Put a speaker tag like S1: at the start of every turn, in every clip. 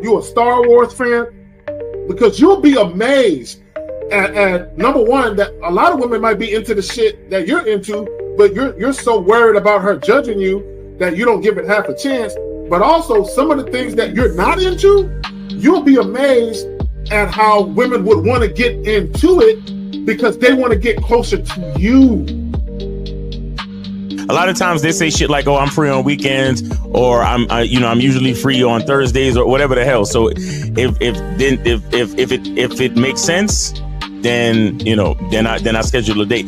S1: You a Star Wars fan? Because you'll be amazed at number one, that a lot of women might be into the shit that you're into, but you're so worried about her judging you that you don't give it half a chance. But also some of the things that you're not into, you'll be amazed at how women would want to get into it because they want to get closer to you.
S2: A lot of times they say shit like, "Oh, I'm free on weekends," or I'm usually free on Thursdays," or whatever the hell. So if it makes sense, then I schedule a date.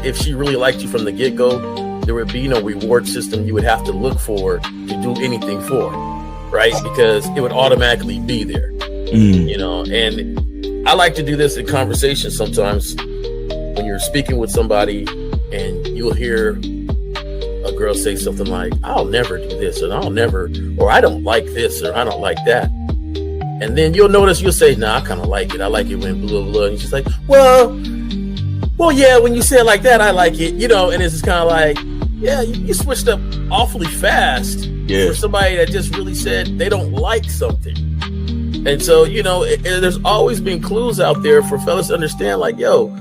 S3: If she really liked you from the get-go, there would be no reward system you would have to look for to do anything for, right? Because it would automatically be there, And I like to do this in conversation sometimes. When you're speaking with somebody and you'll hear a girl say something like, "I'll never do this," or "I don't like this," or "I don't like that." And then you'll notice, you'll say, "Nah, I kind of like it. I like it when blah, blah, blah." And she's like, well, yeah, when you say it like that, I like it, and it's just kind of like, yeah, you switched up awfully fast for somebody that just really said they don't like something. And so, there's always been clues out there for fellas to understand, like, yo,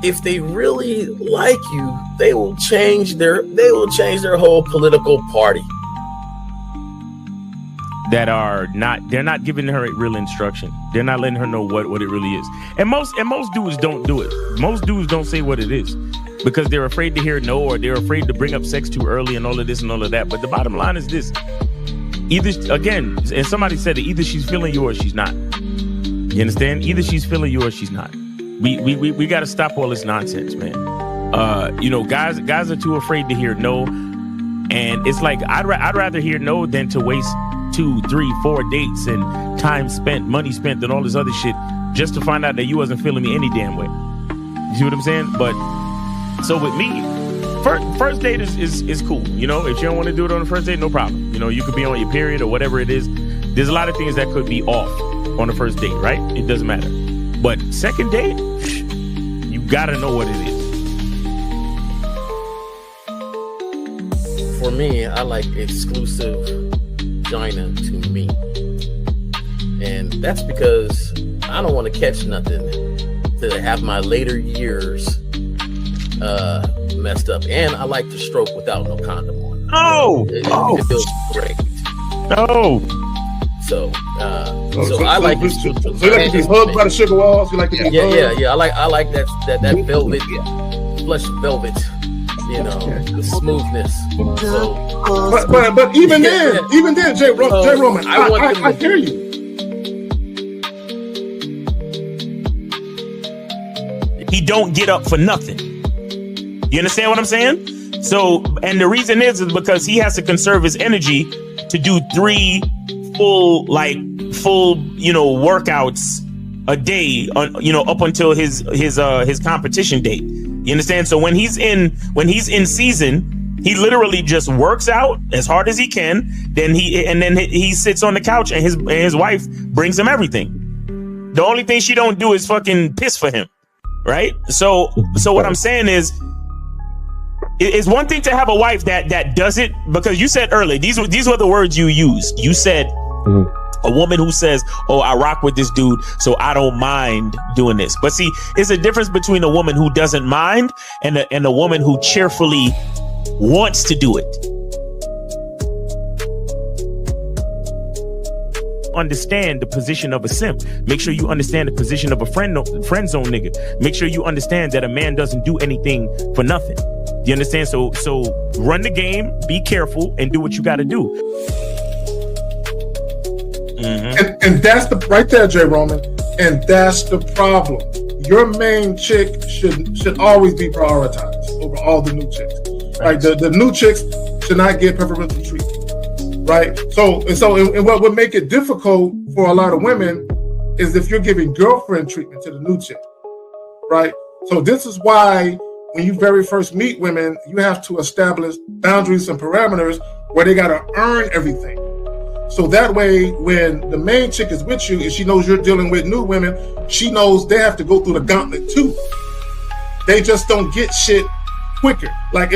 S3: if they really like you, they will change their whole political party.
S2: They're not giving her real instruction. They're not letting her know what it really is. And most dudes don't do it. Most dudes don't say what it is because they're afraid to hear no, or they're afraid to bring up sex too early and all of this and all of that. But the bottom line is this: either, again, and somebody said it, either she's feeling you or she's not. You understand? Either she's feeling you or she's not. We got to stop all this nonsense, man. Guys are too afraid to hear no, and it's like I'd rather hear no than to waste 2, 3, 4 dates and time spent, money spent, and all this other shit just to find out that you wasn't feeling me any damn way. You see what I'm saying? But so with me, first date is cool. If you don't want to do it on the first date, no problem. You could be on your period or whatever it is. There's a lot of things that could be off on the first date, right? It doesn't matter. But second date, you gotta know what it
S3: is. For me, I like exclusive vagina to me. And that's because I don't want to catch nothing to have my later years messed up. And I like to stroke without no condom on. It feels great.
S2: No.
S3: So I like it.
S1: So you like to be hugged by the sugar walls? You like to be hugged?
S3: Yeah. I like that velvet, plush velvet. The smoothness. So,
S1: but even then, J. Roman, I hear you.
S2: He don't get up for nothing. You understand what I'm saying? So, and the reason is because he has to conserve his energy to do 3 full workouts a day up until his competition date. You understand? So when he's in season, he literally just works out as hard as he can. Then he sits on the couch and his wife brings him everything. The only thing she don't do is fucking piss for him, right? So what I'm saying is, it's one thing to have a wife that does it, because you said earlier, these were the words you used. You said a woman who says, "Oh, I rock with this dude, so I don't mind doing this." But see, it's a difference between a woman who doesn't mind and a woman who cheerfully wants to do it. Understand the position of a simp. Make sure you understand the position of a friend zone nigga. Make sure you understand that a man doesn't do anything for nothing. You understand? So run the game, be careful, and do what you got to do.
S1: Mm-hmm. And that's right there, J. Roman. And that's the problem. Your main chick should always be prioritized over all the new chicks. Right? The new chicks should not get preferential treatment. Right? So what would make it difficult for a lot of women is if you're giving girlfriend treatment to the new chick. Right? So this is why when you very first meet women, you have to establish boundaries and parameters where they got to earn everything. So that way, when the main chick is with you and she knows you're dealing with new women, she knows they have to go through the gauntlet too. They just don't get shit quicker. Like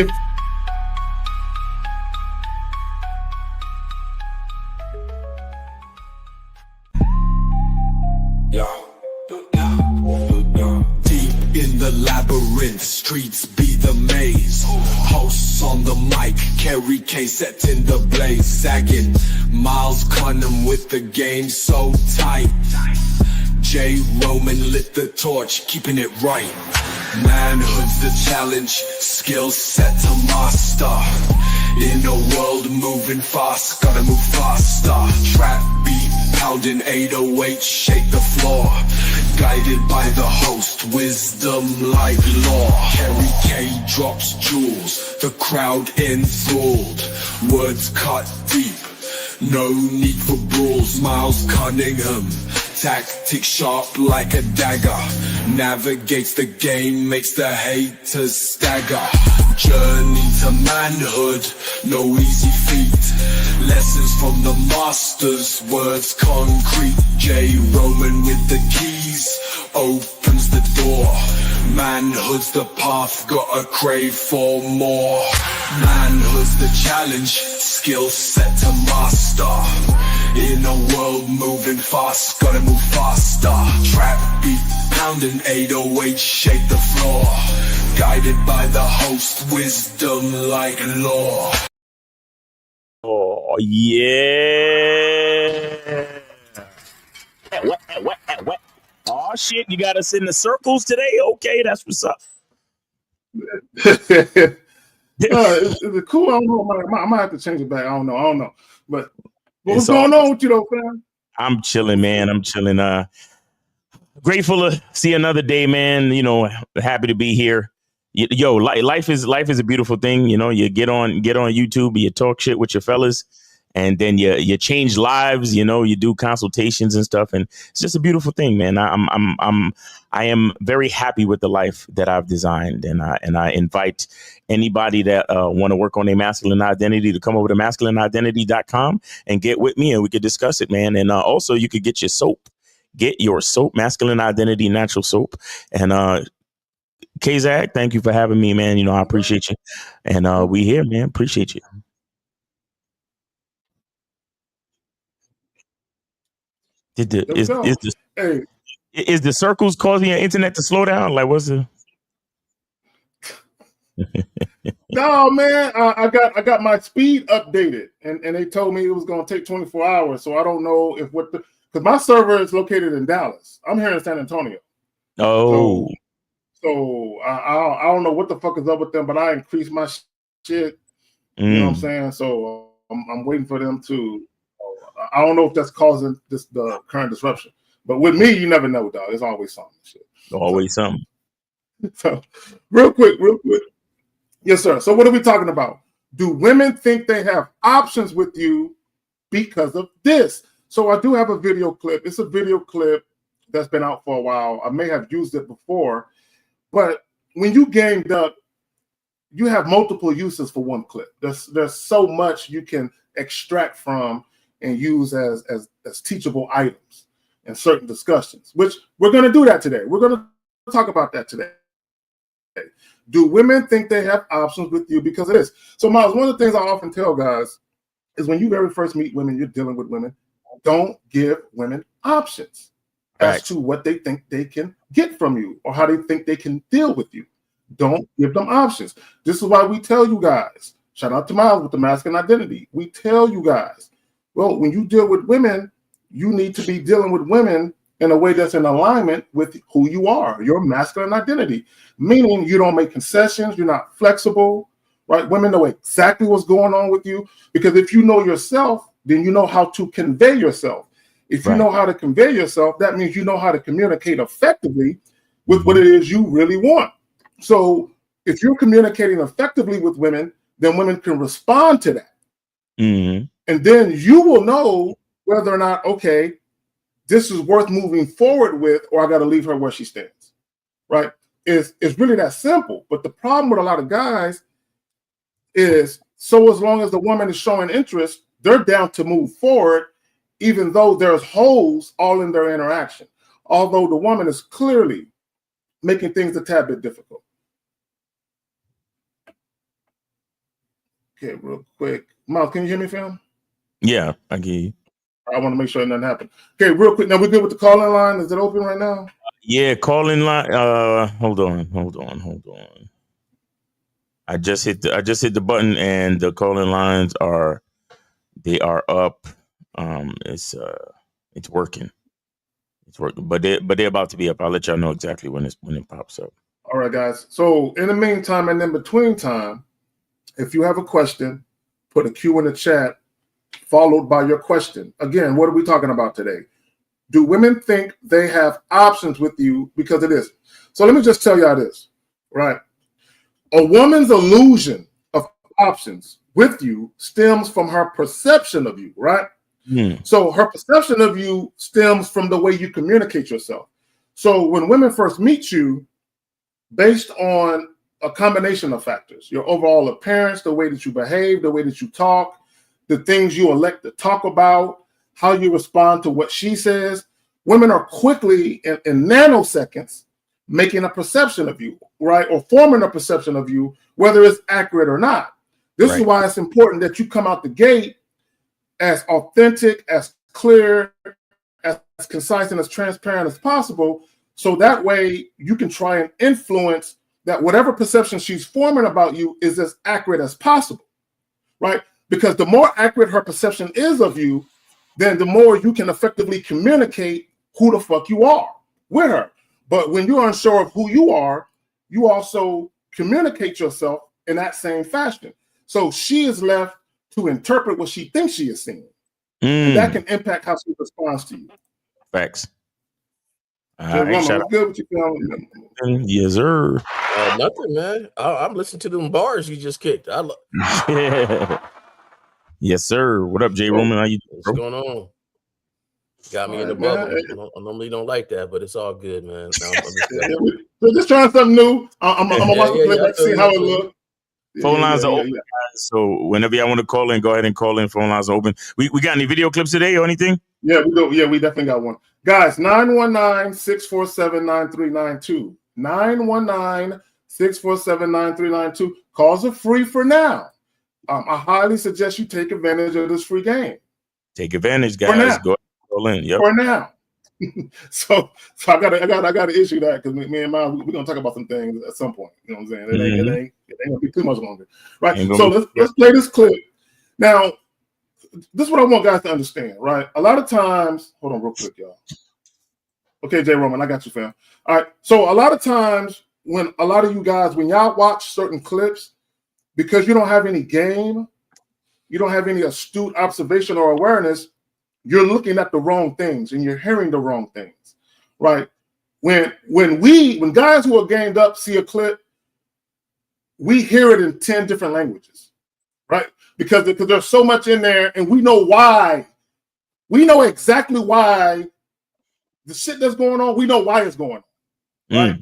S4: labyrinth, streets be the maze. Hosts on the mic, carry K set in the blaze. Sagging, Miles Cunham with the game so tight. J. Roman lit the torch, keeping it right. Manhood's the challenge, skill set to master. In a world moving fast, gotta move faster. Trap beat, pounding 808, shake the floor. Guided by the host, wisdom like law. Carry K drops jewels, the crowd enthralled. Words cut deep, no need for brawls. Miles Cunningham, tactics sharp like a dagger. Navigates the game, makes the haters stagger. Journey to manhood, no easy feat. Lessons from the masters, words concrete. J. Roman with the keys, opens the door. Manhood's the path, gotta crave for more. Manhood's the challenge, skill set to master. In a world moving fast, gotta move faster. Trap beat, pounding 808, shake the floor. Guided by the host, wisdom like law.
S2: Oh yeah. What? Oh shit, you got us in the circles today? Okay, that's what's up.
S1: It's cool. I don't know. I might have to change it back. I don't know. But what's going on with you though, fam?
S2: I'm chilling, man. I'm chilling. Grateful to see another day, man. You know, happy to be here. Yo, life is a beautiful thing. You know, you get on YouTube, you talk shit with your fellas, and then you change lives. You know, you do consultations and stuff, and it's just a beautiful thing, man. I am very happy with the life that I've designed, and I invite anybody that want to work on their masculine identity to come over to masculineidentity.com and get with me, and we could discuss it, man. And also, you could get your soap. Get your soap, Masculine Identity Natural Soap. And K-Zag, thank you for having me, man. You know, I appreciate you. And we here, man. Appreciate you. Is the circles causing your internet to slow down? Like, what's the...
S1: No, man. I got my speed updated, and they told me it was going to take 24 hours. So I don't know if because my server is located in Dallas. I'm here in San Antonio.
S2: Oh.
S1: So I don't know what the fuck is up with them, but I increased my shit. You know what I'm saying? So I'm waiting for them to. I don't know if that's causing the current disruption. But with me, you never know, dog. There's always something. Shit.
S2: Always something.
S1: So real quick. Yes, sir. So what are we talking about? Do women think they have options with you because of this? So I do have a video clip. It's a video clip that's been out for a while. I may have used it before, but when you gamed up, you have multiple uses for one clip. There's so much you can extract from and use as teachable items in certain discussions, which we're going to do that today. We're going to talk about that today. Do women think they have options with you because of this? So, Miles, one of the things I often tell guys is when you very first meet women, you're dealing with women, don't give women options as to what they think they can get from you or how they think they can deal with you. Don't give them options. This is why we tell you guys, shout out to Miles with the masculine identity. We tell you guys, well, when you deal with women, you need to be dealing with women in a way that's in alignment with who you are, your masculine identity, meaning you don't make concessions, you're not flexible, right? Women know exactly what's going on with you, because if you know yourself, then you know how to convey yourself. If you know how to convey yourself, that means you know how to communicate effectively with what it is you really want. So if you're communicating effectively with women, then women can respond to that. And then you will know whether or not, okay, this is worth moving forward with, or I got to leave her where she stands, right? It's really that simple. But the problem with a lot of guys is, so as long as the woman is showing interest, they're down to move forward, even though there's holes all in their interaction. Although the woman is clearly making things a tad bit difficult. Okay, real quick. Miles, can you hear me, fam?
S2: Yeah, I get you.
S1: I want to make sure nothing happened. Okay, real quick. Now, we're good with the call-in line. Is it open right now?
S2: Yeah, call in line. Hold on. I just hit the button, and the call in lines are up. It's working. It's working, but they're about to be up. I'll let y'all know exactly when it pops up.
S1: All right, guys. So in the meantime and in between time, if you have a question, put a Q in the chat, followed by your question. Again, what are we talking about today? Do women think they have options with you because of this? So let me just tell y'all this, right? A woman's illusion of options with you stems from her perception of you, right? So her perception of you stems from the way you communicate yourself. So when women first meet you, based on a combination of factors, your overall appearance, the way that you behave, the way that you talk, the things you elect to talk about, how you respond to what she says, women are quickly in nanoseconds making a perception of you, right? Or forming a perception of you, whether it's accurate or not. This is why it's important that you come out the gate as authentic, as clear, as concise, and as transparent as possible. So that way you can try and influence that whatever perception she's forming about you is as accurate as possible, right? Because the more accurate her perception is of you, then the more you can effectively communicate who the fuck you are with her. But when you're unsure of who you are, you also communicate yourself in that same fashion. So she is left to interpret what she thinks she is seeing. And that can impact how she responds to you.
S2: Facts.
S1: What's good with you, feeling?
S2: Yes, sir.
S3: Nothing, man. I'm listening to them bars you just kicked.
S2: Yes, sir. What up, Jay Roman? How you doing,
S3: What's going on? Got me in the bubble. I normally don't like that, but it's all good, man.
S1: We're just trying something new. I'm gonna watch the playback, see how it looks.
S2: Phone lines are open, guys. So whenever y'all want to call in, go ahead and call in. Phone lines are open. We got any video clips today or anything?
S1: Yeah, we do. Yeah, we definitely got one. Guys, 919-647-9392. 919-647-9392. Calls are free for now. I highly suggest you take advantage of this free game.
S2: Take advantage, guys. Go call in. Yep.
S1: For now. so I gotta issue that because me and mine we're gonna talk about some things at some point. You know what I'm saying? It ain't gonna be too much longer, right? So let's play this clip. Now, this is what I want guys to understand, right? A lot of times, hold on real quick, y'all. Okay, Jay Roman, I got you, fam. All right. So a lot of times when a lot of you guys, when y'all watch certain clips, because you don't have any game, you don't have any astute observation or awareness, you're looking at the wrong things and you're hearing the wrong things, right? When guys who are gamed up see a clip, we hear it in 10 different languages, right? Because there's so much in there and we know why. We know exactly why the shit that's going on, we know why it's going on, right?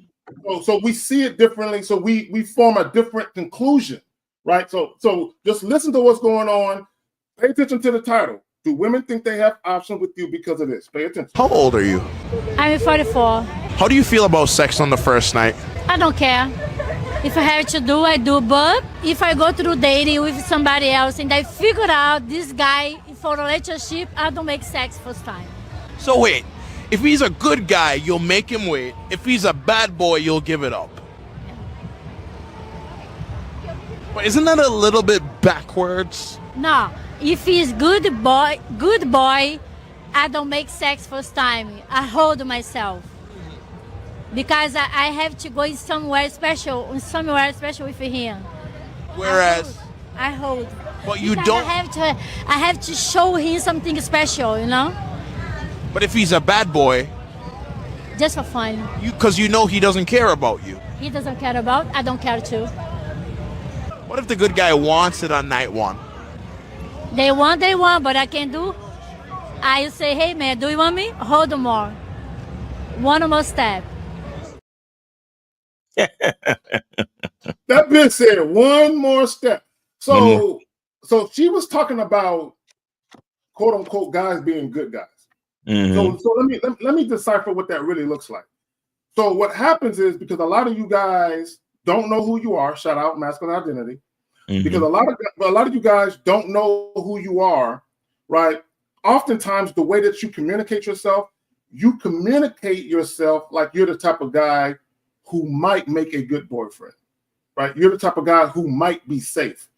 S1: So we see it differently. So we form a different conclusion, right? So just listen to what's going on. Pay attention to the title. Do women think they have options with you because of this? Pay attention.
S5: How old are you?
S6: I'm 44.
S5: How do you feel about sex on the first night?
S6: I don't care. If I have to do, I do. But if I go through dating with somebody else and I figure out this guy for a relationship, I don't make sex first time.
S5: So wait, if he's a good guy, you'll make him wait. If he's a bad boy, you'll give it up. But isn't that a little bit backwards?
S6: No. If he's good boy, I don't make sex first time. I hold myself. Because I have to go somewhere special with him.
S5: Whereas
S6: I hold.
S5: But you
S6: because
S5: don't.
S6: I have to show him something special, you know.
S5: But if he's a bad boy,
S6: just for fun.
S5: Because you know he doesn't care about you.
S6: He doesn't care about. I don't care too.
S5: What if the good guy wants it on night one?
S6: They want, but I can do. I say, hey man, do you want me? Hold more. One more step.
S1: That bitch said one more step. So she was talking about quote unquote guys being good guys. So let me decipher what that really looks like. So what happens is because a lot of you guys don't know who you are. Shout out masculine identity. Because a lot of you guys don't know who you are, right? Oftentimes, the way that you communicate yourself, you communicate yourself like you're the type of guy who might make a good boyfriend, right? You're the type of guy who might be safe.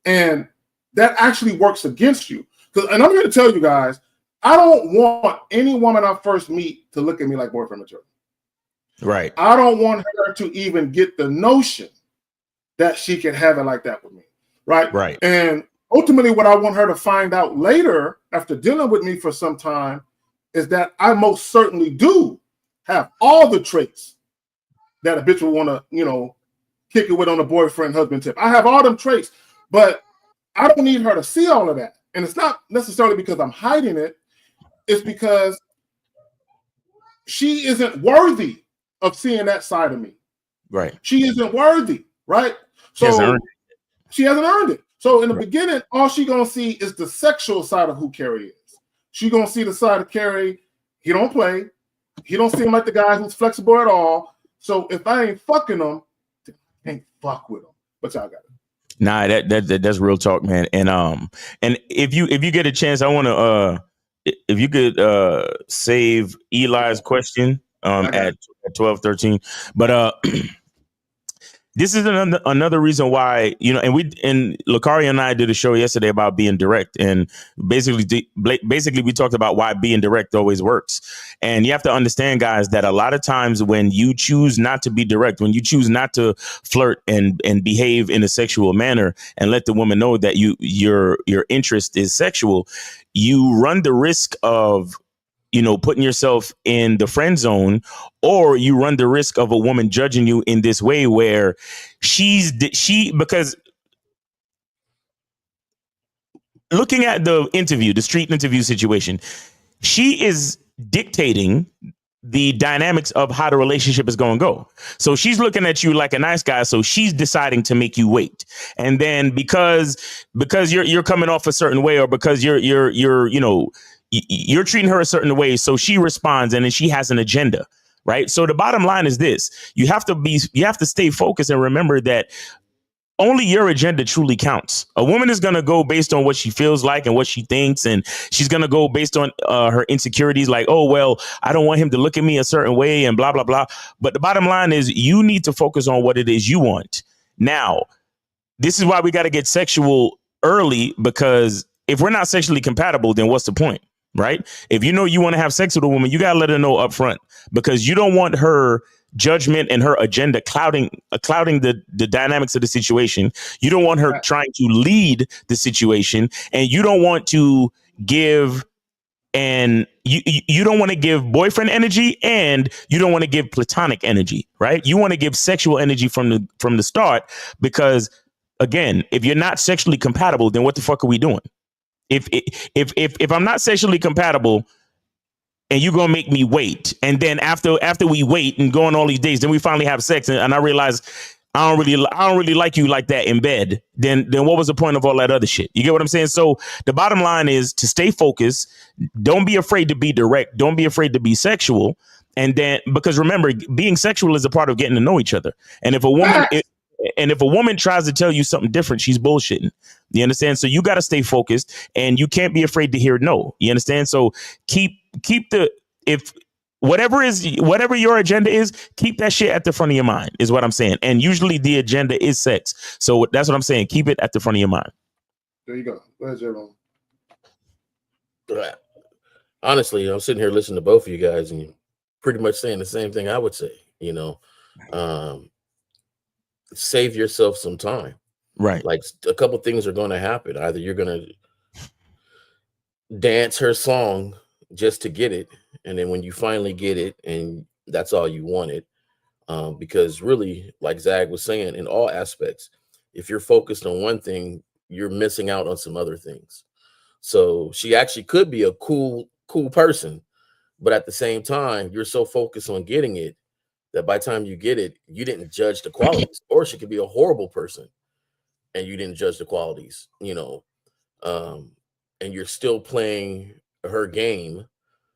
S1: And that actually works against you. And I'm here to tell you guys, I don't want any woman I first meet to look at me like boyfriend material.
S2: Right.
S1: I don't want her to even get the notion that she can have it like that with me, right?
S2: Right.
S1: And ultimately, what I want her to find out later, after dealing with me for some time, is that I most certainly do have all the traits that a bitch would want to, kick it with on a boyfriend, husband tip. I have all them traits, but I don't need her to see all of that. And it's not necessarily because I'm hiding it. It's because she isn't worthy of seeing that side of me.
S2: Right.
S1: She isn't worthy, right? So she hasn't earned it. So in the beginning, all she gonna see is the sexual side of who Carrie is. She gonna see the side of Carrie. He don't play. He don't seem like the guy who's flexible at all. So if I ain't fucking him, I can't fuck with him. But y'all got it.
S2: Nah, that's real talk, man. And if you get a chance, I want to if you could save Eli's question at 12:13. But this is another reason why, and Lakaria and I did a show yesterday about being direct, and basically we talked about why being direct always works. And you have to understand, guys, that a lot of times when you choose not to be direct, when you choose not to flirt and behave in a sexual manner and let the woman know that your interest is sexual, you run the risk of putting yourself in the friend zone, or you run the risk of a woman judging you in this way where because looking at the street interview situation, she is dictating the dynamics of how the relationship is going to go. So she's looking at you like a nice guy. So she's deciding to make you wait. And then because you're coming off a certain way, or because you're treating her a certain way, so she responds, and then she has an agenda, right? So the bottom line is this: you have to stay focused and remember that only your agenda truly counts. A woman is going to go based on what she feels like and what she thinks, and she's going to go based on her insecurities, like, oh, well, I don't want him to look at me a certain way and blah, blah, blah. But the bottom line is you need to focus on what it is you want. Now, this is why we got to get sexual early, because if we're not sexually compatible, then what's the point? Right? If you want to have sex with a woman, you got to let her know up front, because you don't want her judgment and her agenda clouding the dynamics of the situation. You don't want her trying to lead the situation, and you don't want to give you don't want to give boyfriend energy, and you don't want to give platonic energy, right? You want to give sexual energy from the start, because again, if you're not sexually compatible, then what the fuck are we doing? If I'm not sexually compatible and you're going to make me wait, and then after we wait and go on all these days, then we finally have sex, and I realize I don't really like you like that in bed, then what was the point of all that other shit? You get what I'm saying? So the bottom line is to stay focused. Don't be afraid to be direct. Don't be afraid to be sexual. And then, because remember, being sexual is a part of getting to know each other. And if a woman tries to tell you something different, she's bullshitting. You understand? So you got to stay focused, and you can't be afraid to hear no. You understand? So keep whatever your agenda is, keep that shit at the front of your mind, is what I'm saying. And usually the agenda is sex. So that's what I'm saying. Keep it at the front of your mind.
S1: There you go. Go ahead, Jerome.
S3: Honestly, I'm sitting here listening to both of you guys, and you're pretty much saying the same thing I would say. Save yourself some time.
S2: Right.
S3: Like, a couple things are going to happen. Either you're going to dance her song just to get it, and then when you finally get it, and that's all you wanted, because really, like Zag was saying, in all aspects, if you're focused on one thing, you're missing out on some other things. So she actually could be a cool person, but at the same time, you're so focused on getting it that by the time you get it, you didn't judge the qualities. Or she could be a horrible person and you didn't judge the qualities, and you're still playing her game,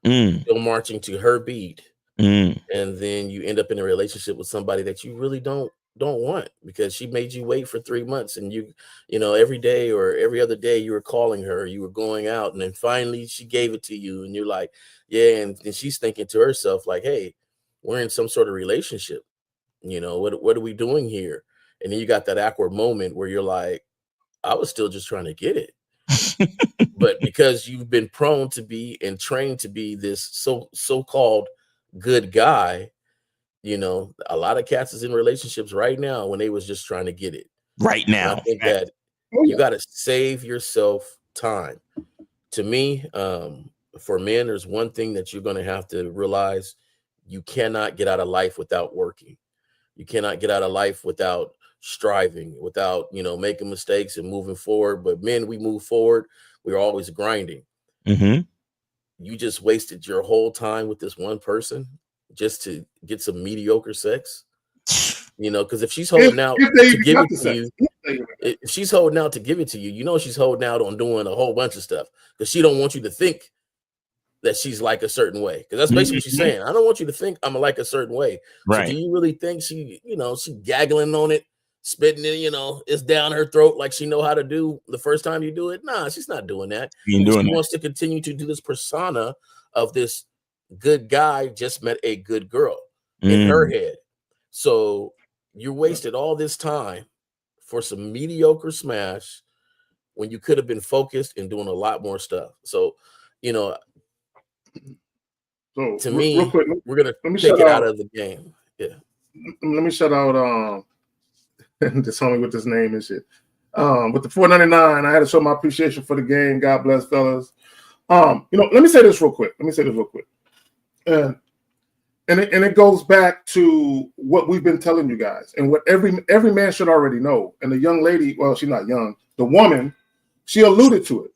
S3: still marching to her beat, and then you end up in a relationship with somebody that you really don't don't want, because she made you wait for 3 months, and you know, every day or every other day you were calling her, you were going out, and then finally she gave it to you, and you're like, yeah, and she's thinking to herself like, hey, we're in some sort of relationship, you know, what are we doing here? And then you got that awkward moment where you're like, I was still just trying to get it. But because you've been prone to be and trained to be this so-called good guy, you know, a lot of cats is in relationships right now when they was just trying to get it
S2: right now.
S3: And I think that you got to save yourself time. To me, for men, there's one thing that you're going to have to realize: you cannot get out of life without working. You cannot get out of life without striving, without, you know, making mistakes and moving forward. But men, we move forward. We're always grinding.
S2: Mm-hmm.
S3: You just wasted your whole time with this one person just to get some mediocre sex. You know, because if she's holding out to give it to you, if she's holding out to give it to you, you know she's holding out on doing a whole bunch of stuff, because she don't want you to think that she's like a certain way. Because that's basically what she's saying. I don't want you to think I'm like a certain way.
S2: Right.
S3: So do you really think she, you know, she gaggling on it, spitting it, you know, it's down her throat like she know how to do the first time you do it? Nah, she's not doing that. She wants to continue to do this persona of this good guy just met a good girl in her head. So you wasted all this time for some mediocre smash when you could have been focused and doing a lot more stuff. So, you know,
S1: so
S3: to me,
S1: real quick,
S3: we're gonna take it out of the game. Yeah.
S1: Let me shout out this homie with this name and shit. With the $4.99, I had to show my appreciation for the game. God bless, fellas. You know, let me say this real quick. And it goes back to what we've been telling you guys, and what every man should already know. And the young lady, well, she's not young, the woman, she alluded to it,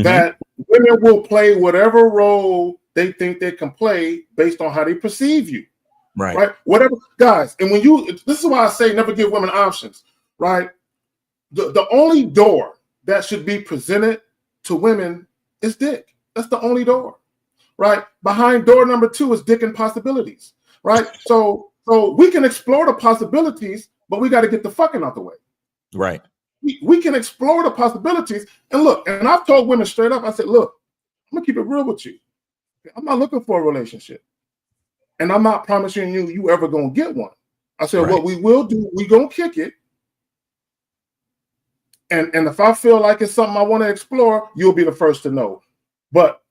S1: that women will play whatever role they think they can play based on how they perceive you. Right. Whatever, guys. And this is why I say never give women options. Right. The only door that should be presented to women is dick. That's the only door. Right. Behind door number 2 is dick and possibilities. Right. So we can explore the possibilities, but we got to get the fucking out the way.
S2: Right.
S1: We can explore the possibilities. And look, and I've told women straight up, I said, look, I'm gonna keep it real with you. I'm not looking for a relationship. And I'm not promising you ever gonna get one. I said, what we will do, we gonna kick it. And if I feel like it's something I want to explore, you'll be the first to know. But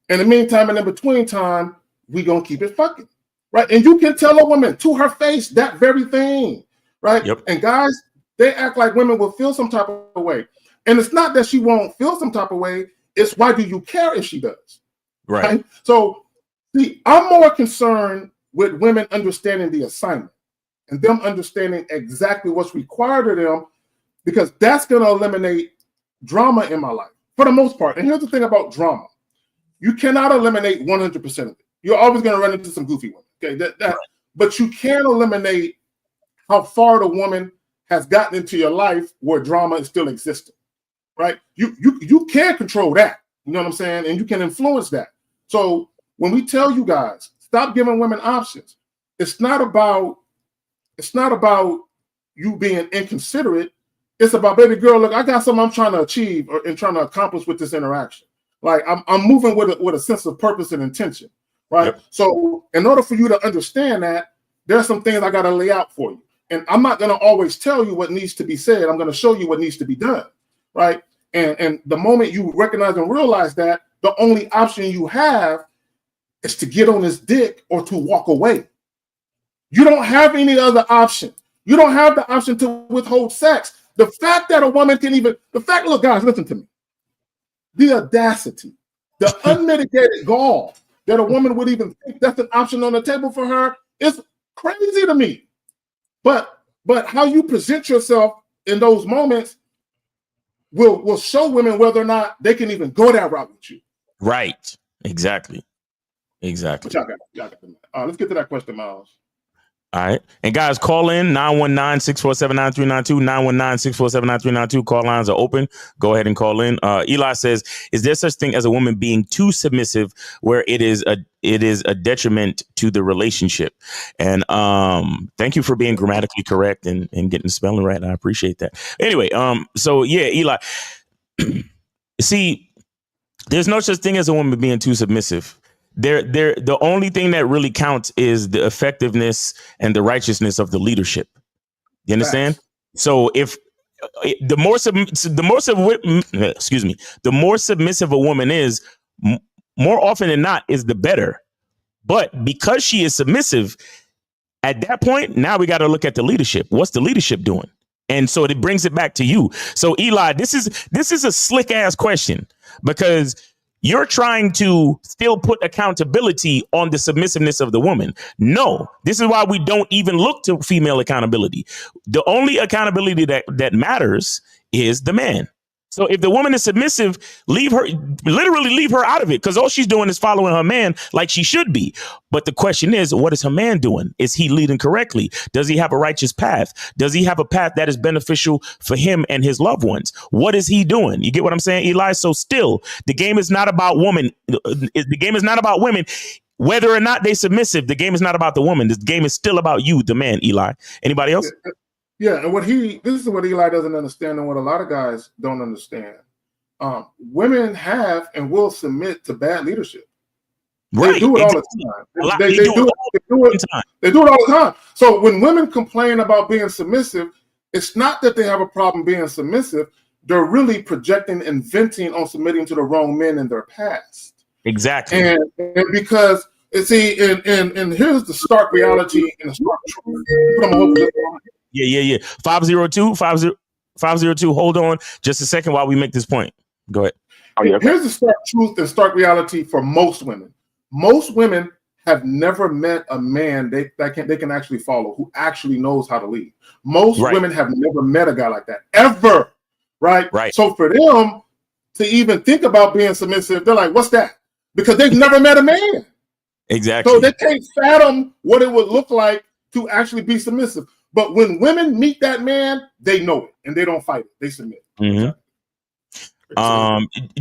S1: in the meantime, and in between time, we gonna keep it fucking. Right. And you can tell a woman to her face that very thing. Right.
S2: Yep.
S1: And guys, they act like women will feel some type of way. And it's not that she won't feel some type of way. It's why do you care if she does? Right. So, see, I'm more concerned with women understanding the assignment and them understanding exactly what's required of them, because that's going to eliminate drama in my life for the most part. And here's the thing about drama. You cannot eliminate 100% of it. You're always going to run into some goofy women. Okay, but you can eliminate how far the woman has gotten into your life where drama is still existing. Right? You can control that. You know what I'm saying? And you can influence that. So when we tell you guys, stop giving women options, it's not about you being inconsiderate. It's about, baby girl, look, I got something I'm trying to achieve and trying to accomplish with this interaction. Like I'm moving with a sense of purpose and intention. Right. Yep. So in order for you to understand that, there's some things I got to lay out for you. And I'm not going to always tell you what needs to be said. I'm going to show you what needs to be done. Right. And the moment you recognize and realize that, the only option you have is to get on his dick or to walk away. You don't have any other option. You don't have the option to withhold sex. The fact that a woman can look, guys, listen to me. The audacity, the unmitigated gall that a woman would even think that's an option on the table for her is crazy to me. But how you present yourself in those moments will show women whether or not they can even go that route with you.
S2: Right. Exactly.
S1: But y'all got let's get to that question, Miles.
S2: All right. And guys, call in 919-647-9392, 919-647-9392. Call lines are open. Go ahead and call in. Eli says, is there such thing as a woman being too submissive where it is a detriment to the relationship? And thank you for being grammatically correct and getting the spelling right. I appreciate that. Anyway, so yeah, Eli. See, there's no such thing as a woman being too submissive. The only thing that really counts is the effectiveness and the righteousness of the leadership. You understand? Right. So if the more submissive a woman is, more often than not, is the better. But because she is submissive, at that point, now we got to look at the leadership. What's the leadership doing? And so it brings it back to you. So Eli, this is a slick ass question, because you're trying to still put accountability on the submissiveness of the woman. No, this is why we don't even look to female accountability. The only accountability that matters is the man. So if the woman is submissive, literally leave her out of it, because all she's doing is following her man like she should be. But the question is, what is her man doing? Is he leading correctly? Does he have a righteous path? Does he have a path that is beneficial for him and his loved ones? What is he doing? You get what I'm saying, Eli? So still, the game is not about woman. The game is not about women. Whether or not they submissive, the game is not about the woman. The game is still about you, the man, Eli. Anybody else?
S1: Yeah, and this is what Eli doesn't understand, and what a lot of guys don't understand. Women have and will submit to bad leadership. Right. They do it all the time. They do it all the time. So when women complain about being submissive, it's not that they have a problem being submissive. They're really projecting and venting on submitting to the wrong men in their past.
S2: Exactly.
S1: And because see, and here's the stark reality and the stark truth.
S2: Yeah. 502. Hold on just a second while we make this point. Go ahead.
S1: Oh, yeah. Here's the stark truth and stark reality for most women. Most women have never met a man they can actually follow, who actually knows how to lead. Most women have never met a guy like that ever. Right. So for them to even think about being submissive, they're like, what's that? Because they've never met a man.
S2: Exactly.
S1: So they can't fathom what it would look like to actually be submissive. But when women meet that man, they know it and they don't fight it. They submit.
S2: Mm-hmm.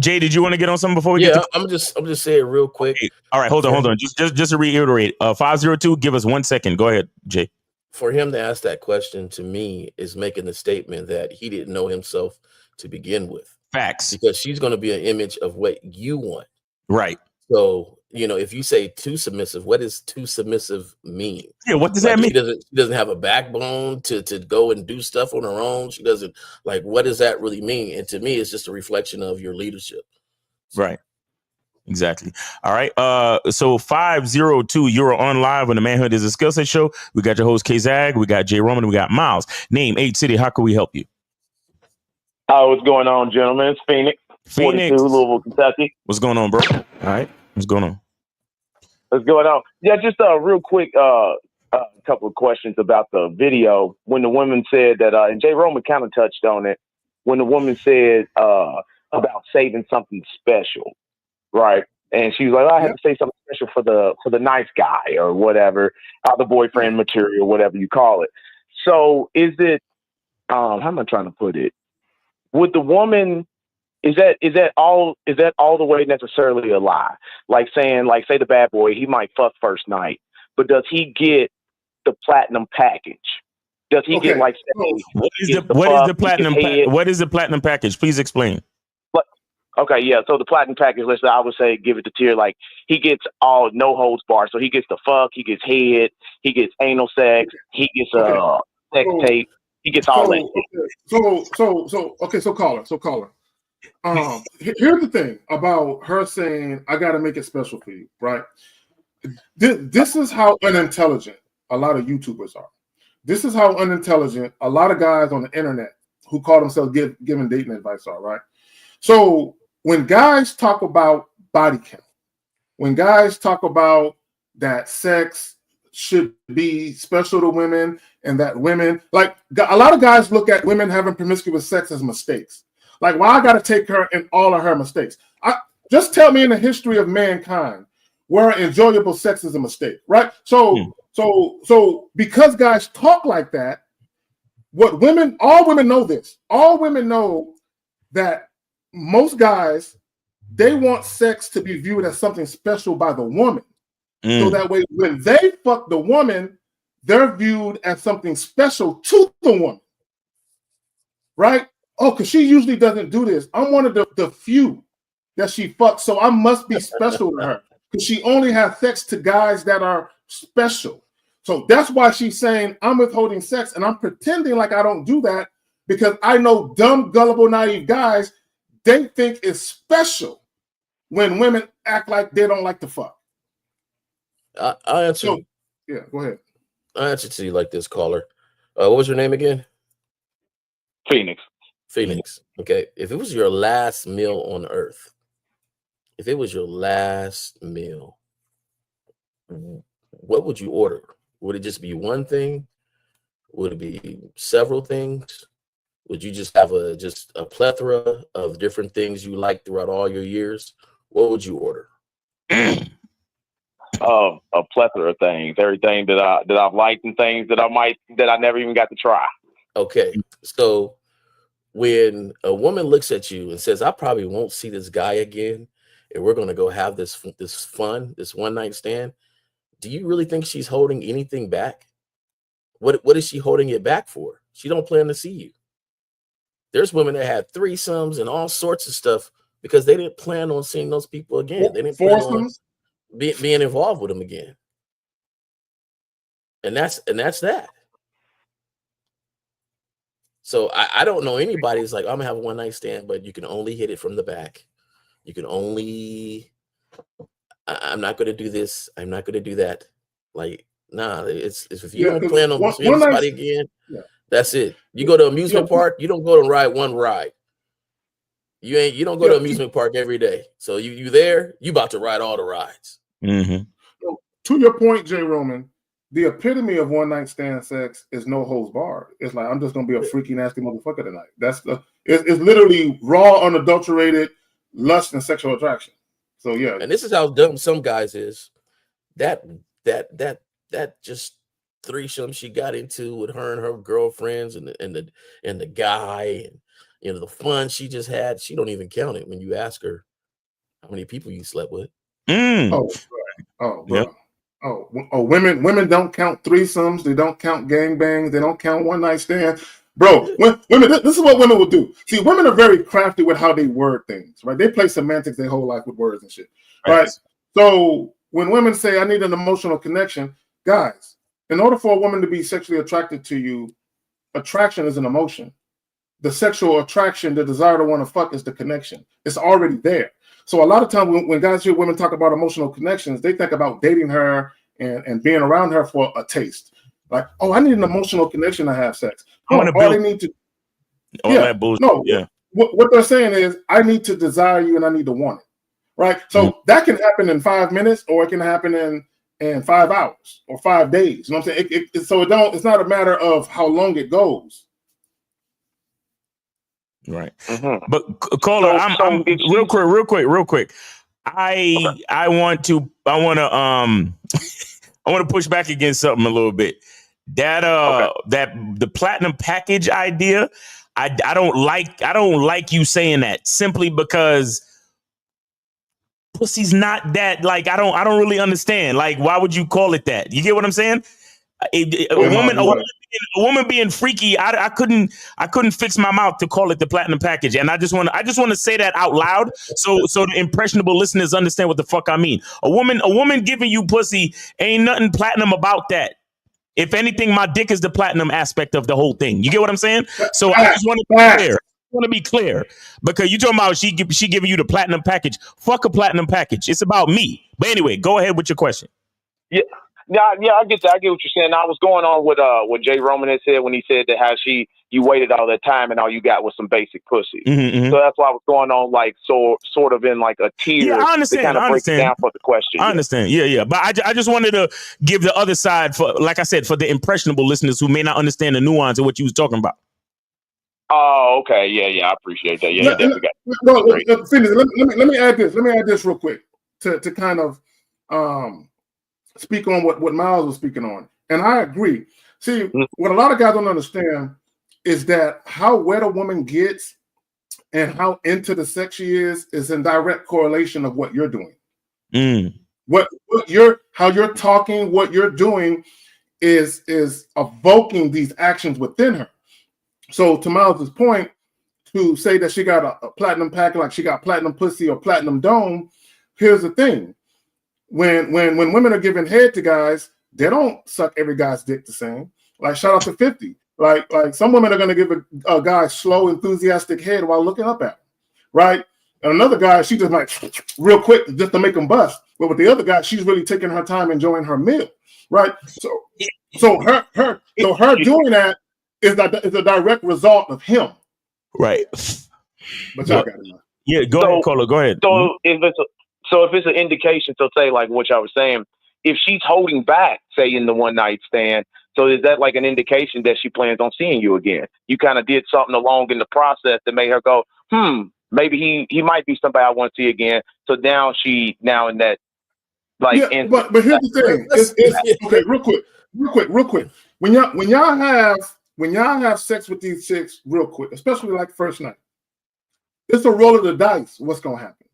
S2: Jay, did you want to get on something before we get to?
S3: I'm just saying real quick.
S2: Okay. All right, hold on. Just to reiterate, 502, give us 1 second. Go ahead, Jay.
S3: For him to ask that question to me is making the statement that he didn't know himself to begin with.
S2: Facts.
S3: Because she's going to be an image of what you want.
S2: Right.
S3: So, if you say too submissive, what does too submissive mean?
S2: Yeah, what does that mean?
S3: She doesn't have a backbone to go and do stuff on her own. She doesn't, what does that really mean? And to me, it's just a reflection of your leadership.
S2: Right. Exactly. All right. So 502, you're on live on the Manhood is a Skill Set show. We got your host, K-Zag. We got Jay Roman. We got Miles. Name, age, city. How can we help you?
S7: What's going on, gentlemen? It's Phoenix. 42, Louisville, Kentucky.
S2: What's going on, bro? All right. What's going on?
S7: Yeah, just a real quick couple of questions about the video. When the woman said that, and Jay Roman kind of touched on it, when the woman said about saving something special, right? And she was like, I have to say something special for the nice guy or whatever, the boyfriend material, whatever you call it. So is it, how am I trying to put it? Would the woman... Is that all the way necessarily a lie? Say the bad boy, he might fuck first night, but does he get the platinum package? Does he get what is the platinum package? Please explain. So the platinum package, let's say I would say give it the tier, he gets all no holds barred. So he gets the fuck, he gets head, he gets anal sex, he gets sex tape, he gets all that.
S1: So caller. Here's the thing about her saying, I got to make it special for you, right? This is how unintelligent a lot of YouTubers are. This is how unintelligent a lot of guys on the internet who call themselves giving dating advice are, right? So when guys talk about body count, when guys talk about that sex should be special to women and that women, a lot of guys look at women having promiscuous sex as mistakes. Why I got to take her in all of her mistakes? Just tell me in the history of mankind where enjoyable sex is a mistake, right? So because guys talk like that, all women know this. All women know that most guys, they want sex to be viewed as something special by the woman. So that way, when they fuck the woman, they're viewed as something special to the woman, right? Oh, because she usually doesn't do this. I'm one of the few that she fucks, so I must be special to her because she only has sex to guys that are special. So that's why she's saying I'm withholding sex and I'm pretending like I don't do that because I know dumb, gullible, naive guys, they think it's special when women act like they don't like to fuck.
S3: I'll answer.
S1: So, yeah, go ahead.
S3: I'll answer to you like this, caller. What was your name again?
S7: Phoenix.
S3: Okay. If it was your last meal on earth, what would you order? Would it just be one thing? Would it be several things? Would you just have a plethora of different things you like throughout all your years? What would you order?
S7: A plethora of things, everything that I've liked and things that I never even got to try.
S3: Okay, so when a woman looks at you and says, "I probably won't see this guy again, and we're gonna go have this fun, this one night stand," do you really think she's holding anything back? What is she holding it back for? She don't plan to see you. There's women that had threesomes and all sorts of stuff because they didn't plan on seeing those people again. They didn't plan on being involved with them again. And that's that. So I don't know anybody who's like, I'm gonna have a one night stand, but you can only hit it from the back. You can only, I'm not gonna do this. I'm not gonna do that. Like, nah, it's if you don't plan on seeing somebody again, that's it. You go to amusement park, you don't go to ride one ride. You don't go to amusement park every day. So you there, you about to ride all the rides.
S2: Mm-hmm.
S1: So, to your point, J. Roman, the epitome of one night stand sex is no holds barred. It's like I'm just gonna be a freaky, nasty motherfucker tonight. It's literally raw, unadulterated lust and sexual attraction. So yeah,
S3: and this is how dumb some guys is. That just threesome she got into with her and her girlfriends and the guy and the fun she just had. She don't even count it when you ask her how many people you slept with.
S1: Women don't count threesomes. They don't count gangbangs. They don't count one night stands. Bro, women, this is what women will do. See, women are very crafty with how they word things, right? They play semantics their whole life with words and shit, right? So when women say, I need an emotional connection, guys, in order for a woman to be sexually attracted to you, attraction is an emotion. The sexual attraction, the desire to want to fuck is the connection. It's already there. So a lot of times when guys hear women talk about emotional connections, they think about dating her and being around her for a taste. Like, oh, I need an emotional connection to have sex. What they're saying is, I need to desire you and I need to want it, right? So that can happen in 5 minutes, or it can happen in 5 hours or 5 days. You know what I'm saying? It's not a matter of how long it goes.
S2: Right. Mm-hmm. But caller, I'm real quick. I want to push back against something a little bit. That the platinum package idea, I don't like you saying that simply because pussy's not that, like, I don't really understand. Like, why would you call it that? You get what I'm saying? A woman being freaky, I couldn't fix my mouth to call it the platinum package, and I just want to say that out loud so the impressionable listeners understand what the fuck I mean. A woman giving you pussy ain't nothing platinum about that. If anything, my dick is the platinum aspect of the whole thing. You get what I'm saying? So I just want to be clear. I want to be clear, because you talking about she giving you the platinum package. Fuck a platinum package. It's about me. But anyway, go ahead with your question.
S7: Yeah, I get that. I get what you're saying. I was going on with what Jay Roman had said when he said that how you waited all that time and all you got was some basic pussy. Mm-hmm. So that's why I was going on, like, sort of in like a tier.
S2: Yeah, I understand.
S7: To kind of break it down for the question.
S2: I understand. Yeah. But I just wanted to give the other side, for, like I said, for the impressionable listeners who may not understand the nuance of what you was talking about.
S7: Oh, okay. Yeah, I appreciate that. Yeah,
S1: let me add this. Let me add this real quick to kind of speak on what Miles was speaking on, and I agree. See, what a lot of guys don't understand is that how wet a woman gets and how into the sex she is in direct correlation of what you're doing. How you're talking, what you're doing is evoking these actions within her. So to Miles' point, to say that she got a platinum pack, like she got platinum pussy or platinum dome, here's the thing. When women are giving head to guys, they don't suck every guy's dick the same. Like shout out to 50. Like some women are going to give a guy slow, enthusiastic head while looking up at him, right? And another guy, she just like real quick just to make him bust. But with the other guy, she's really taking her time enjoying her meal, right? So her doing that is a direct result of him,
S2: right?
S1: But y'all got it.
S2: Yeah, go ahead, Colo. Go ahead.
S7: So if it's an indication, so say like what y'all was saying, if she's holding back, say in the one night stand, so is that like an indication that she plans on seeing you again? You kind of did something along in the process that made her go, maybe he might be somebody I want to see again. So now in that like,
S1: yeah, but here's the thing. It's okay. Real quick. When y'all have sex with these chicks, real quick, especially like first night, it's a roll of the dice. What's gonna happen?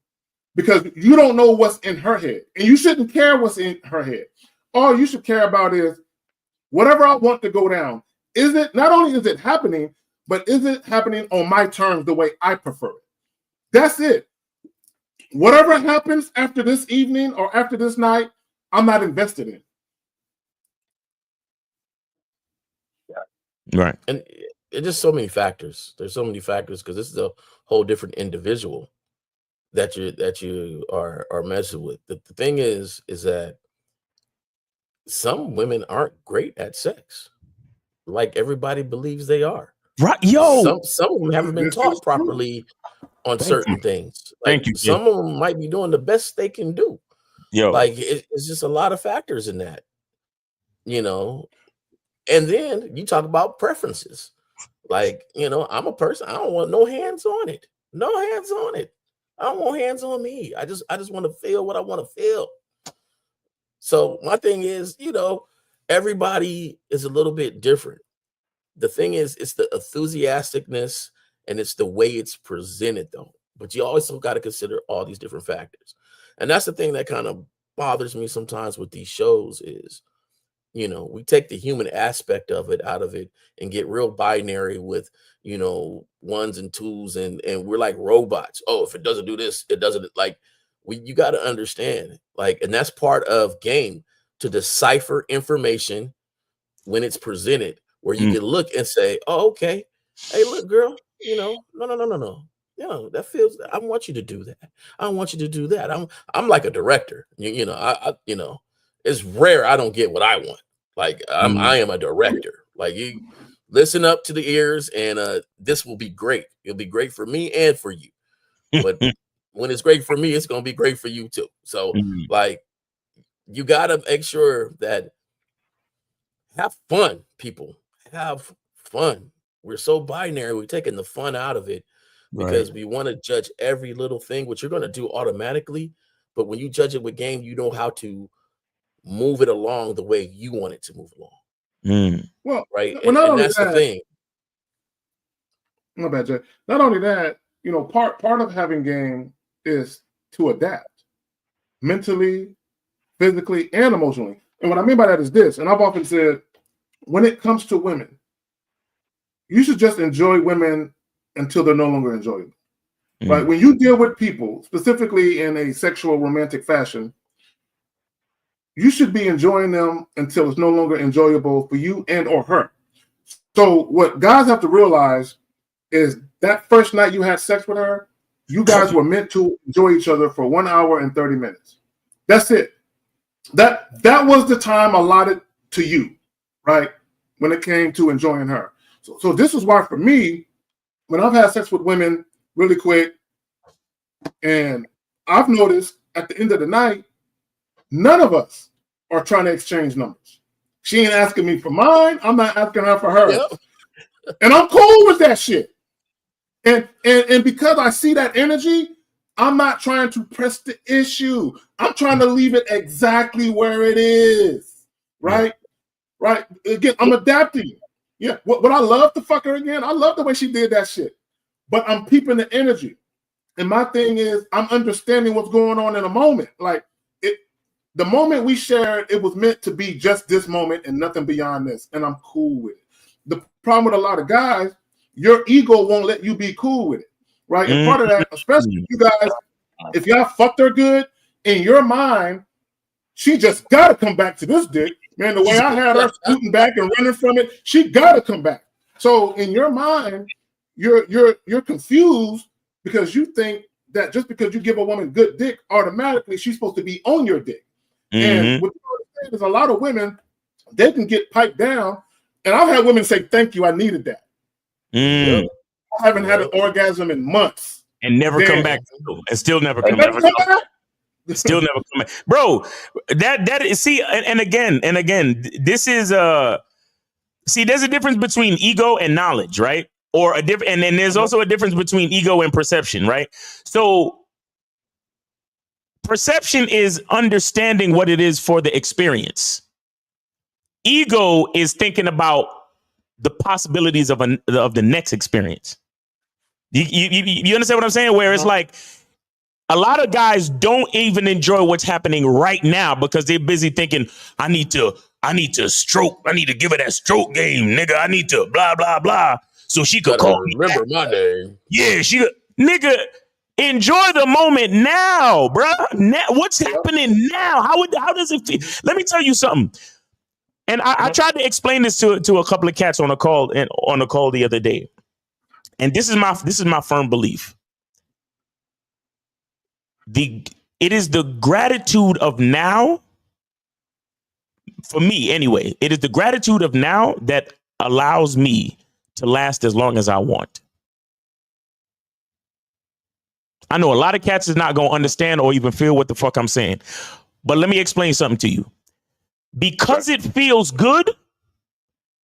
S1: Because you don't know what's in her head, and you shouldn't care what's in her head. All you should care about is whatever I want to go down. Is it not only is it happening, but is it happening on my terms the way I prefer it? That's it. Whatever happens after this evening or after this night, I'm not invested in.
S2: Right.
S3: And it's just so many factors. There's so many factors because this is a whole different individual that you are messing with. The thing is that some women aren't great at sex, like everybody believes they are.
S2: Right, yo.
S3: Some of them haven't been taught properly on certain things. Like,
S2: Thank you.
S3: Some of them might be doing the best they can do.
S2: Yo,
S3: like it's just a lot of factors in that, And then you talk about preferences. Like, I'm a person. I don't want no hands on it. No hands on it. I don't want hands on me. I just want to feel what I want to feel. So my thing is, everybody is a little bit different. The thing is, it's the enthusiasticness and it's the way it's presented, though. But you also got to consider all these different factors. And that's the thing that kind of bothers me sometimes with these shows is, we take the human aspect of it out of it and get real binary with, ones and twos and we're like robots. Oh, if it doesn't do this, it doesn't. Like, you got to understand, like, and that's part of game, to decipher information when it's presented, where you can look and say, oh, okay, hey, look, girl, no, that feels, I want you to do that. I want you to do that. I'm like a director, it's rare I don't get what I want. Like, I am a director. Like, you listen up to the ears, and this will be great. It'll be great for me and for you. But when it's great for me, it's going to be great for you too. So like, you got to make sure that have fun, people. Have fun. We're so binary. We're taking the fun out of it because we want to judge every little thing, which you're going to do automatically. But when you judge it with game, you know how to move it along the way you want it to move along.
S1: Well,
S3: right.
S1: Well,
S3: and that's the thing.
S1: My bad, Jay. Not only that, part of having game is to adapt mentally, physically, and emotionally. And what I mean by that is this, and I've often said, when it comes to women, you should just enjoy women until they're no longer enjoyable. Right? When you deal with people, specifically in a sexual romantic fashion, you should be enjoying them until it's no longer enjoyable for you and or her. So what guys have to realize is that first night you had sex with her, you guys were meant to enjoy each other for 1 hour and 30 minutes. That's it. That was the time allotted to you, right? When it came to enjoying her. So this is why for me, when I've had sex with women really quick, and I've noticed at the end of the night, none of us are trying to exchange numbers. She ain't asking me for mine. I'm not asking her for hers. Yep. And I'm cool with that shit. And because I see that energy, I'm not trying to press the issue. I'm trying to leave it exactly where it is. Right? Right? Again, I'm adapting. Yeah. What I love to fuck her again, I love the way she did that shit. But I'm peeping the energy. And my thing is, I'm understanding what's going on in a moment. Like, the moment we shared, it was meant to be just this moment and nothing beyond this. And I'm cool with it. The problem with a lot of guys, your ego won't let you be cool with it. Right? And part of that, especially you guys, if y'all fucked her good, in your mind, she just got to come back to this dick. Man, the way I had her scooting back and running from it, she got to come back. So in your mind, you're confused because you think that just because you give a woman good dick, automatically she's supposed to be on your dick. And what you understand is a lot of women, they can get piped down. And I've had women say, thank you, I needed that. I haven't had an orgasm in months.
S2: And never come back. And still never come back. Still never come back. Bro, that is, see, and again, this is, see, there's a difference between ego and knowledge, right? Or a different, and then there's also a difference between ego and perception, right? So perception is understanding what it is for the experience. Ego is thinking about the possibilities of the next experience. You understand what I'm saying? Where it's like a lot of guys don't even enjoy what's happening right now because they're busy thinking, I need to stroke. I need to give her that stroke game, nigga. I need to blah, blah, blah. So she could call me.
S3: Remember my name.
S2: Yeah, nigga, enjoy the moment now, bro. What's happening now? How does it feel? Let me tell you something. And I tried to explain this to a couple of cats on a call the other day. And this is my firm belief. It is the gratitude of now. For me, anyway, it is the gratitude of now that allows me to last as long as I want. I know a lot of cats is not going to understand or even feel what the fuck I'm saying. But let me explain something to you. Because it feels good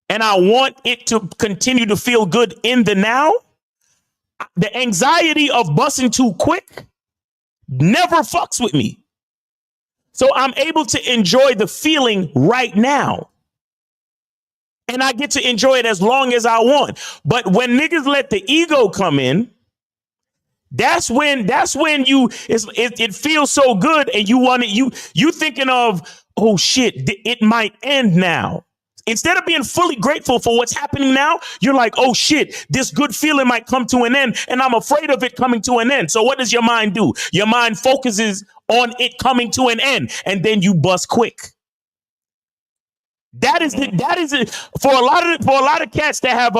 S2: and I want it to continue to feel good in the now, the anxiety of busting too quick never fucks with me. So I'm able to enjoy the feeling right now. And I get to enjoy it as long as I want. But when niggas let the ego come in, that's when it feels so good and you want it. You thinking of, oh shit, it might end now. Instead of being fully grateful for what's happening now, you're like, oh shit, this good feeling might come to an end and I'm afraid of it coming to an end. So what does your mind do? Your mind focuses on it coming to an end and then you bust quick. That is it for a lot of cats that have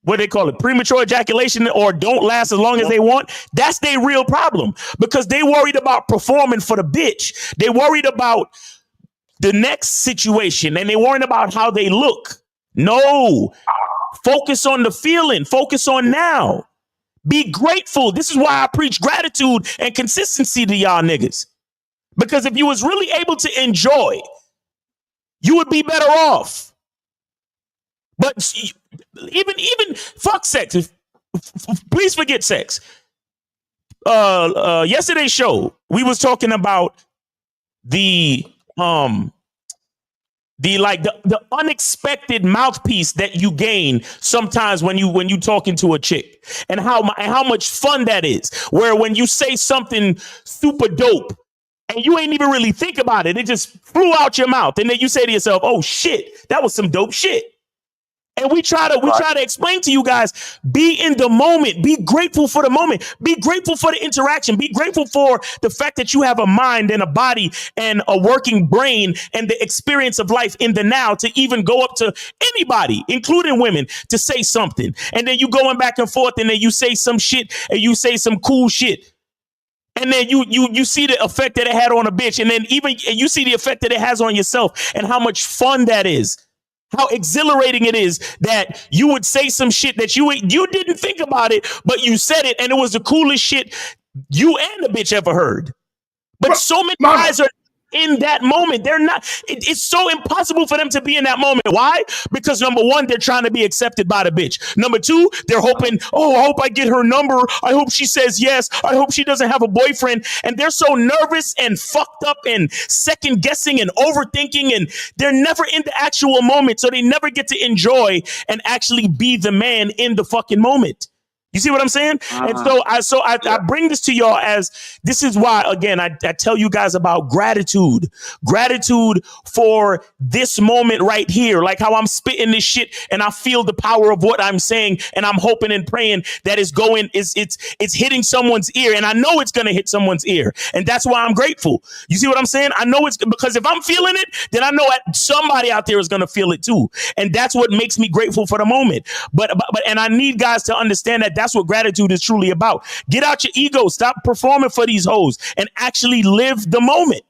S2: what they call it, premature ejaculation, or don't last as long as they want. That's their real problem because they worried about performing for the bitch. They worried about the next situation and they worried about how they look. No, focus on the feeling. Focus on now. Be grateful. This is why I preach gratitude and consistency to y'all niggas. Because if you was really able to enjoy, you would be better off. But even fuck sex. Please forget sex. Yesterday's show, we was talking about the unexpected mouthpiece that you gain sometimes when you talking to a chick, and how much fun that is. Where when you say something super dope and you ain't even really think about it, it just flew out your mouth, and then you say to yourself, "Oh shit, that was some dope shit." And we try to explain to you guys, be in the moment, be grateful for the moment, be grateful for the interaction, be grateful for the fact that you have a mind and a body and a working brain and the experience of life in the now to even go up to anybody, including women, to say something. And then you going back and forth and then you say some shit and you say some cool shit. And then you see the effect that it had on a bitch. And then you see the effect that it has on yourself and how much fun that is. How exhilarating it is that you would say some shit that you didn't think about it, but you said it, and it was the coolest shit you and the bitch ever heard. But so many guys are in that moment. They're not. It's so impossible for them to be in that moment. Why? Because number one, they're trying to be accepted by the bitch. Number two, they're hoping, oh, I hope I get her number. I hope she says yes. I hope she doesn't have a boyfriend. And they're so nervous and fucked up and second guessing and overthinking, and they're never in the actual moment. So they never get to enjoy and actually be the man in the fucking moment. You see what I'm saying? And so I bring this to y'all as this is why, again, I tell you guys about gratitude for this moment right here, like how I'm spitting this shit and I feel the power of what I'm saying. And I'm hoping and praying that it's hitting someone's ear. And I know it's going to hit someone's ear. And that's why I'm grateful. You see what I'm saying? I know it's because if I'm feeling it, then I know somebody out there is going to feel it too. And that's what makes me grateful for the moment. But and I need guys to understand that that's what gratitude is truly about. Get out your ego. Stop performing for these hoes and actually live the moment.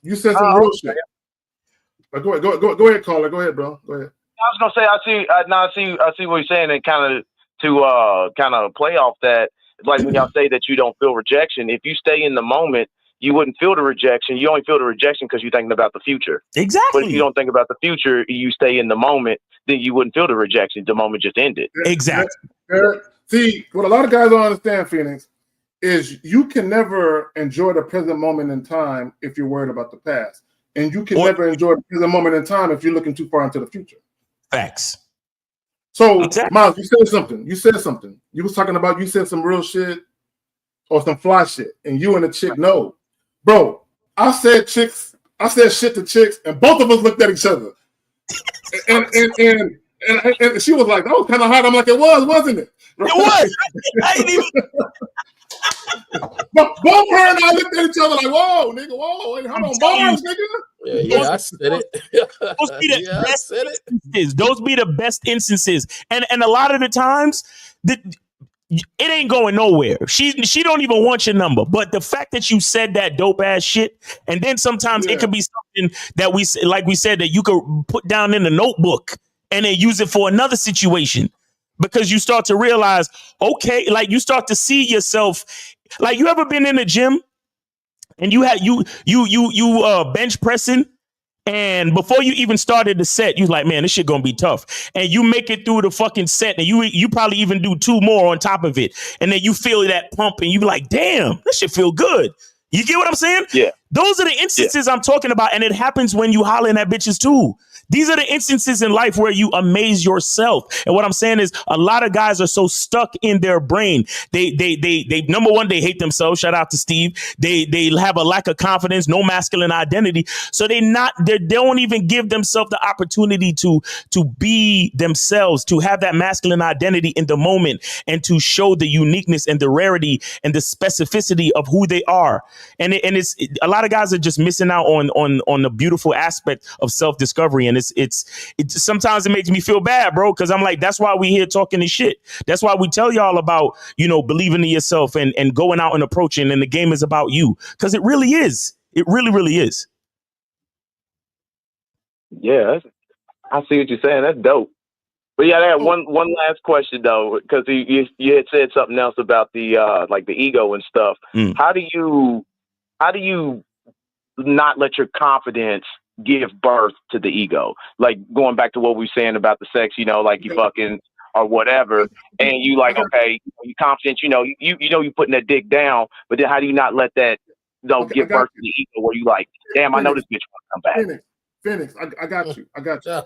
S1: You said some real shit. Go ahead, caller. Go ahead, bro. Go ahead.
S7: I was gonna say, I see what you're saying, and kind of play off that. Like when y'all say that you don't feel rejection, if you stay in the moment, you wouldn't feel the rejection. You only feel the rejection because you're thinking about the future.
S2: Exactly.
S7: But if you don't think about the future, you stay in the moment, then you wouldn't feel the rejection. The moment just ended.
S2: Exactly.
S1: See, what a lot of guys don't understand, Phoenix, is you can never enjoy the present moment in time if you're worried about the past. And you can never enjoy the present moment in time if you're looking too far into the future.
S2: Facts.
S1: So, exactly. Miles, you said something. You was talking about, you said some real shit or some fly shit, and you and the chick know. Bro, I said shit to chicks, and both of us looked at each other. And she was like, that was kind of hard. I'm like, it was, wasn't it?
S2: It was. I ain't even...
S1: But both her and I looked at each other like, whoa, nigga, whoa, hold on, bars, nigga.
S3: Yeah, I said it.
S2: Those be the best instances. And a lot of the times, it ain't going nowhere. She don't even want your number. But the fact that you said that dope ass shit, and then sometimes it could be something that we said that you could put down in a notebook and then use it for another situation. Because you start to realize, okay, like you start to see yourself. Like, you ever been in the gym and you had you bench pressing, and before you even started the set, you like, man, this shit gonna be tough. And you make it through the fucking set, and you probably even do 2 more on top of it. And then you feel that pump, and you be like, damn, this shit feel good. You get what I'm saying?
S7: Yeah.
S2: Those are the instances I'm talking about, and it happens when you hollering at bitches too. These are the instances in life where you amaze yourself. And what I'm saying is a lot of guys are so stuck in their brain. They number one, they hate themselves. Shout out to Steve. They have a lack of confidence, no masculine identity. So they don't even give themselves the opportunity to be themselves, to have that masculine identity in the moment, and to show the uniqueness and the rarity and the specificity of who they are. And it's a lot of guys are just missing out on the beautiful aspect of self-discovery. And it's sometimes it makes me feel bad, bro, because I'm like, that's why we here talking this shit. That's why we tell y'all about, believing in yourself and going out and approaching, and the game is about you, because it really is. It really, really is.
S7: Yeah, I see what you're saying. That's dope. But yeah, I had one last question though, because you had said something else about the like the ego and stuff. How do you not let your confidence give birth to the ego? Like, going back to what we were saying about the sex, like you fucking or whatever, and you like, okay, you confident, you putting that dick down, but then how do you not let that give birth to the ego, where you like, damn, I know this bitch want to come back.
S1: Phoenix, I got you. Yeah.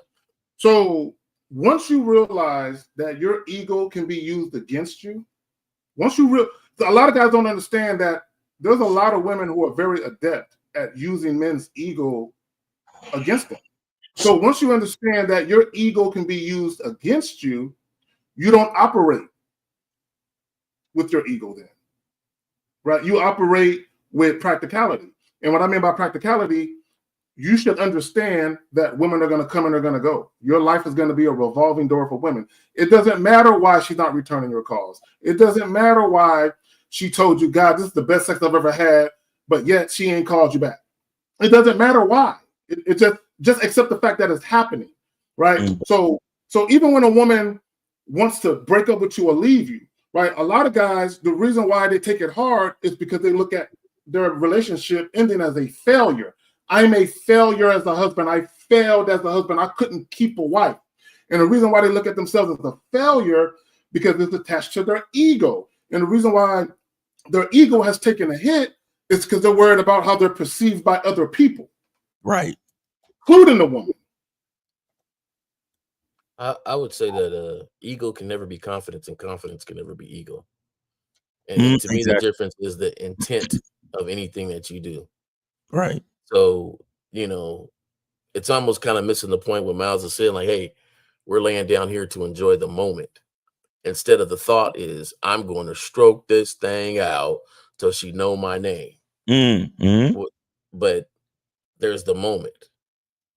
S1: So once you realize that your ego can be used against you, a lot of guys don't understand that there's a lot of women who are very adept at using men's ego against them. So once you understand that your ego can be used against you, you don't operate with your ego then, right? You operate with practicality. And what I mean by practicality, you should understand that women are going to come and they're going to go. Your life is going to be a revolving door for women. It doesn't matter why she's not returning your calls. It doesn't matter why she told you, God, this is the best sex I've ever had, but yet she ain't called you back. It doesn't matter why. It just accept the fact that it's happening, right? Mm-hmm. So even when a woman wants to break up with you or leave you, right? A lot of guys, the reason why they take it hard is because they look at their relationship ending as a failure. I'm a failure as a husband. I failed as a husband. I couldn't keep a wife. And the reason why they look at themselves as a failure, because it's attached to their ego. And the reason why their ego has taken a hit is because they're worried about how they're perceived by other people.
S2: Right.
S1: Including the woman.
S3: I would say that ego can never be confidence, and confidence can never be ego. And to me, the difference is the intent of anything that you do.
S2: Right.
S3: So, you know, it's almost kind of missing the point when Miles is saying, like, hey, we're laying down here to enjoy the moment. Instead of the thought is, I'm going to stroke this thing out till she know my name.
S2: Mm-hmm.
S3: But there's the moment,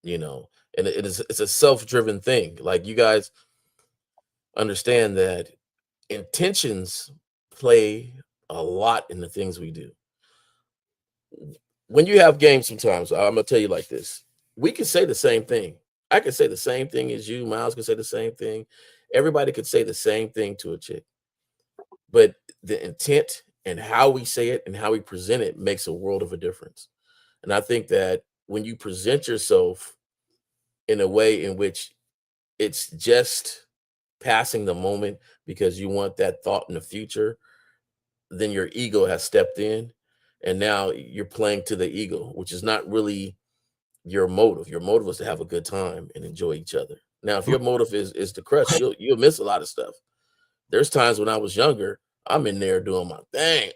S3: you know, and it's a self-driven thing. Like, you guys understand that intentions play a lot in the things we do. When you have games, sometimes I'm gonna tell you like this: we can say the same thing. I could say the same thing as you. Miles could say the same thing. Everybody could say the same thing to a chick, but the intent and how we say it and how we present it makes a world of a difference. And I think that when you present yourself in a way in which it's just passing the moment because you want that thought in the future, then your ego has stepped in, and now you're playing to the ego, which is not really your motive. Your motive is to have a good time and enjoy each other. Now, if your motive is to crush, you'll miss a lot of stuff. There's times when I was younger, I'm in there doing my thing.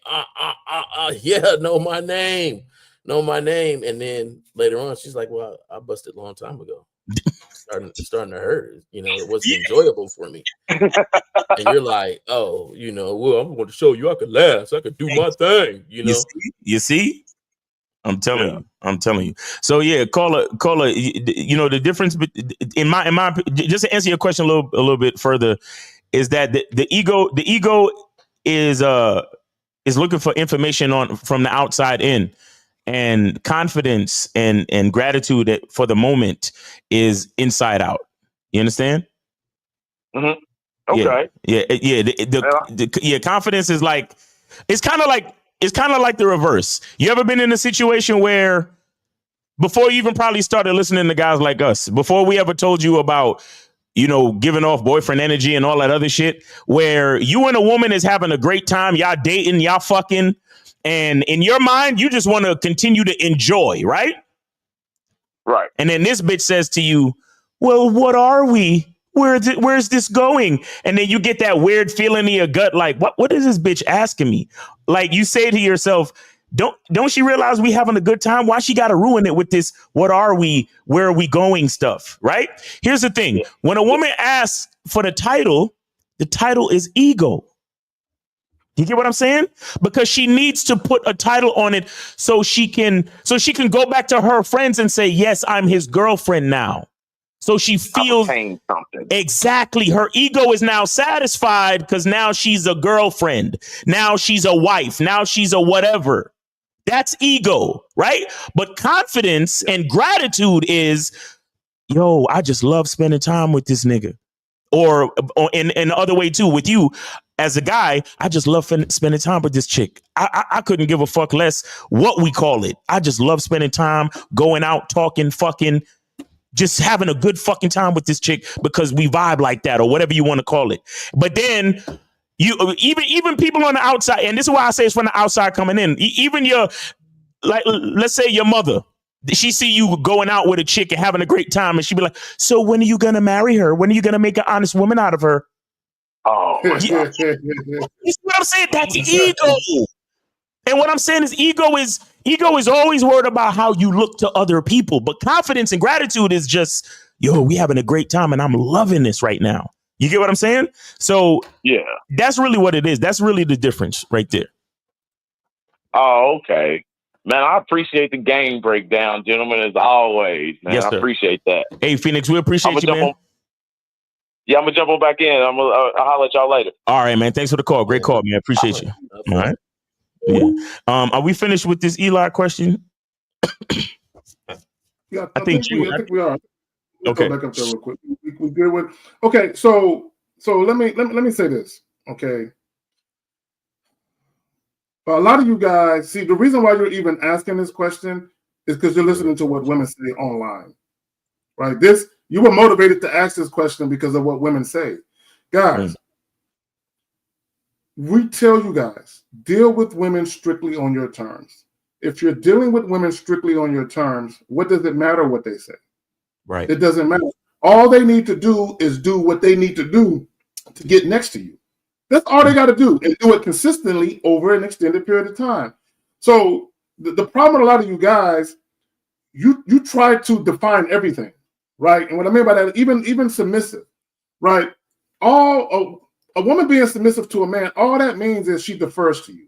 S3: Yeah, know my name. And then later on, she's like, well, I busted a long time ago. Starting to hurt. You know, it wasn't enjoyable for me. And you're like, oh, you know, well, I'm going to show you I could last. I could do my thing, you know.
S2: You see? I'm telling you. So yeah, caller, you know, the difference in my just to answer your question a little bit further is that the ego is looking for information from the outside in, and confidence and gratitude for the moment is inside out. You understand?
S7: Mm-hmm. Okay.
S2: Yeah. Confidence is like, it's kind of like the reverse. You ever been in a situation where before you even probably started listening to guys like us, before we ever told you about, you know, giving off boyfriend energy and all that other shit, where you and a woman is having a great time, y'all dating, y'all fucking, and in your mind, you just want to continue to enjoy, right?
S7: Right.
S2: And then this bitch says to you, well, what are we? Where's this going? And then you get that weird feeling in your gut, like, what is this bitch asking me? Like, you say to yourself, don't she realize we having a good time? Why she got to ruin it with this, what are we, where are we going stuff, right? Here's the thing. When a woman asks for the title is ego. You get what I'm saying? Because she needs to put a title on it so she can go back to her friends and say, yes, I'm his girlfriend now. So she feels
S7: something.
S2: Exactly. Her ego is now satisfied because now she's a girlfriend. Now she's a wife. Now she's a whatever. That's ego, right? But confidence and gratitude is, yo, I just love spending time with this nigga. Or in the other way too, with you as a guy, I just love spending time with this chick. I couldn't give a fuck less what we call it. I just love spending time, going out, talking, fucking, just having a good fucking time with this chick because we vibe like that, or whatever you want to call it. But then you even people on the outside, and this is why I say it's from the outside coming in. Even your, like, let's say your mother, she see you going out with a chick and having a great time, and she be like, so when are you gonna marry her? When are you gonna make an honest woman out of her?
S7: Oh,
S2: you see what I'm saying? That's ego. And what I'm saying is ego is always worried about how you look to other people. But confidence and gratitude is just, yo, we having a great time and I'm loving this right now. You get what I'm saying? So
S7: yeah,
S2: that's really what it is. That's really the difference right there.
S7: Oh, okay. Man, I appreciate the game breakdown, gentlemen, as always. Man,
S2: Yes,
S7: I
S2: sir.
S7: appreciate that.
S2: Hey, Phoenix, we appreciate you, man.
S7: I'm going to jump on back in. I'll holler at y'all later.
S2: All right, man. Thanks for the call. Great call, man. Appreciate you. All right. Yeah. Are we finished with this Eli question?
S1: Yeah,
S2: I think
S1: we are.
S2: Okay.
S1: Go back up there real quick. We good with. Okay, so let me say this. Okay. But a lot of you guys, see, the reason why you're even asking this question is because you're listening to what women say online, right? You were motivated to ask this question because of what women say. Guys, we tell you guys, deal with women strictly on your terms. If you're dealing with women strictly on your terms, what does it matter what they say?
S2: Right.
S1: It doesn't matter. All they need to do is do what they need to do to get next to you. That's all they got to do, and do it consistently over an extended period of time. So the problem with a lot of you guys, you try to define everything, right? And what I mean by that, even submissive, right? A woman being submissive to a man, all that means is she defers to you.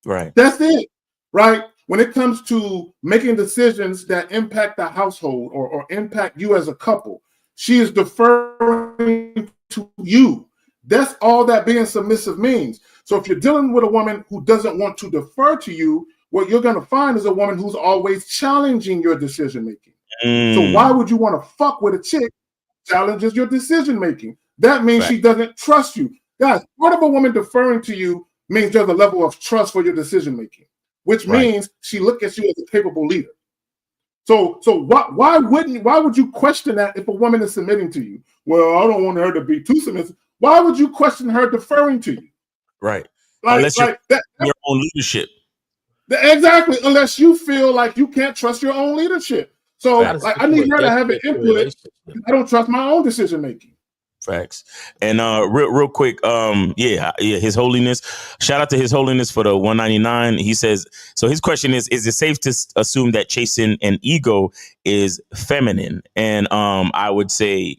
S2: Right.
S1: That's it, right? When it comes to making decisions that impact the household or impact you as a couple, she is deferring to you. That's all that being submissive means. So if you're dealing with a woman who doesn't want to defer to you, what you're going to find is a woman who's always challenging your decision making. So why would you want to fuck with a chick who challenges your decision making? That means she doesn't trust you. Guys, part of a woman deferring to you means there's a level of trust for your decision making, which means she looks at you as a capable leader. So why would you question that if a woman is submitting to you? Well, I don't want her to be too submissive. Why would you question her deferring to you?
S2: Right.
S1: Unless
S2: you're your own leadership.
S1: Exactly. Unless you feel like you can't trust your own leadership. So I need her to have an input. I don't trust my own decision making.
S2: Facts. And real quick, His Holiness. Shout out to His Holiness for the 199. He says, so his question is it safe to assume that chasing an ego is feminine? And I would say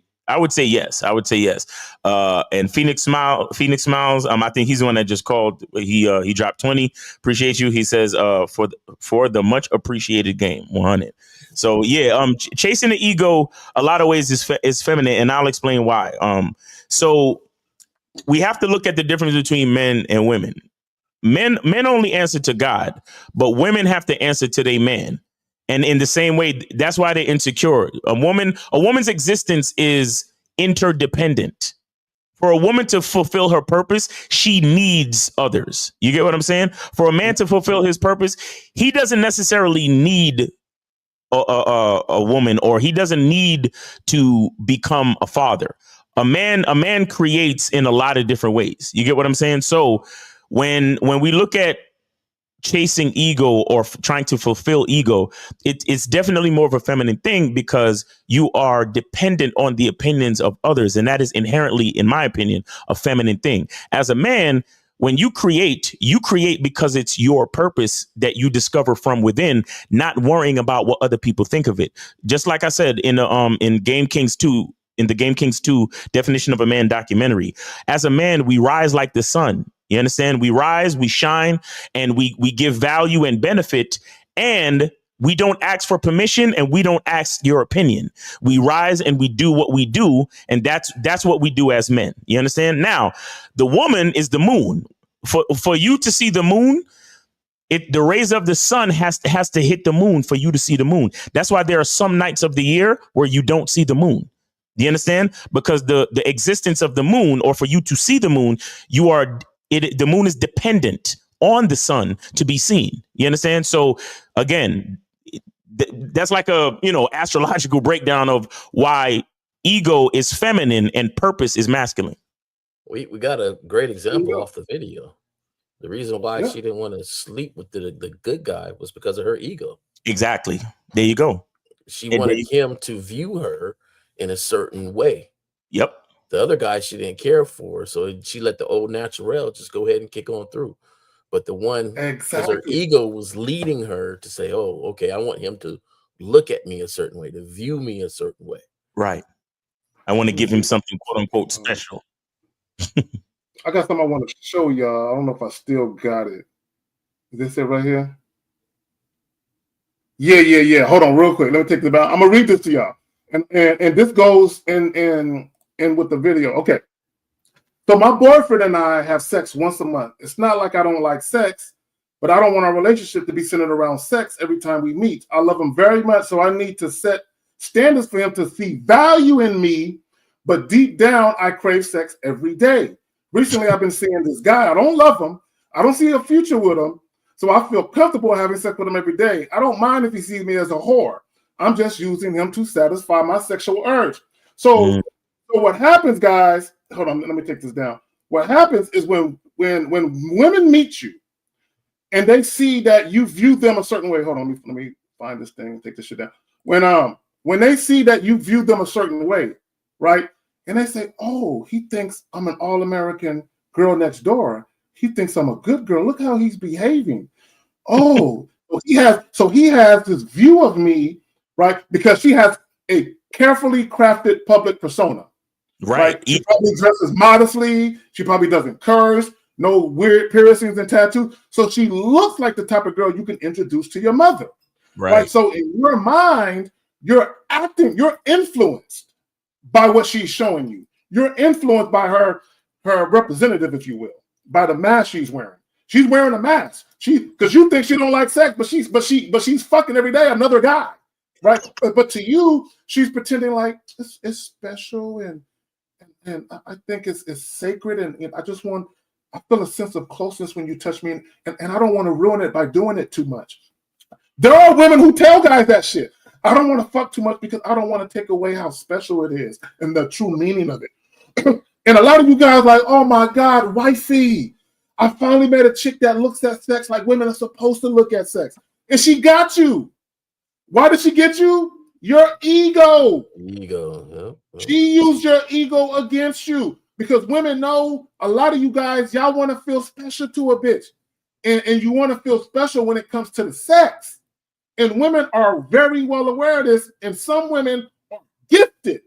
S2: yes. And Phoenix Smiles. I think he's the one that just called. He dropped 20. Appreciate you. He says for the much appreciated game 100. So chasing the ego a lot of ways is feminine, and I'll explain why. So we have to look at the difference between men and women. Men only answer to God, but women have to answer to their man. And in the same way, that's why they're insecure. A woman's existence is interdependent. For a woman to fulfill her purpose, she needs others. You get what I'm saying? For a man to fulfill his purpose, he doesn't necessarily need a woman, or he doesn't need to become a father. A man creates in a lot of different ways. You get what I'm saying? So when we look at chasing ego or trying to fulfill ego, it's definitely more of a feminine thing because you are dependent on the opinions of others. And that is inherently, in my opinion, a feminine thing. As a man, when you create because it's your purpose that you discover from within, not worrying about what other people think of it. Just like I said in the Game Kings 2, in the Game Kings 2 Definition of a Man documentary, as a man, we rise like the sun. You understand? We rise, we shine, and we give value and benefit, and we don't ask for permission and we don't ask your opinion. We rise and we do what we do, and that's what we do as men. You understand? Now, the woman is the moon. For you to see the moon, the rays of the sun has to hit the moon for you to see the moon. That's why there are some nights of the year where you don't see the moon. Do you understand? Because the existence of the moon, or for you to see the moon, the moon is dependent on the sun to be seen. You understand? So again, that's like a astrological breakdown of why ego is feminine and purpose is masculine.
S3: We got a great example off the video. The reason why she didn't want to sleep with the good guy was because of her ego.
S2: Exactly. There you go.
S3: She wanted him to view her in a certain way.
S2: Yep.
S3: The other guy she didn't care for, so she let the old natural just go ahead and kick on through. But the one, because her ego was leading her to say, oh, okay, I want him to look at me a certain way, to view me a certain way.
S2: Right. I want to give him something, quote unquote, special.
S1: I got something I want to show y'all. I don't know if I still got it. Is this it right here? Yeah. Hold on real quick. Let me take this out. I'm going to read this to y'all. And this goes in with the video. Okay. So my boyfriend and I have sex once a month. It's not like I don't like sex, but I don't want our relationship to be centered around sex every time we meet. I love him very much, so I need to set standards for him to see value in me, but deep down, I crave sex every day. Recently, I've been seeing this guy. I don't love him. I don't see a future with him, So I feel comfortable having sex with him every day. I don't mind if he sees me as a whore. I'm just using him to satisfy my sexual urge. So what happens, guys, hold on, let me take this down. What happens is when women meet you and they see that you view them a certain way. Hold on, let me find this thing, take this shit down. When they see that you view them a certain way, right? And they say, oh, he thinks I'm an all-American girl next door. He thinks I'm a good girl. Look how he's behaving. Oh, so he has this view of me, right? Because she has a carefully crafted public persona. Right. She probably dresses modestly. She probably doesn't curse. No weird piercings and tattoos. So she looks like the type of girl you can introduce to your mother. Right. So in your mind, you're influenced by what she's showing you. You're influenced by her representative, if you will, by the mask she's wearing. She's wearing a mask. Because you think she don't like sex, but she's fucking every day another guy. Right. But to you, she's pretending like it's special and I think it's sacred, and I feel a sense of closeness when you touch me, and I don't want to ruin it by doing it too much. There are women who tell guys that shit. I don't want to fuck too much because I don't want to take away how special it is and the true meaning of it. And a lot of you guys like, oh my God, wifey, I finally met a chick that looks at sex like women are supposed to look at sex. And she got you. Why did she get you? Your ego. She used your ego against you because women know a lot of you guys, y'all want to feel special to a bitch. And you want to feel special when it comes to the sex. And women are very well aware of this. And some women are gifted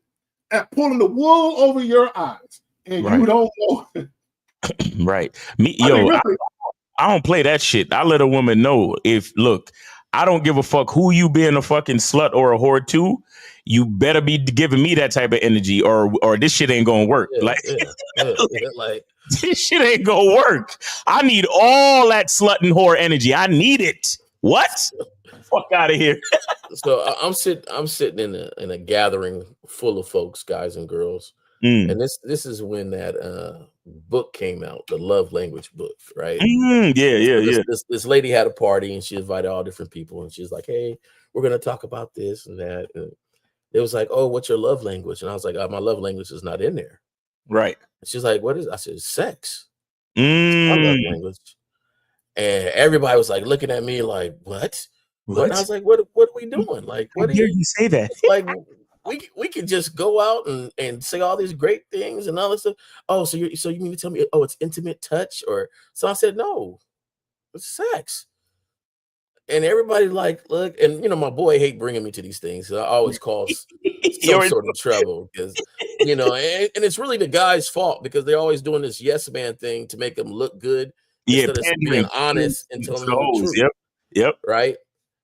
S1: at pulling the wool over your eyes. And you don't know.
S2: Right. I don't play that shit. I let a woman know I don't give a fuck who you being a fucking slut or a whore to. You better be giving me that type of energy or this shit ain't gonna work. Like this shit ain't gonna work. I need all that slut and whore energy. I need it. What? Fuck out of here.
S3: So I'm sitting in a gathering full of folks, guys and girls. And this is when that book came out, the love language book, right? This lady had a party and she invited all different people and she's like, hey, we're gonna talk about this and that. And it was like, oh, what's your love language? And I was like, oh, my love language is not in there.
S2: Right.
S3: And she's like, what is it? I said, sex. My love language. And everybody was like looking at me like, what? And I was like, what are we doing? Like, what
S2: dare you say that?
S3: Like we could just go out and say all these great things and all this stuff. Oh, so you mean to tell me, oh, it's intimate touch? Or so I said, no, it's sex. And everybody like, look, and my boy hate bringing me to these things. So I always cause some sort of trouble because, and it's really the guy's fault because they're always doing this yes man thing to make them look good instead of being honest and telling them the truth.
S2: Yep.
S3: Right.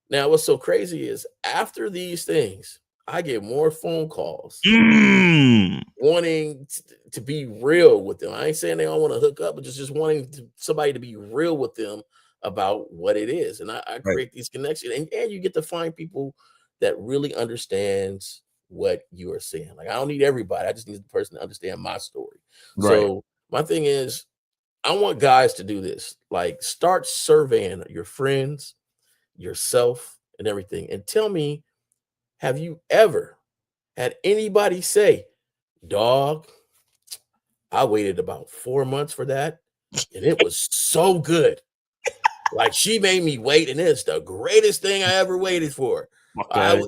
S3: Now, what's so crazy is after these things, I get more phone calls wanting to be real with them. I ain't saying they all want to hook up, but just wanting somebody to be real with them about what it is. And I create these connections and you get to find people that really understands what you are saying. Like, I don't need everybody. I just need the person to understand my story. Right. So my thing is, I want guys to do this. Like, start surveying your friends, yourself, and everything. And tell me, have you ever had anybody say, dog, I waited about 4 months for that, and it was so good. Like, she made me wait, and it's the greatest thing I ever waited for. Like,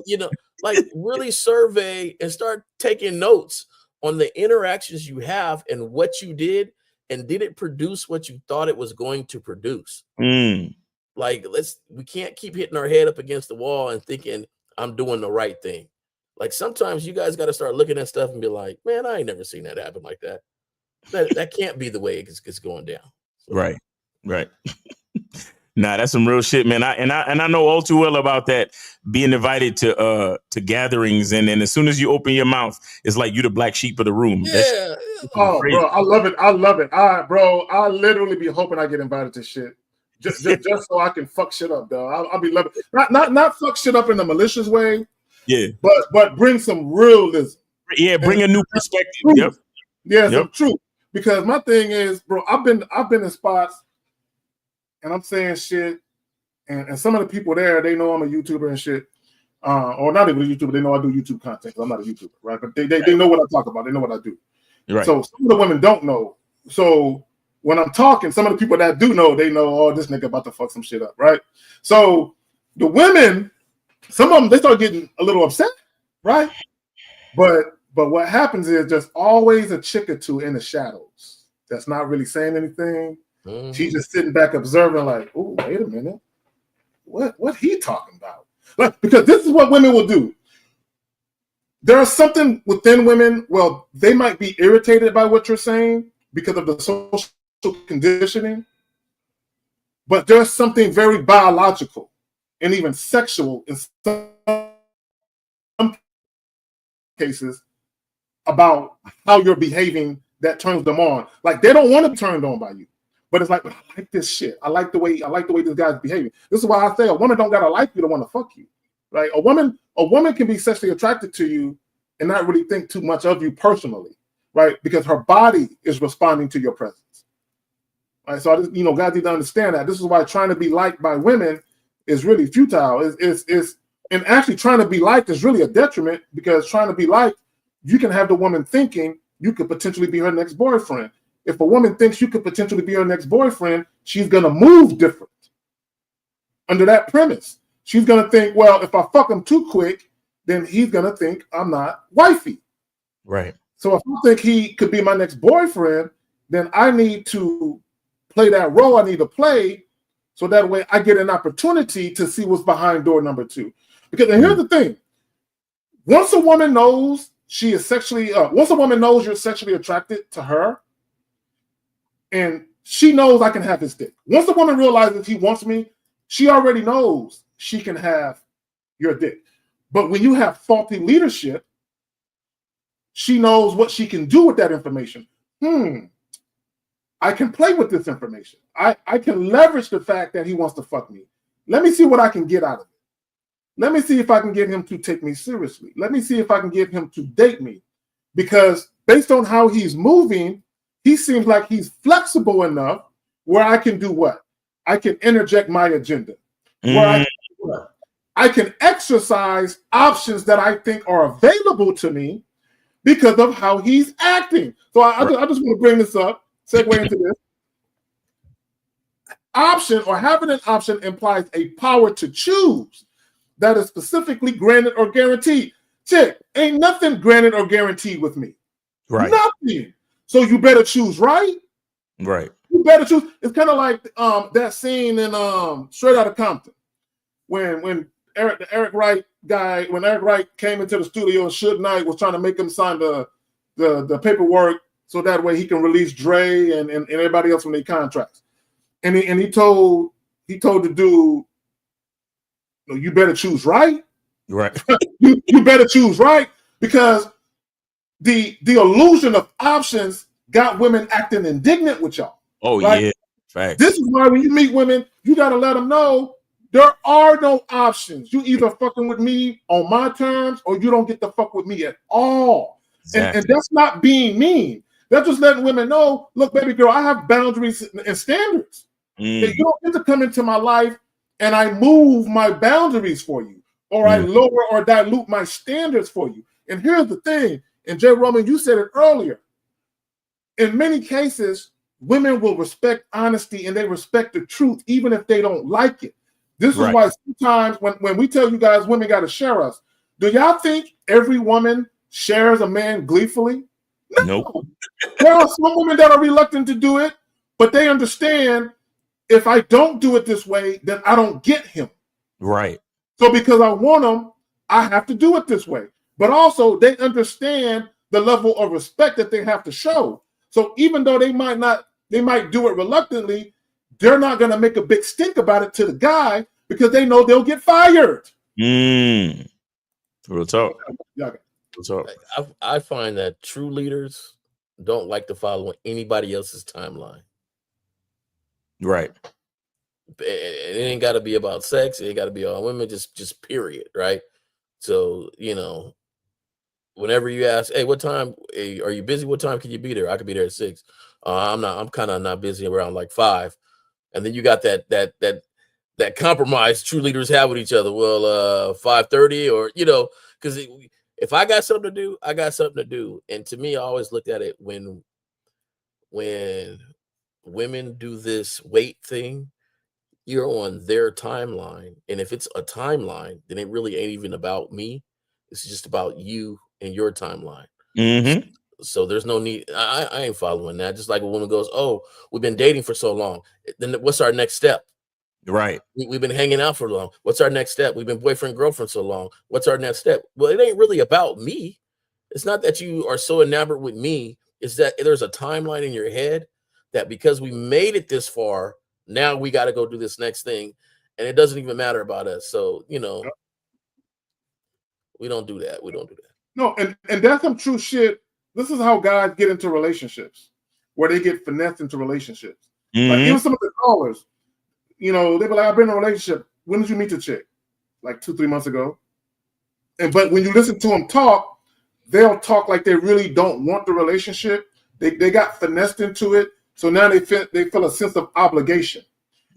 S3: really survey and start taking notes on the interactions you have and what you did, and did it produce what you thought it was going to produce? Like, we can't keep hitting our head up against the wall and thinking I'm doing the right thing. Like, sometimes you guys got to start looking at stuff and be like, man, I ain't never seen that happen like that. That can't be the way it's going down. So,
S2: Right. Nah, that's some real shit, man. I know all too well about that, being invited to gatherings, and then as soon as you open your mouth, it's like you the black sheep of the room.
S3: Yeah.
S1: Oh, crazy. Bro, I love it. I literally be hoping I get invited to shit. Just so I can fuck shit up, though. I'll be loving not fuck shit up in a malicious way. Yeah. But bring some realism.
S2: Yeah, bring a new perspective. Yep.
S1: Yeah, some truth. Because my thing is, bro, I've been in spots and I'm saying shit and some of the people there, they know I'm a YouTuber and shit. Or not even a YouTuber, they know I do YouTube content. I'm not a YouTuber, right? But they know what I talk about. They know what I do.
S2: Right.
S1: So some of the women don't know. So when I'm talking, some of the people that do know, they know, oh, this nigga about to fuck some shit up, right? So the women, some of them, they start getting a little upset, right? But what happens is there's always a chick or two in the shadows that's not really saying anything.
S3: Mm-hmm.
S1: She's just sitting back observing, like, oh, wait a minute, what he talking about? Like, because this is what women will do. There's something within women, well, they might be irritated by what you're saying because of the social conditioning, but there's something very biological and even sexual in some cases about how you're behaving that turns them on. Like, they don't want to be turned on by you, but it's like, I like this shit. I like the way this guy's behaving. This is why I say a woman don't gotta like you to want to fuck you. Right? A woman can be sexually attracted to you and not really think too much of you personally, right? Because her body is responding to your presence. Right? So guys need to understand that. This is why trying to be liked by women is really futile. And actually trying to be liked is really a detriment, because trying to be liked, you can have the woman thinking you could potentially be her next boyfriend. If a woman thinks you could potentially be her next boyfriend, she's gonna move different under that premise. She's going to think, well, if I fuck him too quick, then he's going to think I'm not wifey.
S2: Right.
S1: So if I think he could be my next boyfriend, then I need to play that role I need to play, so that way I get an opportunity to see what's behind door number 2. Because here's the thing. Once a woman knows you're sexually attracted to her, and she knows I can have his dick. Once a woman realizes he wants me, she already knows she can have your dick. But when you have faulty leadership, she knows what she can do with that information. I can play with this information. I can leverage the fact that he wants to fuck me. Let me see what I can get out of it. Let me see if I can get him to take me seriously. Let me see if I can get him to date me. Because based on how he's moving, he seems like he's flexible enough where I can do what? I can interject my agenda. Where I can exercise options that I think are available to me because of how he's acting. So I just want to bring this up, segue into this. Option, or having an option, implies a power to choose that is specifically granted or guaranteed. Chick, ain't nothing granted or guaranteed with me.
S2: Right.
S1: Nothing. So you better choose right.
S2: Right.
S1: You better choose. It's kind of like that scene in Straight Outta Compton when Eric Wright came into the studio and Suge Knight was trying to make him sign the paperwork so that way he can release Dre and everybody else from their contracts. And he told the dude, no, you better choose right.
S2: Right.
S1: you better choose right, because the illusion of options got women acting indignant with y'all.
S2: Oh, right? Yeah. Right.
S1: This is why when you meet women, you got to let them know there are no options. You either fucking with me on my terms or you don't get to fuck with me at all. Exactly. And that's not being mean. That's just letting women know, look, baby girl, I have boundaries and standards. You don't get to come into my life and I move my boundaries for you, or I lower or dilute my standards for you. And here's the thing, and Jay Roman, you said it earlier. In many cases, women will respect honesty and they respect the truth, even if they don't like it. This is why sometimes when we tell you guys women got to share us, do y'all think every woman shares a man gleefully? No. Nope. There are some women that are reluctant to do it, but they understand, if I don't do it this way, then I don't get him. Right. So because I want him, I have to do it this way. But also they understand the level of respect that they have to show. So even though they might do it reluctantly, they're not going to make a big stink about it to the guy because they know they'll get fired.
S2: Real talk.
S1: Yeah.
S2: Real talk.
S3: I find that true leaders don't like to follow anybody else's timeline.
S2: Right.
S3: It ain't got to be about sex. It ain't got to be all women. Just period. Right. So whenever you ask, hey, what time are you busy? What time can you be there? I could be there at 6. I'm kind of not busy around like 5. And then you got that that compromise true leaders have with each other. Well, 5:30, or because if I got something to do, I got something to do. And to me, I always looked at it when women do this wait thing, you're on their timeline. And if it's a timeline, then it really ain't even about me. It's just about you and your timeline.
S2: Mm-hmm.
S3: So there's no need. I ain't following that. Just like a woman goes, oh, we've been dating for so long. Then what's our next step?
S2: Right.
S3: We've been hanging out for long. What's our next step? We've been boyfriend, girlfriend so long. What's our next step? Well, it ain't really about me. It's not that you are so enamored with me. It's that there's a timeline in your head that because we made it this far, now we got to go do this next thing. And it doesn't even matter about us. So, we don't do that. We don't do that.
S1: No, and that's some true shit. This is how guys get into relationships, where they get finessed into relationships.
S2: Mm-hmm.
S1: Like even some of the callers, they be like, I've been in a relationship. When did you meet the chick? Like 2-3 months ago. But when you listen to them talk, they'll talk like they really don't want the relationship. They got finessed into it. So now they feel a sense of obligation.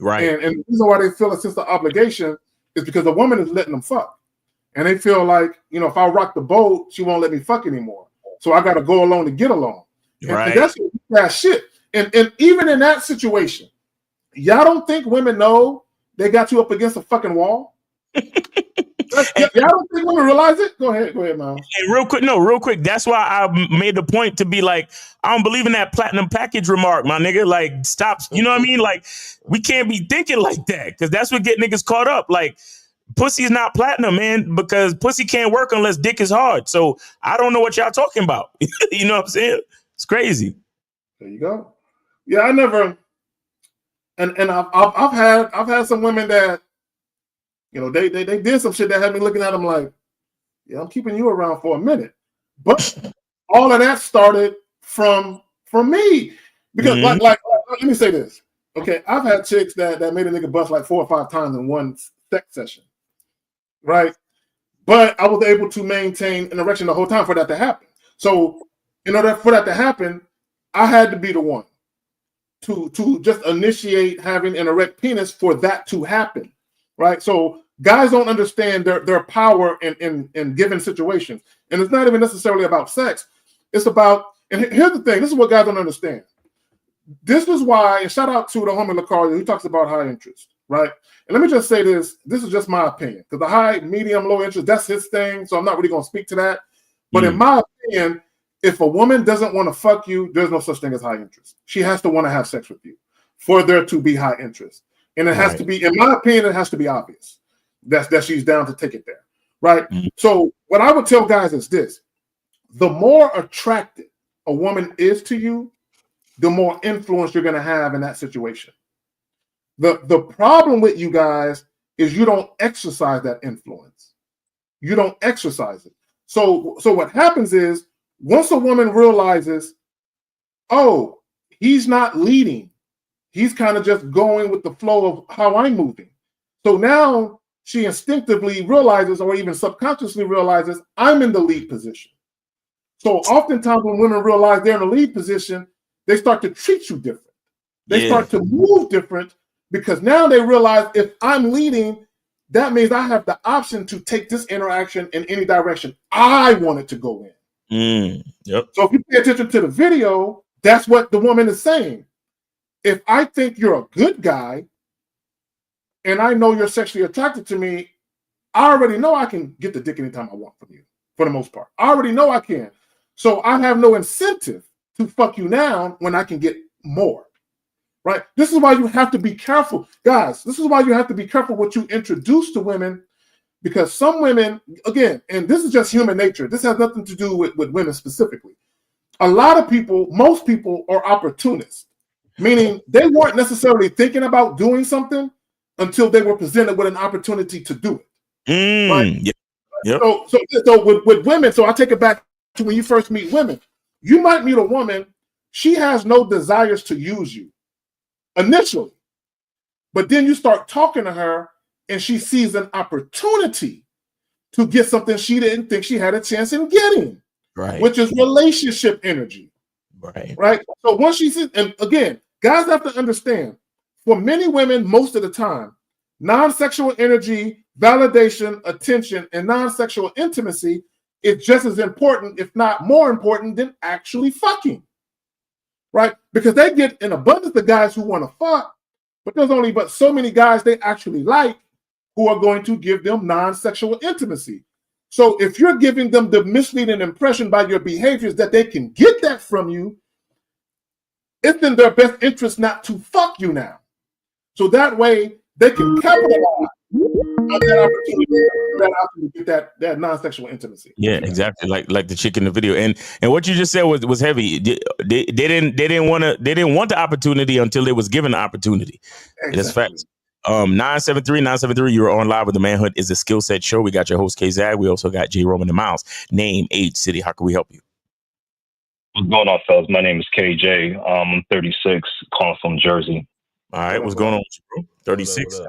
S2: Right.
S1: And the reason why they feel a sense of obligation is because the woman is letting them fuck. And they feel like, if I rock the boat, she won't let me fuck anymore. So I got to go alone to get along.
S2: Right.
S1: And that's that shit. And even in that situation, y'all don't think women know they got you up against a fucking wall? Y'all don't think women realize it? Go ahead, Miles.
S2: And real quick. That's why I made the point to be like, I don't believe in that platinum package remark, my nigga. Like, stop. You know what I mean? Like, we can't be thinking like that because that's what get niggas caught up. Like, pussy is not platinum, man, because pussy can't work unless dick is hard. So I don't know what y'all talking about. You know what I'm saying? It's crazy.
S1: There you go. Yeah, I never. And I've had some women that, they did some shit that had me looking at them like, yeah, I'm keeping you around for a minute. But all of that started from me. Because like let me say this. Okay, I've had chicks that made a nigga bust like 4 or 5 times in one sex session. Right? But I was able to maintain an erection the whole time for that to happen. So in order for that to happen, I had to be the one to just initiate having an erect penis for that to happen. Right? So guys don't understand their power in given situations. And it's not even necessarily about sex. It's about, and here's the thing, this is what guys don't understand. This is why, and shout out to the homie Lacaria, who talks about high interest, right? And let me just say this is just my opinion. Because the high, medium, low interest, that's his thing. So I'm not really going to speak to that. But in my opinion, if a woman doesn't want to fuck you, there's no such thing as high interest. She has to want to have sex with you for there to be high interest. And it has to be, in my opinion, it has to be obvious that she's down to take it there, right? So what I would tell guys is this. The more attracted a woman is to you, the more influence you're going to have in that situation. The problem with you guys is you don't exercise that influence. You don't exercise it. So what happens is once a woman realizes, oh, he's not leading. He's kind of just going with the flow of how I'm moving. So now she instinctively realizes, or even subconsciously realizes, I'm in the lead position. So oftentimes when women realize they're in the lead position, they start to treat you different. They start to move different because now they realize if I'm leading, that means I have the option to take this interaction in any direction I want it to go in. So if you pay attention to the video, that's what the woman is saying. If I think you're a good guy and I know you're sexually attracted to me, I already know I can get the dick anytime I want from you, for the most part. I already know I can. So I have no incentive to fuck you now when I can get more, right? This is why you have to be careful. Guys, this is why you have to be careful what you introduce to women, because some women, again, and this is just human nature. This has nothing to do with women specifically. A lot of people, most people are opportunists, meaning they weren't necessarily thinking about doing something until they were presented with an opportunity to do it. Right? So with women, so I take it back to when you first meet women. You might meet a woman, she has no desires to use you initially, but then you start talking to her and she sees an opportunity to get something she didn't think she had a chance in getting, which is relationship energy. Right. So once she sees, and again, guys have to understand, for many women, most of the time, non-sexual energy, validation, attention, and non-sexual intimacy is just as important, if not more important, than actually fucking. Right? Because they get an abundance of guys who want to fuck, but there's only but so many guys they actually like who are going to give them non-sexual intimacy. So if you're giving them the misleading impression by your behaviors that they can get that from you, it's in their best interest not to fuck you now. So that way they can capitalize on that opportunity to get that non-sexual intimacy.
S2: Yeah, exactly. Like the chick in the video. And what you just said was heavy. They didn't want the opportunity until they was given the opportunity. Exactly. That's facts. 973, you're on live with the Manhood is a Skill Set Show. We got your host K-Zag. We also got J. Roman and Miles. Name, age, city. How can we help you?
S8: What's going on, fellas? My name is KJ. I'm 36, calling from Jersey.
S2: All right, what's going on with you, bro? 36.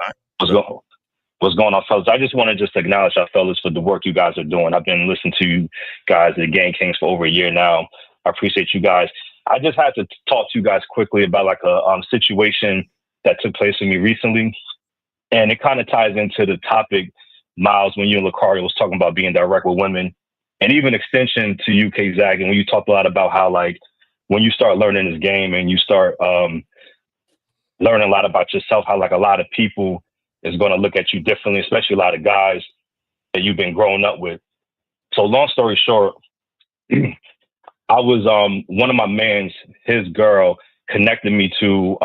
S8: What's going on, fellas? I just want to just acknowledge y'all fellas for the work you guys are doing. I've been listening to you guys, the Gang Kings, for over a year now. I appreciate you guys. I just had to talk to you guys quickly about like a situation that took place with me recently. And it kind of ties into the topic, Miles, when you and Lucario was talking about being direct with women, and even extension to you, K-Zag, and when you talked a lot about how, like, when you start learning this game and you start learning a lot about yourself, how, like, a lot of people is going to look at you differently, especially a lot of guys that you've been growing up with. So long story short, I was, one of my mans, his girl connected me to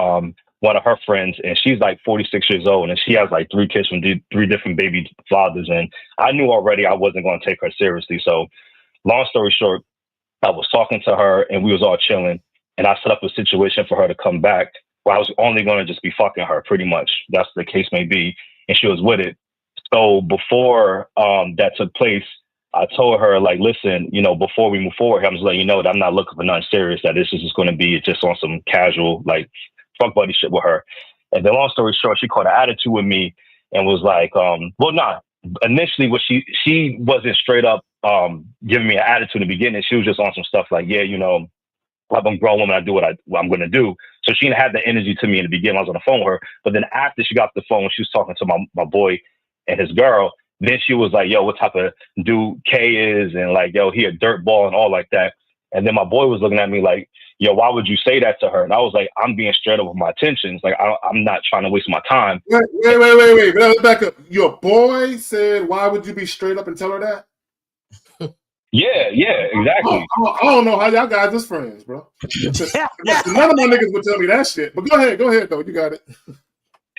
S8: one of her friends, and she's like 46 years old, and she has like 3 kids from 3 different baby fathers. And I knew already I wasn't going to take her seriously. So long story short, I was talking to her and we was all chilling, and I set up a situation for her to come back where I was only going to just be fucking her, pretty much. That's the case may be. And she was with it. So before that took place, I told her, like, listen, you know, before we move forward, I'm just letting you know that I'm not looking for nothing serious, that this is just going to be just on some casual, like, fuck buddy shit with her. And then long story short, she caught an attitude with me and was like, initially what she wasn't straight up giving me an attitude in the beginning. She was just on some stuff like, yeah, you know, I'm a grown woman, I do what I'm going to do. So she didn't have the energy to me in the beginning. I was on the phone with her. But then after she got the phone, she was talking to my boy and his girl. Then she was like, yo, what type of dude K is? And like, yo, he a dirt ball and all like that. And then my boy was looking at me like, yo, why would you say that to her? And I was like, I'm being straight up with my intentions. Like, I'm not trying to waste my time.
S1: Wait. Let's back up. Your boy said, why would you be straight up and tell her that?
S8: Yeah, exactly.
S1: I don't know how y'all guys is friends, bro. None of my niggas would tell me that shit. But go ahead though. You got it.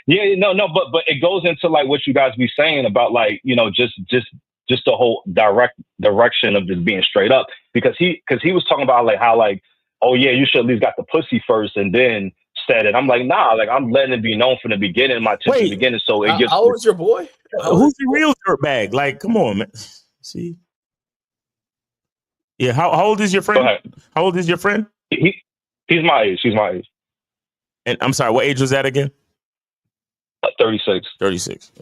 S8: Yeah, no, but it goes into like what you guys be saying about, like, you know, just the whole direction of just being straight up, because he was talking about like how, like, oh yeah, you should at least got the pussy first and then said it. I'm like, nah, like, I'm letting it be known from the beginning, my intention from the beginning. So it gets.
S3: How old is your boy?
S2: Who's the real dirtbag? Like, come on, man. See. Yeah, how old is your friend? How old is your friend?
S8: He's my age. She's my age.
S2: And I'm sorry, what age was that again?
S8: 36.
S2: 36.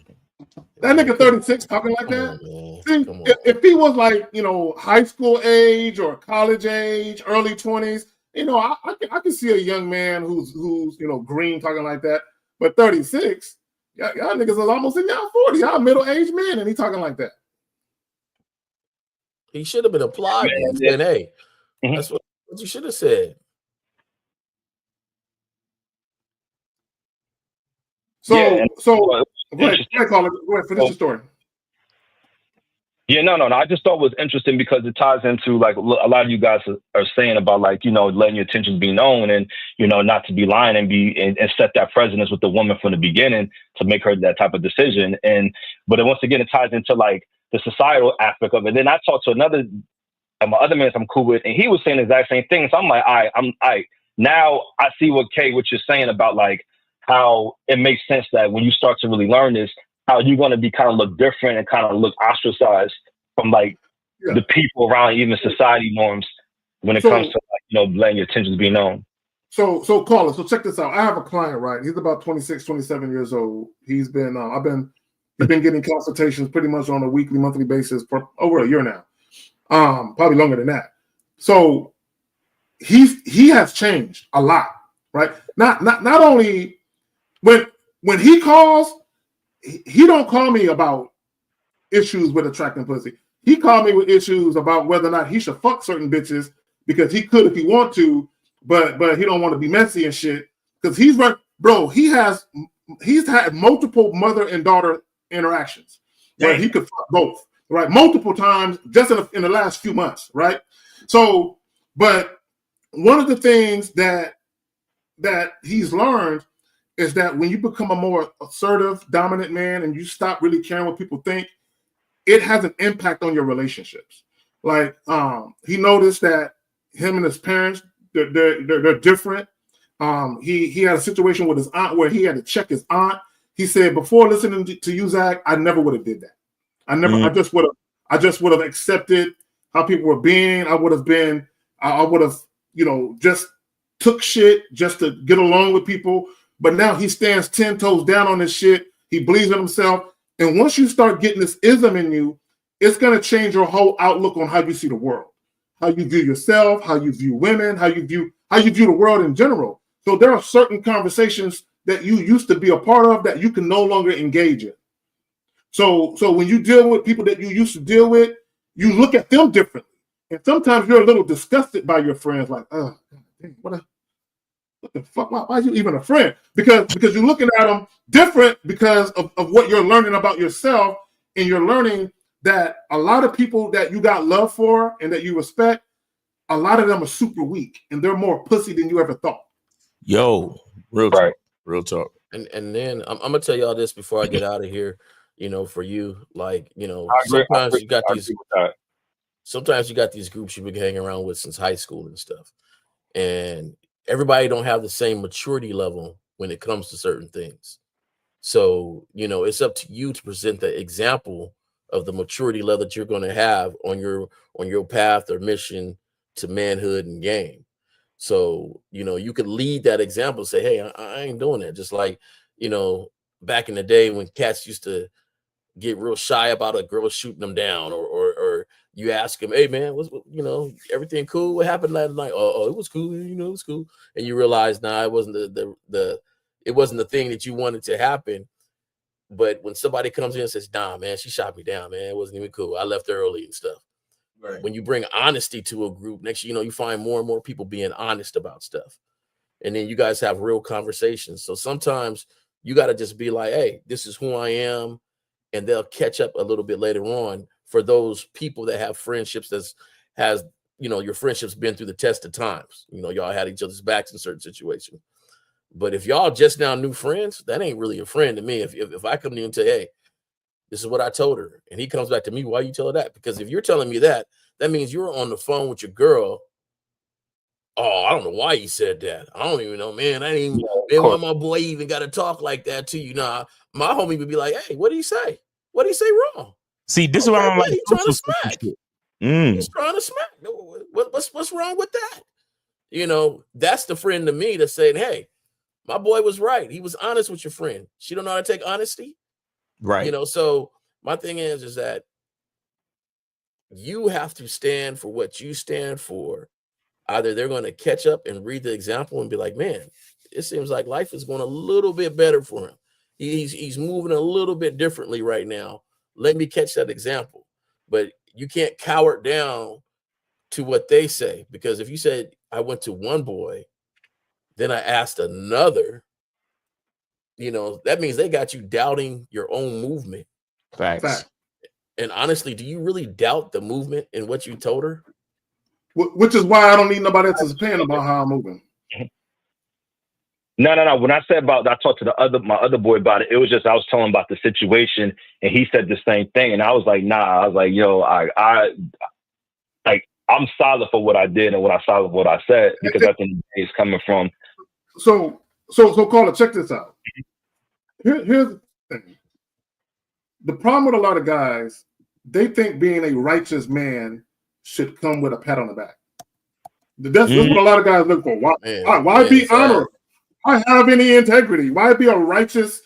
S1: That nigga 36 talking like that. See, if he was like, you know, high school age or college age, early 20s, you know, I can see a young man who's you know, green talking like that. But 36, y'all niggas is almost in y'all 40. Y'all middle-aged men, and he talking like that.
S3: He should have been applauded and said, hey, that's what you should have said.
S1: So go ahead, Carla. Go ahead, finish the story.
S8: Yeah, no. I just thought it was interesting because it ties into like a lot of you guys are saying about, like, you know, letting your intentions be known and, you know, not to be lying and set that precedence with the woman from the beginning to make her that type of decision. But once again, it ties into like the societal aspect of it. Then I talked to my other man I'm cool with, and he was saying the exact same thing. So I'm like, now I see what you're saying about like how it makes sense that when you start to really learn this, how you're going to be kind of look different and kind of look ostracized from like the people around, even society norms, when it comes to, like, you know, letting your intentions be known.
S1: So Carla, so check this out. I have a client, right? He's about 26, 27 years old. He's been, he's been getting consultations pretty much on a weekly, monthly basis for over a year now. Probably longer than that. So he has changed a lot, right? Not only when he calls, he don't call me about issues with attracting pussy. He called me with issues about whether or not he should fuck certain bitches because he could if he want to, but he don't want to be messy and shit. Because he's right, bro. He's had multiple mother and daughter interactions where he could fuck both, right? Multiple times just in the last few months, right? So, but one of the things that he's learned is that when you become a more assertive, dominant man and you stop really caring what people think, it has an impact on your relationships. Like he noticed that him and his parents, they're different. He had a situation with his aunt where he had to check his aunt. He said, before listening to you, Zach, I never would have did that. I just would have accepted how people were being. I would have, just took shit just to get along with people. But now he stands 10 toes down on this shit. He believes in himself. And once you start getting this ism in you, it's going to change your whole outlook on how you see the world, how you view yourself, how you view women, how you view the world in general. So there are certain conversations that you used to be a part of that you can no longer engage in. So when you deal with people that you used to deal with, you look at them differently. And sometimes you're a little disgusted by your friends, like, oh, dang, what the fuck? Why are you even a friend? Because you're looking at them different because of what you're learning about yourself, and you're learning that a lot of people that you got love for and that you respect, a lot of them are super weak and they're more pussy than you ever thought.
S2: Yo, real talk.
S8: Right.
S2: Real talk.
S3: And then I'm gonna tell y'all this before I get out of here. For you, sometimes you got these groups you've been hanging around with since high school and stuff, and everybody don't have the same maturity level when it comes to certain things. So, it's up to you to present the example of the maturity level that you're going to have on your path or mission to manhood and game. So, you could lead that example, say, hey, I ain't doing that. Just like, back in the day when cats used to get real shy about a girl shooting them down, or you ask him, hey man, everything cool? What happened last night? Oh, it was cool. It was cool. And you realize, it wasn't it wasn't the thing that you wanted to happen. But when somebody comes in and says, nah, man, she shot me down, man, it wasn't even cool. I left early and stuff. Right. When you bring honesty to a group, next, you find more and more people being honest about stuff. And then you guys have real conversations. So sometimes you got to just be like, hey, this is who I am. And they'll catch up a little bit later on for those people that have friendships your friendship's been through the test of times. Y'all had each other's backs in certain situations. But if y'all just now new friends, that ain't really a friend to me. If I come to you and say, hey, this is what I told her, and he comes back to me, why you tell her that? Because if you're telling me that means you're on the phone with your girl. Oh, I don't know why you said that. I don't even know, man. Why my boy even got to talk like that to you? Nah, my homie would be like, hey, what did he say? What did he say wrong?
S2: See, this is why I'm like,
S3: he's trying to smack. He's trying to smack. What's wrong with that? That's the friend to me that's saying, hey, my boy was right. He was honest with your friend. She don't know how to take honesty.
S2: Right.
S3: So my thing is that you have to stand for what you stand for. Either they're going to catch up and read the example and be like, man, it seems like life is going a little bit better for him. He's moving a little bit differently right now. Let me catch that example. But you can't cower down to what they say, because if you said, I went to one boy, then I asked another, that means they got you doubting your own movement.
S2: Facts.
S3: And honestly, do you really doubt the movement in what you told her?
S1: Which is why I don't need nobody else's opinion about how I'm moving.
S8: No. When I talked to my other boy about it, it was just I was telling him about the situation, and he said the same thing, and I was like, nah. I was like, yo, I'm solid for what I did and what I solid for what I said, because at the end of the day, it's coming from.
S1: So, Carla, check this out. Here's the thing. The problem with a lot of guys, they think being a righteous man should come with a pat on the back. That's what a lot of guys look for. Why be honorable? Why have any integrity? Why be a righteous,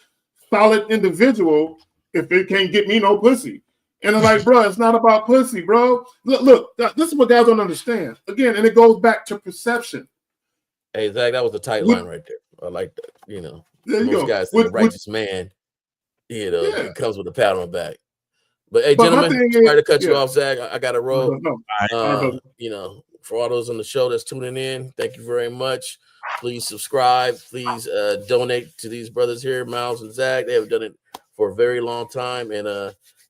S1: solid individual if it can't get me no pussy? And it's like, bro, it's not about pussy, bro. Look, this is what guys don't understand. Again, and it goes back to perception.
S3: Hey, Zach, that was a tight line right there. I like that.
S1: There you
S3: most
S1: go.
S3: guys think a righteous man You know,
S1: Yeah.
S3: it comes with a pat on the back. But hey,
S1: But my
S3: gentlemen,
S1: thing
S3: sorry
S1: is-
S3: to cut you
S1: yeah.
S3: off, Zach. I got to roll.
S1: No. All right, brother.
S3: You know, for all those on the show that's tuning in, thank you very much. Please subscribe. Please donate to these brothers here, Miles and Zach. They have done it for a very long time, and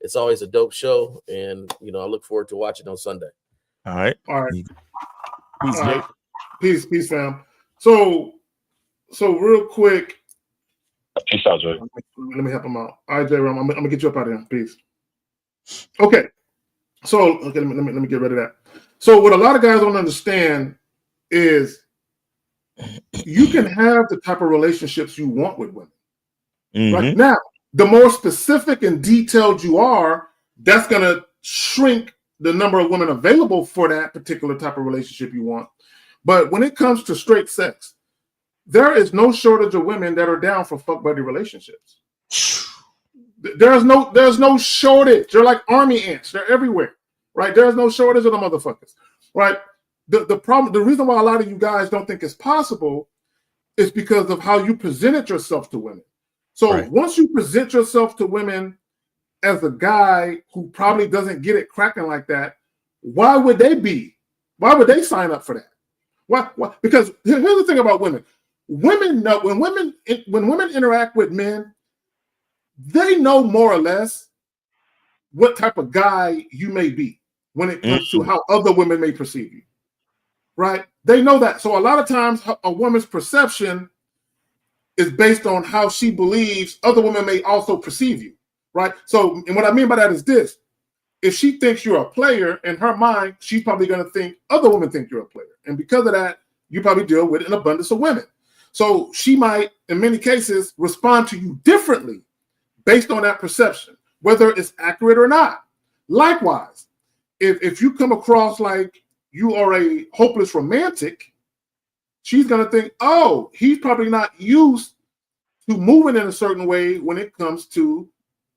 S3: it's always a dope show. And you know, I look forward to watching on Sunday.
S2: All right.
S1: All right.
S2: Peace,
S1: All right. Peace, fam. So real quick.
S8: Peace out, Joey.
S1: Let me help him out. All right, J-Rom, I'm gonna get you up out of here. Peace. Okay. So let me get rid of that. So what a lot of guys don't understand is you can have the type of relationships you want with women. Right now, the more specific and detailed you are, that's gonna shrink the number of women available for that particular type of relationship you want. But when it comes to straight sex, there is no shortage of women that are down for fuck buddy relationships. There's no shortage. They're like army ants. They're everywhere, right? There's no shortage of the motherfuckers, right? The reason why a lot of you guys don't think it's possible is because of how you presented yourself to women. So once you present yourself to women as a guy who probably doesn't get it cracking like that, why would they sign up for that? Why? Because here's the thing about women. Women know when women interact with men, they know more or less what type of guy you may be when it comes to how other women may perceive you, right? They know that. So a lot of times a woman's perception is based on how she believes other women may also perceive you, right? So, and what I mean by that is this. If she thinks you're a player, in her mind, she's probably going to think other women think you're a player. And because of that, you probably deal with an abundance of women. So she might, in many cases, respond to you differently based on that perception, whether it's accurate or not. Likewise, if you come across like you are a hopeless romantic, she's going to think, oh, he's probably not used to moving in a certain way when it comes to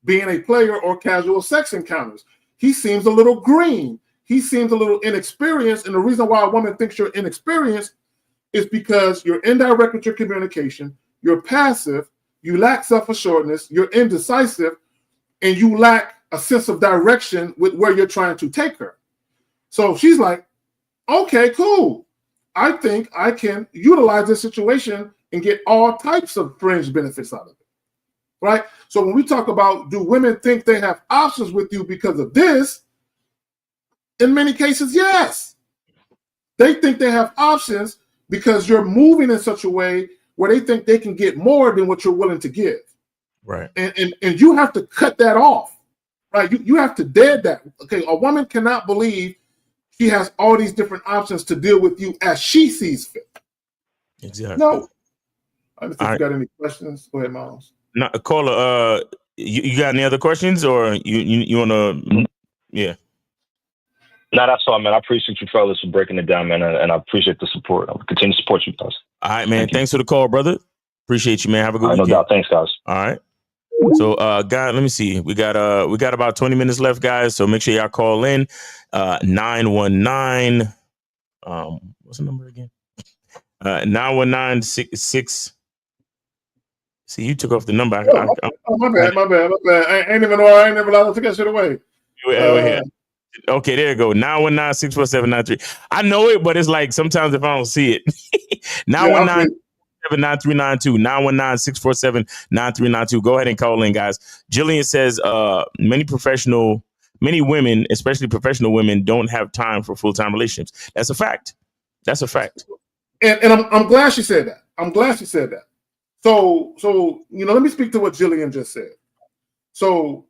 S1: being a player or casual sex encounters. He seems a little green. He seems a little inexperienced. And the reason why a woman thinks you're inexperienced is because you're indirect with your communication, you're passive, you lack self-assuredness, you're indecisive, and you lack a sense of direction with where you're trying to take her. So she's like, okay, cool. I think I can utilize this situation and get all types of fringe benefits out of it, right? So when we talk about, do women think they have options with you because of this? In many cases, yes. They think they have options because you're moving in such a way where they think they can get more than what you're willing to give.
S2: Right.
S1: And you have to cut that off, right? You have to dead that. Okay, a woman cannot believe she has all these different options to deal with you as she sees fit.
S2: Exactly.
S1: No. I don't think you got any questions. Go ahead, Miles.
S2: No, caller, you got any other questions or you want to? Yeah.
S8: No, that's all, man. I appreciate you fellas for breaking it down, man, and I appreciate the support. I'll continue to support you guys.
S2: All right, man. Thanks for the call, brother. Appreciate you, man. Have a good weekend.
S8: No doubt. Thanks, guys.
S2: All right. So, guys, let me see. We got about 20 minutes left, guys. So make sure y'all call in. 919. What's the number again? 919-66. See, you took off the number.
S1: My bad. I ain't even know. I ain't never allowed to take that shit away.
S2: Okay, there you go. 919-647-93. I know it, but it's like sometimes if I don't see it. 919-79392. 919-647-9392. Go ahead and call in, guys. Jillian says many women, especially professional women, don't have time for full-time relationships. That's a fact. That's a fact.
S1: And I'm glad she said that. So let me speak to what Jillian just said. So,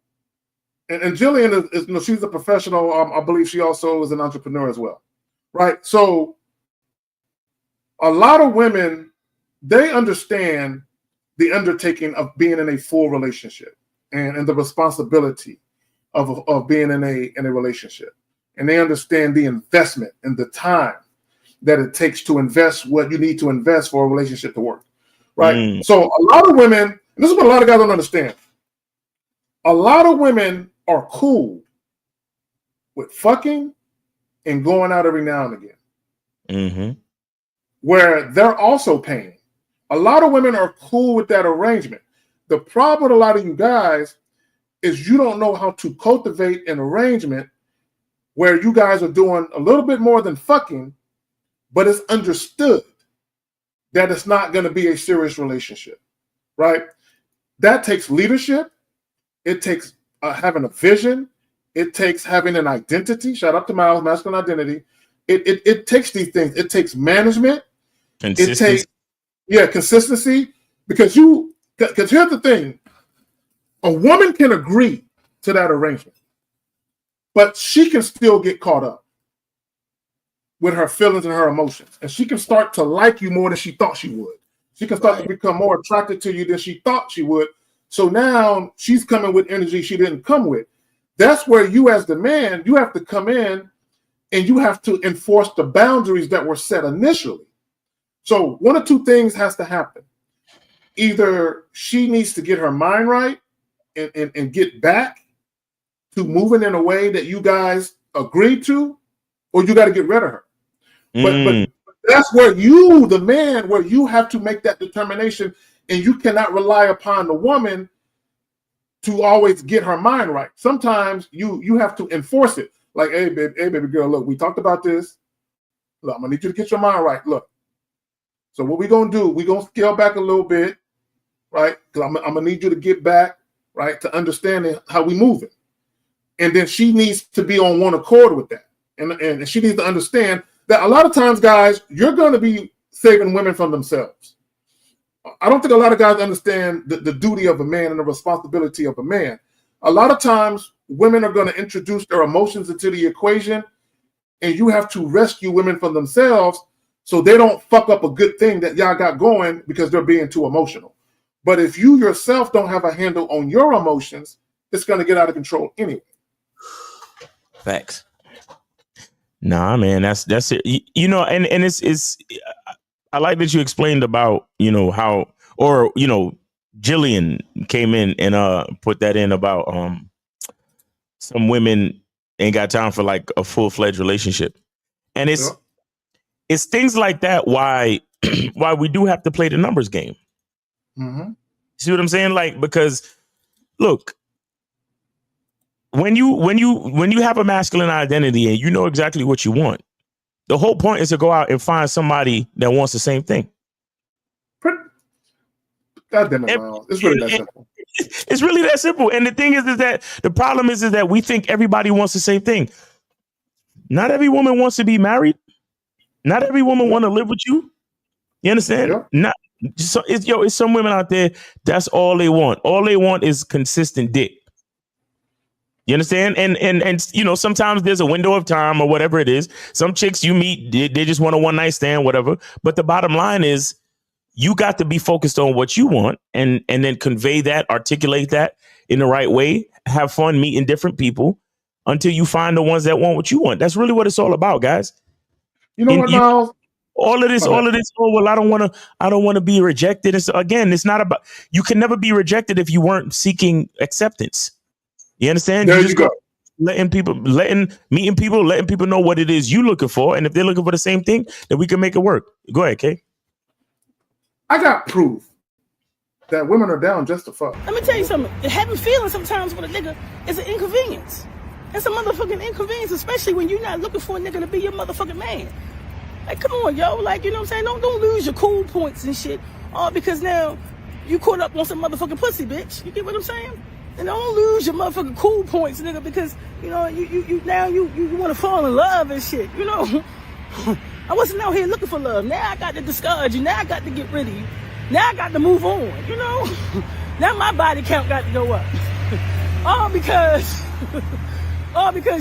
S1: and Jillian is she's a professional. I believe she also is an entrepreneur as well, right? So, a lot of women, they understand the undertaking of being in a full relationship and the responsibility of being in a relationship, and they understand the investment and the time that it takes to invest what you need to invest for a relationship to work, right? So a lot of women, and this is what a lot of guys don't understand, a lot of women are cool with fucking and going out every now and again, where they're also paying. A lot of women are cool with that arrangement. The problem with a lot of you guys is you don't know how to cultivate an arrangement where you guys are doing a little bit more than fucking, but it's understood that it's not going to be a serious relationship, right? That takes leadership. It takes having a vision. It takes having an identity. Shout out to Miles, masculine identity. It takes these things. It takes management.
S2: Consistency.
S1: It takes, consistency. Because here's the thing. A woman can agree to that arrangement, but she can still get caught up with her feelings and her emotions. And she can start to like you more than she thought she would. She can start to become more attracted to you than she thought she would. So now she's coming with energy she didn't come with. That's where you as the man, you have to come in and you have to enforce the boundaries that were set initially. So one of two things has to happen. Either she needs to get her mind right and get back to moving in a way that you guys agreed to, or you got to get rid of her. But that's where you, the man, where you have to make that determination, and you cannot rely upon the woman to always get her mind right. Sometimes you have to enforce it. Like, hey, baby girl, look, we talked about this. Look, I'm gonna need you to get your mind right. Look. So what we gonna do? We gonna scale back a little bit, right? Because I'm gonna need you to get back, right, to understanding how we moving. And then she needs to be on one accord with that, and she needs to understand that a lot of times, guys, you're going to be saving women from themselves. I don't think a lot of guys understand the duty of a man and the responsibility of a man. A lot of times, women are going to introduce their emotions into the equation, and you have to rescue women from themselves so they don't fuck up a good thing that y'all got going because they're being too emotional. But if you yourself don't have a handle on your emotions, it's going to get out of control anyway.
S2: Facts. Nah, man, that's it. And it's I like that you explained about, how, or, Jillian came in and put that in about some women ain't got time for like a full-fledged relationship. And it's things like that why we do have to play the numbers game.
S1: Mm-hmm.
S2: See what I'm saying? Like, because look, when you have a masculine identity and you know exactly what you want, the whole point is to go out and find somebody that wants the same thing.
S1: God damn it, Miles. It's really that simple.
S2: It's really that simple. And the thing is that the problem is that we think everybody wants the same thing. Not every woman wants to be married. Not every woman want to live with you. You understand?
S1: Yeah.
S2: It's some women out there, that's all they want. All they want is consistent dick. You understand? And sometimes there's a window of time or whatever it is. Some chicks you meet, they just want a one night stand, whatever. But the bottom line is you got to be focused on what you want and then convey that, articulate that in the right way. Have fun meeting different people until you find the ones that want what you want. That's really what it's all about, guys.
S1: You know what, Miles?
S2: All of this. Oh, well, I don't want to be rejected. And so, again, it's not about, you can never be rejected if you weren't seeking acceptance. You understand?
S1: There you go.
S2: Meeting people, letting people know what it is you looking for. And if they're looking for the same thing, then we can make it work. Go ahead, Kay.
S1: I got proof that women are down just to fuck.
S9: Let me tell you something. Having feelings sometimes with a nigga is an inconvenience. It's a motherfucking inconvenience, especially when you're not looking for a nigga to be your motherfucking man. Like, come on, yo. Like, you know what I'm saying? Don't lose your cool points and shit. All because now you caught up on some motherfucking pussy, bitch. You get what I'm saying? And don't lose your motherfucking cool points, nigga, because, you want to fall in love and shit, I wasn't out here looking for love. Now I got to discard you. Now I got to get rid of you. Now I got to move on, Now my body count got to go up. All because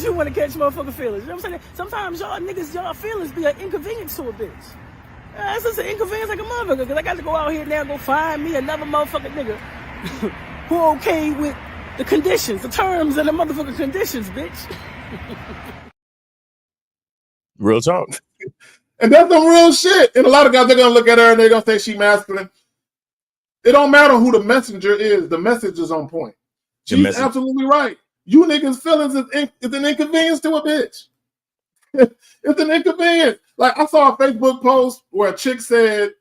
S9: you want to catch motherfucking feelings. You know what I'm saying? Sometimes y'all feelings be an inconvenience to a bitch. It's just an inconvenience like a motherfucker, because I got to go out here now and go find me another motherfucking nigga who okay with the conditions, the terms and the motherfucking conditions, bitch.
S2: Real talk.
S1: And that's some real shit. And a lot of guys, they're going to look at her and they're going to say she masculine. It don't matter who the messenger is. The message is on point. She's absolutely right. You niggas' feelings is an inconvenience to a bitch. It's an inconvenience. Like, I saw a Facebook post where a chick said,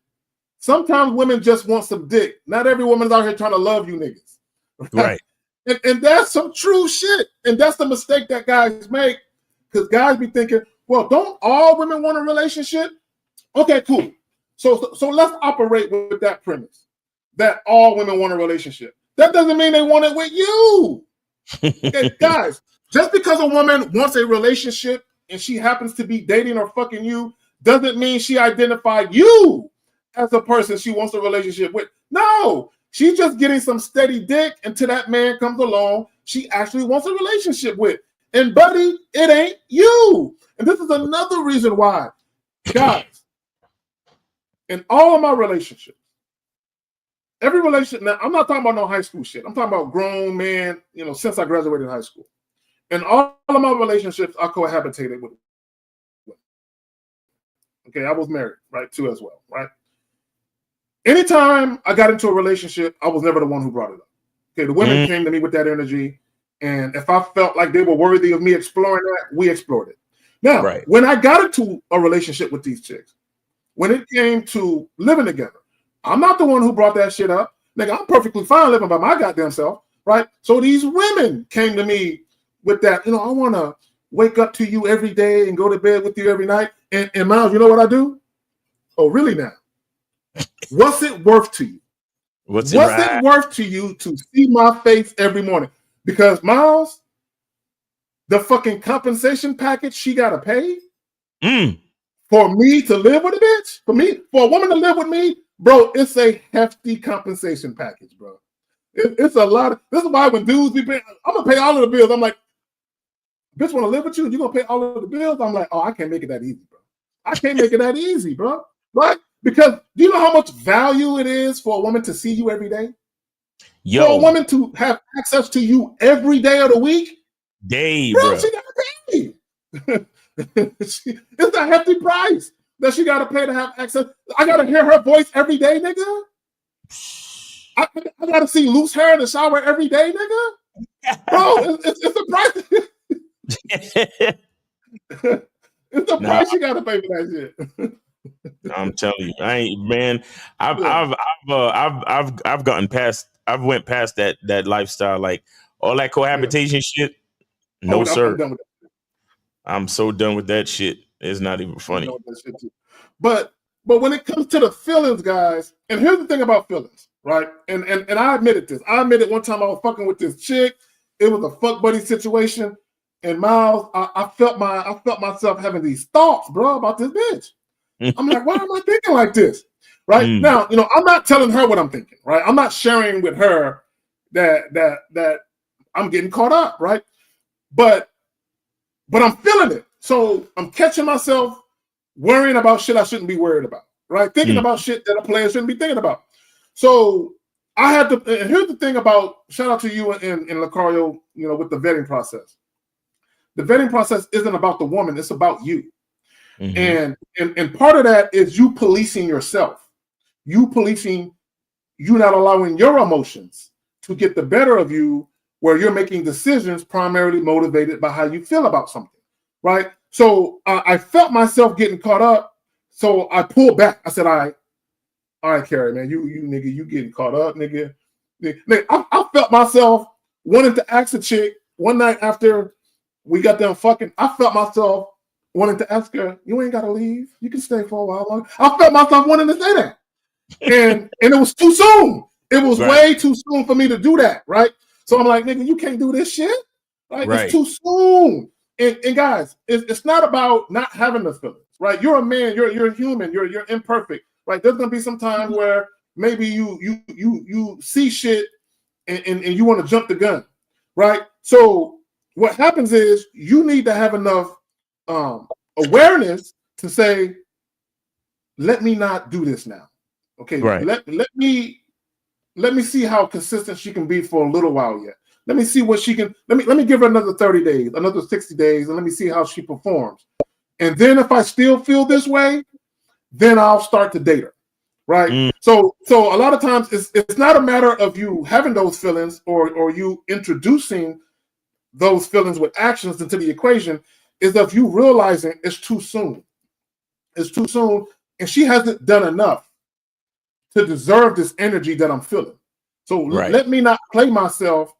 S1: Sometimes women just want some dick. Not every woman's out here trying to love you niggas.
S2: Right.
S1: And that's some true shit. And that's the mistake that guys make. Because guys be thinking, well, don't all women want a relationship? Okay, cool. So let's operate with that premise that all women want a relationship. That doesn't mean they want it with you. Okay, guys, just because a woman wants a relationship and she happens to be dating or fucking you doesn't mean she identified you as a person she wants a relationship with. No, she's just getting some steady dick until that man comes along she actually wants a relationship with. And buddy, it ain't you. And this is another reason why, guys, in all of my relationships, every relationship, now I'm not talking about no high school shit. I'm talking about grown man, since I graduated high school. In all of my relationships, I cohabitated with women. Okay, I was married, right, too, as well, right? Anytime I got into a relationship, I was never the one who brought it up. Okay, the women came to me with that energy, and if I felt like they were worthy of me exploring that, we explored it. Now, when I got into a relationship with these chicks, when it came to living together, I'm not the one who brought that shit up. Nigga, I'm perfectly fine living by my goddamn self, right? So these women came to me with that, I want to wake up to you every day and go to bed with you every night. And Miles, you know what I do? Oh, really now? What's it worth to you? What's it worth to you to see my face every morning? Because Miles, the fucking compensation package she got to pay for me to live with a bitch, for a woman to live with me, bro, it's a hefty compensation package, bro. It's a lot. This is why when dudes be paying, I'm going to pay all of the bills. I'm like, bitch want to live with you? You're going to pay all of the bills? I'm like, oh, I can't make it that easy, bro. I can't make it that easy, bro. Right? Because do you know how much value it is for a woman to see you every day? For a woman to have access to you every day of the week? Bro, she got to pay. It's a hefty price that she got to pay to have access. I got to hear her voice every day, nigga. I got to see loose hair in the shower every day, nigga. Bro, it's a price. It's a price you got to pay for that shit.
S2: I'm telling you, I've gotten past. I've went past that lifestyle, like all that cohabitation shit. No, sir. I'm so done with that shit. It's not even funny.
S1: But when it comes to the feelings, guys, and here's the thing about feelings, right? And I admitted this. I admitted one time I was fucking with this chick. It was a fuck buddy situation. And Miles, I felt myself having these thoughts, bro, about this bitch. I'm like, why am I thinking like this? Right? Now, I'm not telling her what I'm thinking, right? I'm not sharing with her that I'm getting caught up, right? But I'm feeling it. So I'm catching myself worrying about shit I shouldn't be worried about, right? Thinking about shit that a player shouldn't be thinking about. So I had to, and here's the thing about, shout out to you and Lucario, with the vetting process. The vetting process isn't about the woman, it's about you. And part of that is you policing yourself. You not allowing your emotions to get the better of you, where you're making decisions primarily motivated by how you feel about something, right? So I felt myself getting caught up, so I pulled back. I said, all right, Carrie, man, you nigga, you getting caught up, nigga. I felt myself wanting to ask a chick one night after we got done fucking. I felt myself wanting to ask her, you ain't got to leave. You can stay for a while longer. I felt myself wanting to say that. And it was too soon. It was way too soon for me to do that, right? So I'm like, nigga, you can't do this shit. Right? It's too soon. And guys, it's not about not having the feelings, right? You're a man, you're human, you're imperfect, right? There's gonna be some time where maybe you see shit and you want to jump the gun, right? So what happens is you need to have enough awareness to say, let me not do this now. Okay, let me see how consistent she can be for a little while yet. Let me see what she can. Let me give her another 30 days, another 60 days, and let me see how she performs. And then if I still feel this way, then I'll start to date her, right? So a lot of times it's not a matter of you having those feelings or you introducing those feelings with actions into the equation. Is of you realizing it's too soon. It's too soon, and she hasn't done enough to deserve this energy that I'm feeling. So let me not play myself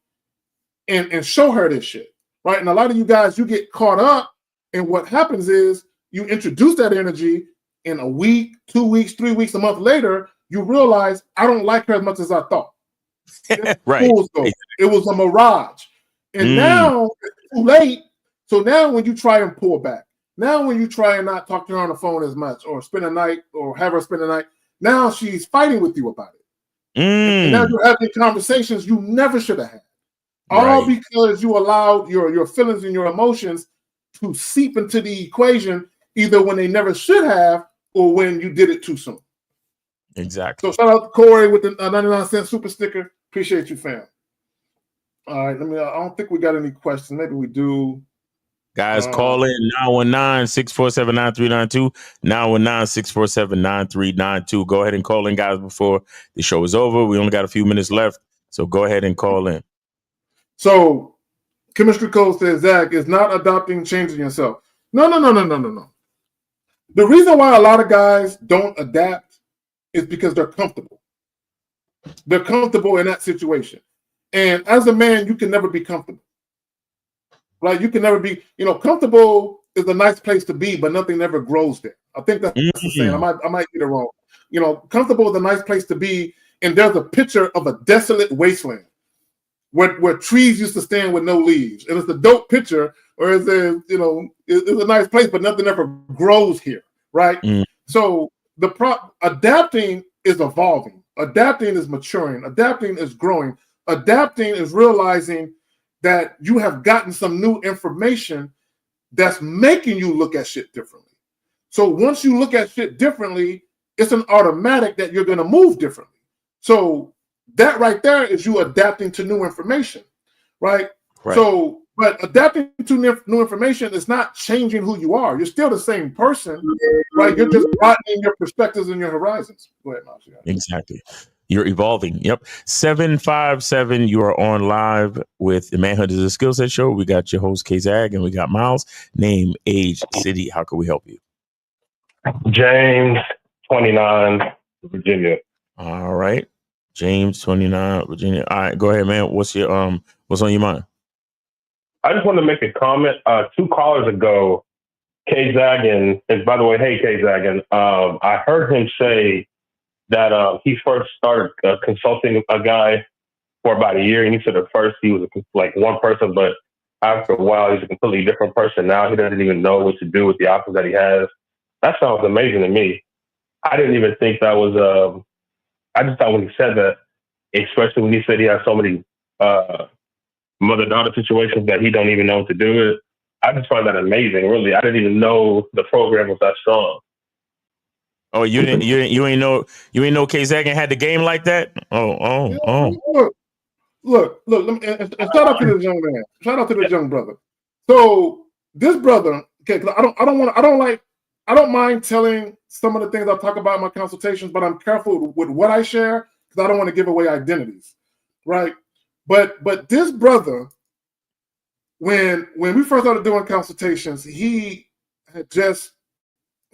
S1: and show her this shit, right? And a lot of you guys, you get caught up, and what happens is you introduce that energy, in a week, 2 weeks, 3 weeks, a month later, you realize I don't like her as much as I thought.
S2: Right.
S1: It was a mirage. And now it's too late. So now when you try and pull back, now when you try and not talk to her on the phone as much, or spend a night, or have her spend a night, now she's fighting with you about it. And now you're having conversations you never should have had. All because you allowed your feelings and your emotions to seep into the equation, either when they never should have, or when you did it too soon.
S2: Exactly.
S1: So shout out to Corey with the 99-cent super sticker. Appreciate you, fam. All right, I don't think we got any questions. Maybe we do.
S2: Guys, call in 919-647-9392. 919-647-9392. Go ahead and call in, guys, before the show is over. We only got a few minutes left, so go ahead and call in.
S1: So, Chemistry Code says, Zach, is not adopting changing yourself. No. The reason why a lot of guys don't adapt is because they're comfortable. They're comfortable in that situation. And as a man, you can never be comfortable. Right? You can never be, comfortable is a nice place to be, but nothing ever grows there. I think that's the saying. I might get it wrong. Comfortable is a nice place to be, and there's a picture of a desolate wasteland where trees used to stand with no leaves. And it's a dope picture, or it's a nice place, but nothing ever grows here, right? So adapting is evolving. Adapting is maturing. Adapting is growing. Adapting is realizing that you have gotten some new information that's making you look at shit differently. So once you look at shit differently, it's an automatic that you're going to move differently. So that right there is you adapting to new information, right? So, but adapting to new information is not changing who you are. You're still the same person, right? You're just broadening your perspectives and your horizons. Go ahead, Miles.
S2: Exactly. You're evolving. Yep. 757, you are on live with the Manhood is a Skill Set Show. We got your host, K-Zag, and we got Miles. Name, age, city. How can we help you?
S8: James, 29, Virginia.
S2: All right. James, 29, Virginia. All right, go ahead, man. What's on your mind?
S8: I just wanted to make a comment. 2 callers ago, K-Zagan, and by the way, hey, K-Zagan, I heard him say that he first started consulting a guy for about a year, and he said at first he was like one person, but after a while he's a completely different person now. He doesn't even know what to do with the options that he has. That sounds amazing to me. I didn't even think that was I just thought when he said that, especially when he said he has so many mother-daughter situations that he don't even know what to do with, I just find that amazing, really. I didn't even know the program was that strong.
S2: Oh, you ain't know K-Zagan had the game like that? Oh.
S1: Look, and shout out to this young man. Shout out to this young brother. So this brother, okay, I don't mind telling some of the things I talk about in my consultations, but I'm careful with what I share because I don't want to give away identities, right? But this brother, when we first started doing consultations, he was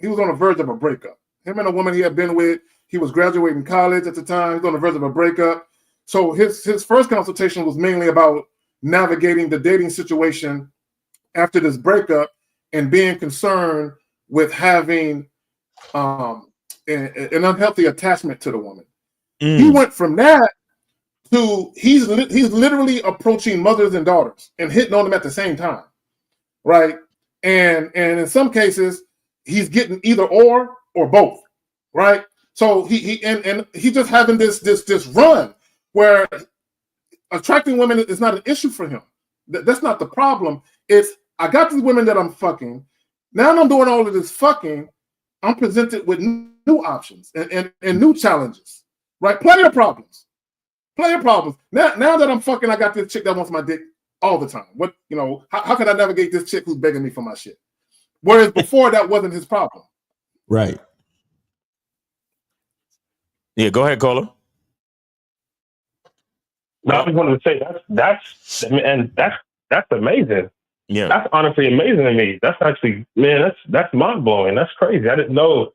S1: on the verge of a breakup. Him and a woman he had been with, he was graduating college at the time. He was on the verge of a breakup. So his first consultation was mainly about navigating the dating situation after this breakup and being concerned with having an unhealthy attachment to the woman. He went from that to he's literally approaching mothers and daughters and hitting on them at the same time, right? And in some cases, he's getting either or both, right? So he's just having this run where attracting women is not an issue for him. That's not the problem. It's I got these women that I'm fucking. Now I'm doing all of this fucking. I'm presented with new options and new challenges, right? Player problems. Now that I'm fucking, I got this chick that wants my dick all the time. How can I navigate this chick who's begging me for my shit? Whereas before that wasn't his problem.
S2: Right. Yeah, go ahead, caller.
S8: No, I just wanted to say that's amazing.
S2: Yeah,
S8: that's honestly amazing to me. That's actually, man, that's mind blowing. That's crazy. I didn't know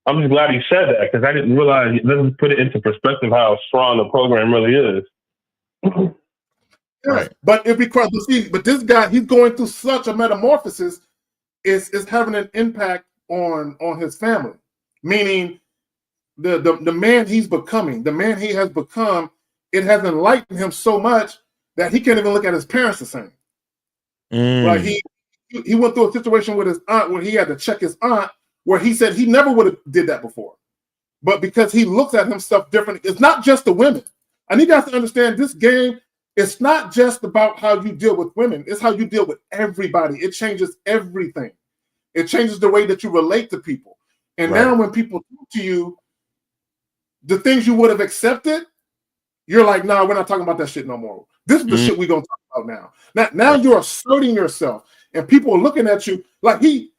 S10: I'm just glad he said that because I didn't realize. Let's put it into perspective how strong the program really is.
S1: Yes,
S2: Right.
S1: but but this guy, he's going through such a metamorphosis. Is having an impact on his family, meaning the man he's becoming, the man he has become. It has enlightened him so much that he can't even look at his parents the same. Like he went through a situation with his aunt where he had to check his aunt, where he said he never would have did that before, but because he looks at himself differently. It's not just the women. I need you guys to understand this game. It's not just about how you deal with women. It's how you deal with everybody. It changes everything. It changes the way that you relate to people. And now when people talk to you, the things you would have accepted, you're like, nah, we're not talking about that shit no more. This is the shit we're going to talk about now. Now you're asserting yourself. And people are looking at you like he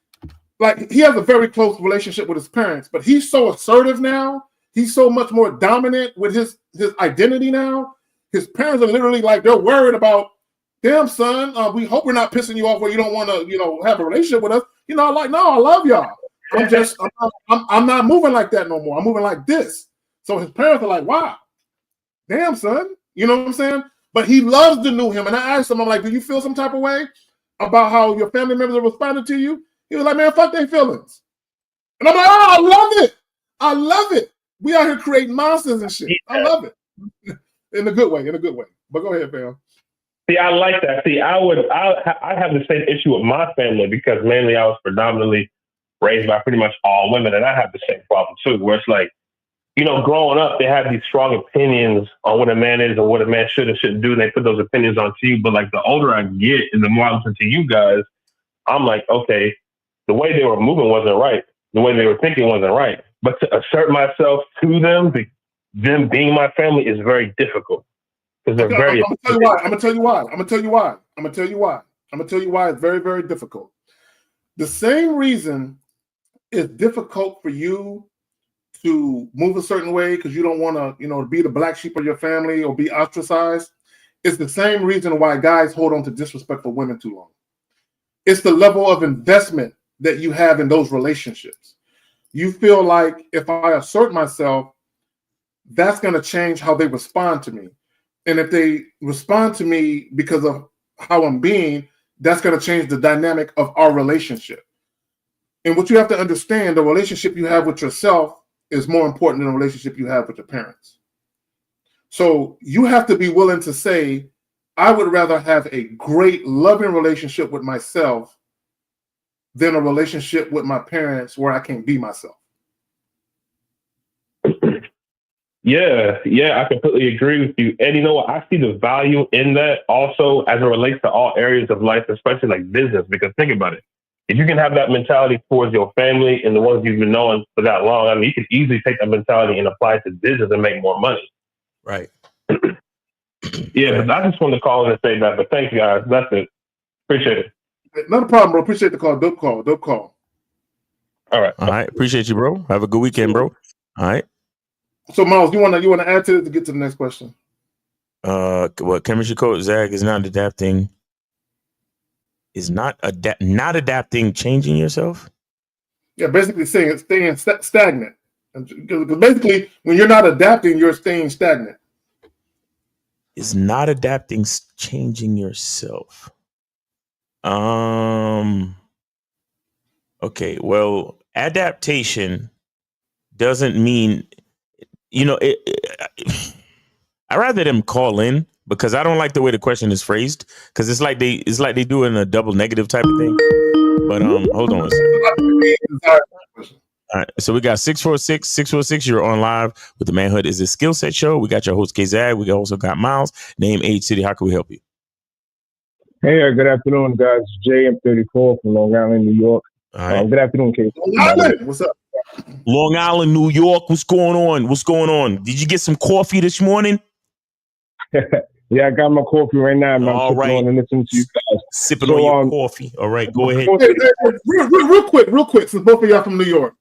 S1: has a very close relationship with his parents, but he's so assertive now. He's so much more dominant with his identity now. His parents are literally like, they're worried about, damn son, we hope we're not pissing you off where you don't want to, have a relationship with us. Like, no, I love y'all. I'm not moving like that no more. I'm moving like this. So his parents are like, wow, damn son, you know what I'm saying? But he loves the new him. And I asked him, I'm like, do you feel some type of way about how your family members are responding to you? He was like, man, fuck their feelings. And I'm like, oh, I love it. I love it. We out here creating monsters and shit. I love it. In a good way. But go ahead, fam.
S10: See, I like that. See, I have the same issue with my family because mainly I was predominantly raised by pretty much all women, and I have the same problem too, where it's like, growing up, they have these strong opinions on what a man is and what a man should and shouldn't do, and they put those opinions onto you. But like the older I get and the more I listen to you guys, I'm like, okay, the way they were moving wasn't right. The way they were thinking wasn't right. But to assert myself to them, them being my family, is very difficult. Because they're very.
S1: I'm gonna tell you why it's very, very difficult. The same reason it's difficult for you to move a certain way because you don't want to, be the black sheep of your family or be ostracized. It's the same reason why guys hold on to disrespectful women too long. It's the level of investment that you have in those relationships. You feel like if I assert myself, that's going to change how they respond to me. And if they respond to me because of how I'm being, that's going to change the dynamic of our relationship. And what you have to understand, the relationship you have with yourself is more important than the relationship you have with your parents. So you have to be willing to say, I would rather have a great, loving relationship with myself than a relationship with my parents where I can't be myself.
S10: Yeah, I completely agree with you. And you know what? I see the value in that also as it relates to all areas of life, especially like business, because think about it. If you can have that mentality towards your family and the ones you've been knowing for that long, I mean, you can easily take that mentality and apply it to business and make more money.
S2: Right.
S10: Yeah, but I just wanted to call in and say that. But thank you, guys. That's it. Appreciate it.
S1: Not a problem, bro. Appreciate the call. Dope call.
S10: All right.
S2: Appreciate you, bro. Have a good weekend, bro. All right.
S1: So, Miles, you want to add to it to get to the next question?
S2: What chemistry coach Zach is not adapting. Is not adapting, changing yourself?
S1: Yeah, basically saying staying stagnant. Because basically, when you're not adapting, you're staying stagnant.
S2: Is not adapting, changing yourself. Okay, well, adaptation doesn't mean, I'd rather them call in because I don't like the way the question is phrased because it's like they doing a double negative type of thing. But hold on a second. All right, so we got 646. You're on live with the Manhood is a Skill Set show. We got your host K-Zag. We also got Miles. Name, age, city. How can we help you?
S11: Hey, good afternoon, guys. Jay, I'm 34 from Long Island, New York.
S2: All right.
S11: Good afternoon, K.
S1: What's up?
S2: Long Island, New York. What's going on? Did you get some coffee this morning?
S11: Yeah, I got my coffee right now. I'm
S2: all right.
S11: On and listening to you guys.
S2: Sipping on your coffee. All right, go ahead.
S1: Hey, real quick, since both of y'all from New York,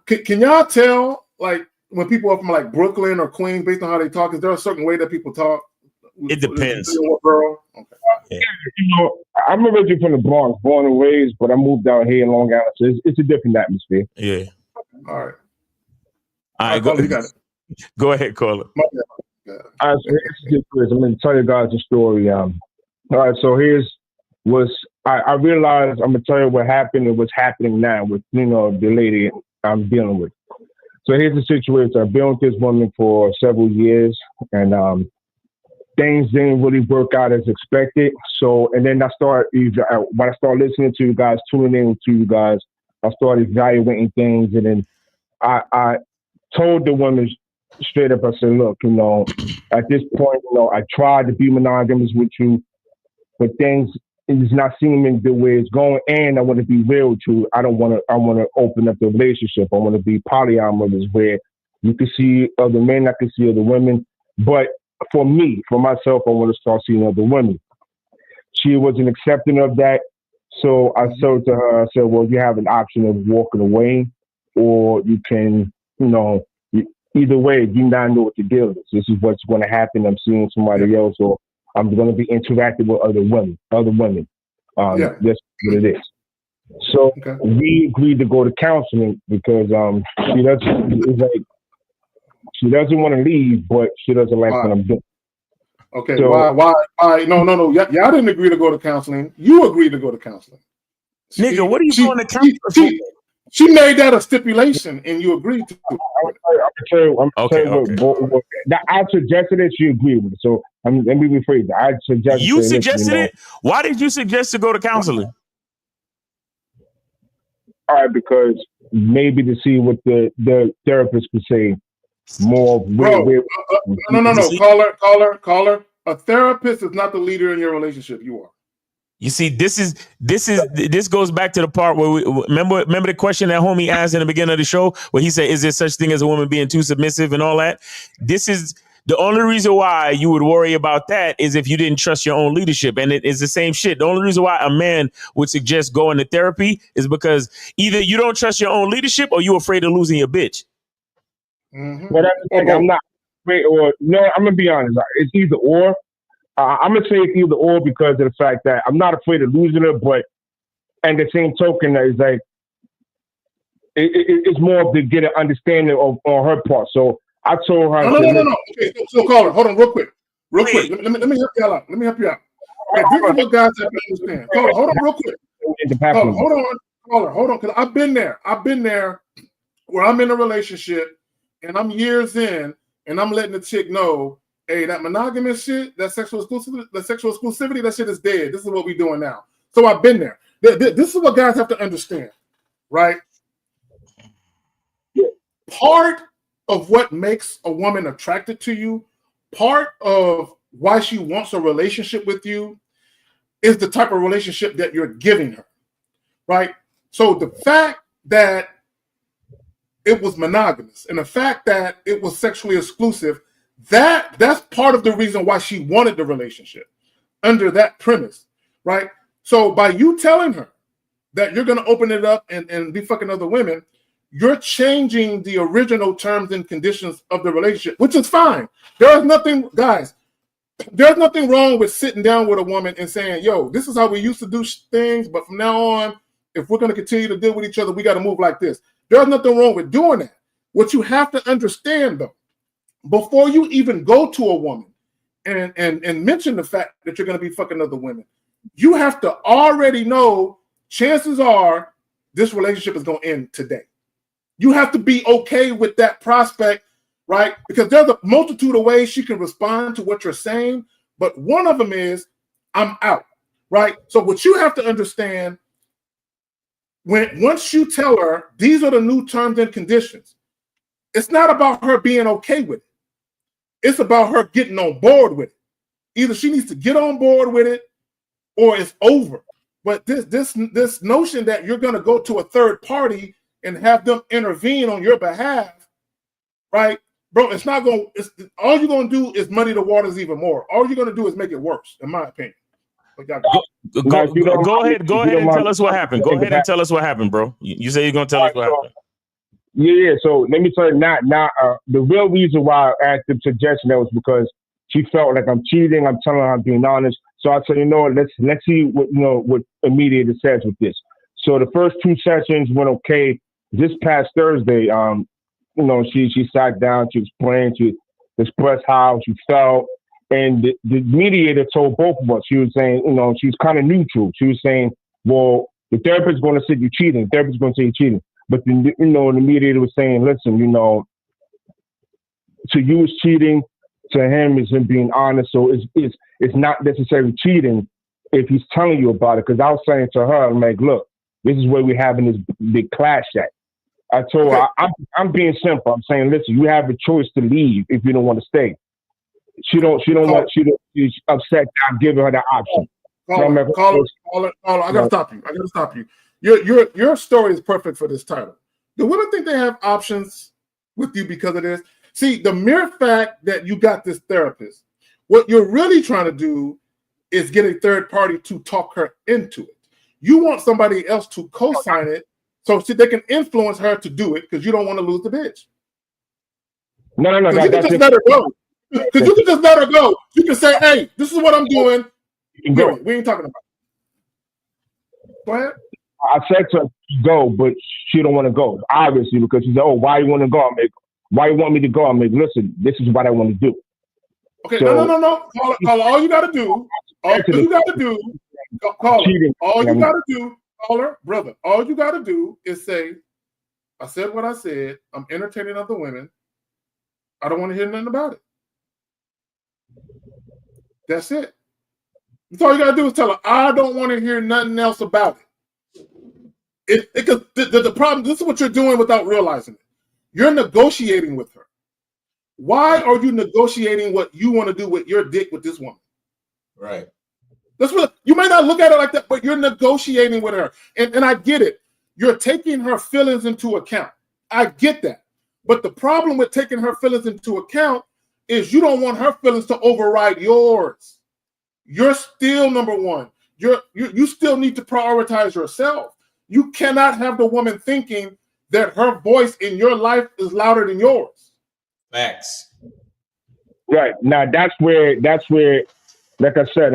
S1: can y'all tell, like, when people are from, like, Brooklyn or Queens, based on how they talk, is there a certain way that people talk?
S2: It depends.
S1: Okay.
S11: Yeah. I'm originally from the Bronx, born and raised, but I moved out here in Long Island, so it's a different atmosphere.
S2: Yeah.
S1: All right.
S2: All right,
S1: Caller, you got it.
S2: Go ahead, caller.
S11: All right, so I'm going to tell you guys a story. All right, so I realized I'm going to tell you what happened and what's happening now with, the lady I'm dealing with. So here's the situation. I've been with this woman for several years, and things didn't really work out as expected. So, and then when I started listening to you guys, tuning in to you guys, I started evaluating things, and then I told the woman straight up, I said, look, at this point, I tried to be monogamous with you, but things is not seeming the way it's going, and I want to be real with you. I want to open up the relationship. I want to be polyamorous, where you can see other men, I can see other women, but for myself, I want to start seeing other women. She wasn't accepting of that. So I said to her, I said, well, you have an option of walking away, or you can, either way, you now know what the deal is. This is what's going to happen. I'm seeing somebody else, or I'm going to be interacting with other women. That's what it is. So we agreed to go to counseling because she doesn't want to leave, but she doesn't like what I'm doing.
S1: Okay, so, why? No. Y'all didn't agree to go to counseling. You agreed to go to counseling.
S2: Nigga, what are you going to counseling for?
S1: She made that a stipulation, and you agreed to it.
S11: I suggested it. She agreed with it. So let me rephrase that. I suggested.
S2: You suggested it. Why did you suggest to go to counseling?
S11: All right, because maybe to see what the therapist could say more.
S1: No. Caller. A therapist is not the leader in your relationship. You are.
S2: You see, this goes back to the part where we remember the question that homie asked in the beginning of the show, where he said, "Is there such thing as a woman being too submissive and all that?" This is the only reason why you would worry about that is if you didn't trust your own leadership, and it is the same shit. The only reason why a man would suggest going to therapy is because either you don't trust your own leadership or you're afraid of losing your bitch.
S11: Mm-hmm. But I'm not afraid, or no. I'm gonna be honest. It's either or. I'm going to say it's either or because of the fact that I'm not afraid of losing her, but and the same token is like, it's more to get an understanding on her part. So I told her.
S1: No. Okay, so caller, hold on real quick. Let me help you out. Okay, this is what guys have to understand. Caller, hold on real quick. Caller, hold on, because I've been there where I'm in a relationship and I'm years in and I'm letting the chick know, hey, that monogamous shit, that sexual exclusivity, that shit is dead. This is what we're doing now. So I've been there. This is what guys have to understand, right? Part of what makes a woman attracted to you, part of why she wants a relationship with you is the type of relationship that you're giving her, right? So the fact that it was monogamous and the fact that it was sexually exclusive, that's part of the reason why she wanted the relationship under that premise, right? So by you telling her that you're going to open it up and be fucking other women, you're changing the original terms and conditions of the relationship, which is fine. There's nothing wrong with sitting down with a woman and saying, yo, this is how we used to do things, but from now on, if we're going to continue to deal with each other, we got to move like this. There's nothing wrong with doing that. What you have to understand, though, before you even go to a woman and mention the fact that you're going to be fucking other women, you have to already know chances are this relationship is going to end today. You have to be okay with that prospect, right? Because there's a multitude of ways she can respond to what you're saying, but one of them is, I'm out, right? So what you have to understand, once you tell her these are the new terms and conditions, it's not about her being okay with it. It's about her getting on board with it. Either she needs to get on board with it or it's over. But this notion that you're going to go to a third party and have them intervene on your behalf, right? Bro, it's not going to, all you're going to do is muddy the waters even more. All you're going to do is make it worse, in my opinion.
S2: Go ahead and tell us what happened. Go ahead and tell us what happened, bro. You say you're going to tell us what happened.
S11: Yeah. So let me tell you, the real reason why I asked the suggestion that was because she felt like I'm cheating. I'm telling her I'm being honest. So I said, you know what, let's see what a mediator says with this. So the first two sessions went okay. This past Thursday, she sat down to explain, to express how she felt. And the mediator told both of us, she was saying, she's kind of neutral. She was saying, well, the therapist is going to say you're cheating. The therapist is going to say you're cheating. But, the mediator was saying, listen, to you it's cheating. To him is him being honest. So it's not necessarily cheating if he's telling you about it. Because I was saying to her, I'm like, look, this is where we're having this big clash at. I told her, I'm being simple. I'm saying, listen, you have a choice to leave if you don't want to stay. She's upset that I'm giving her the option.
S1: Caller, I gotta stop you. Your story is perfect for this title. Do women think they have options with you because of this? See, the mere fact that you got this therapist, what you're really trying to do is get a third party to talk her into it. You want somebody else to co-sign it so they can influence her to do it because you don't want to lose the bitch.
S11: No.
S1: You can just let her go. Because you can just let her go. You can say, hey, this is what I'm doing. We ain't talking about it. Go ahead.
S11: I said to her, go, but she don't want to go, obviously, because she said, oh, why you want to go? I'm like, why you want me to go? I'm like, listen, this is what I want to do.
S1: Okay, so, no. Caller, all you got to do, brother, all you got to do is say, I said what I said. I'm entertaining other women. I don't want to hear nothing about it. That's it. That's all you got to do is tell her, I don't want to hear nothing else about it. The problem, this is what you're doing without realizing it. You're negotiating with her. Why are you negotiating what you want to do with your dick with this woman?
S12: Right.
S1: That's what you might not look at it like that, but you're negotiating with her. And I get it. You're taking her feelings into account. I get that. But the problem with taking her feelings into account is you don't want her feelings to override yours. You're still number one. You still need to prioritize yourself. You cannot have the woman thinking that her voice in your life is louder than yours.
S12: Facts.
S11: Right. Now that's where, like I said,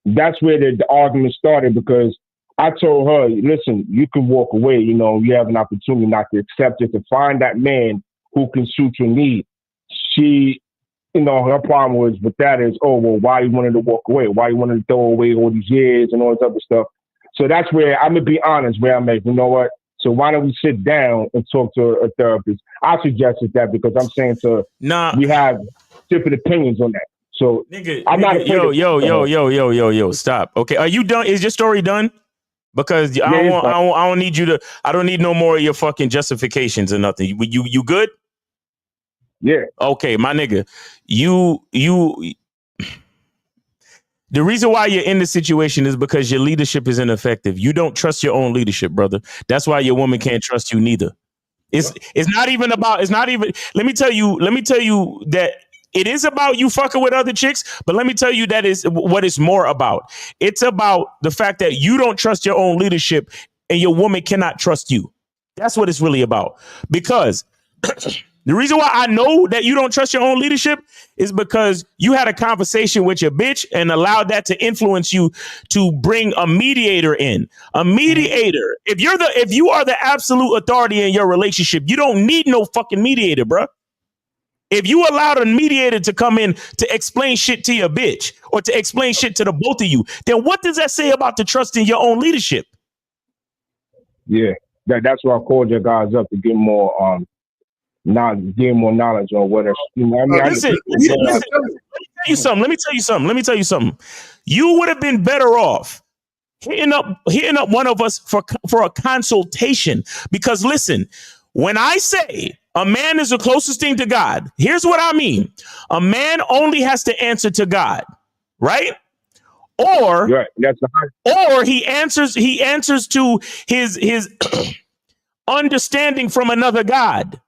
S11: that's where the argument started, because I told her, listen, you can walk away, you have an opportunity not to accept it, to find that man who can suit your need. She, her problem was with that is, oh, well, why you wanted to walk away? Why you wanted to throw away all these years and all this other stuff? So that's where I'm going to be honest, where I'm like, you know what? So why don't we sit down and talk to a therapist? I suggested that because I'm saying we have different opinions on that. So I'm not
S2: yo, stop. Okay, are you done? Is your story done? Because I don't need you to. I don't need no more of your fucking justifications or nothing. You good?
S11: Yeah.
S2: Okay, my nigga. The reason why you're in this situation is because your leadership is ineffective. You don't trust your own leadership, brother. That's why your woman can't trust you neither. It's not even. Let me tell you that it is about you fucking with other chicks, but let me tell you that is what it's more about. It's about the fact that you don't trust your own leadership and your woman cannot trust you. That's what it's really about. Because the reason why I know that you don't trust your own leadership is because you had a conversation with your bitch and allowed that to influence you to bring a mediator in. A mediator. If you are the absolute authority in your relationship, you don't need no fucking mediator, bro. If you allowed a mediator to come in to explain shit to your bitch or to explain shit to the both of you, then what does that say about the trust in your own leadership?
S11: Yeah, that's why I called your guys up to get more knowledge on what.
S2: Listen. Let me tell you something. You would have been better off hitting up one of us for a consultation, because listen, when I say a man is the closest thing to God, here's what I mean. A man only has to answer to God, right? Or he answers to his understanding from another God,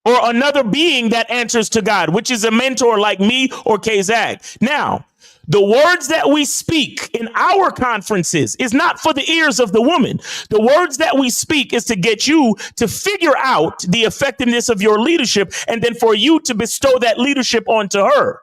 S2: or another being that answers to God, which is a mentor like me or K-Zag. Now, the words that we speak in our conferences is not for the ears of the woman. The words that we speak is to get you to figure out the effectiveness of your leadership, and then for you to bestow that leadership onto her.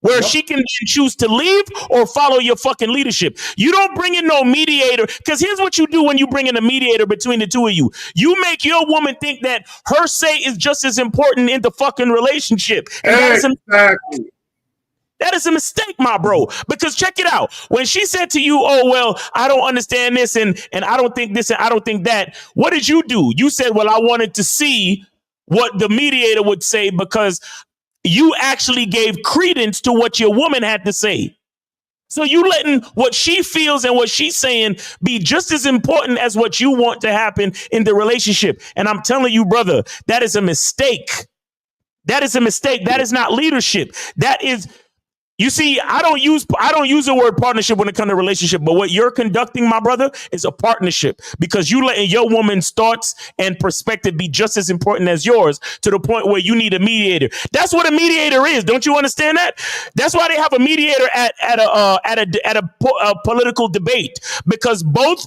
S2: where she can then choose to leave or follow your fucking leadership. You don't bring in no mediator, because here's what you do when you bring in a mediator between the two of you. You make your woman think that her say is just as important in the fucking relationship. And that is a mistake, my bro, because check it out. When she said to you, oh, well, I don't understand this and I don't think this and I don't think that, what did you do? You said, well, I wanted to see what the mediator would say, because you actually gave credence to what your woman had to say. So you letting what she feels and what she's saying be just as important as what you want to happen in the relationship. And I'm telling you, brother, that is a mistake. That is a mistake. That is not leadership. That is... You see, I don't use the word partnership when it comes to relationship, but what you're conducting, my brother, is a partnership, because you letting your woman's thoughts and perspective be just as important as yours, to the point where you need a mediator. That's what a mediator is. Don't you understand that? That's why they have a mediator at a political debate, because both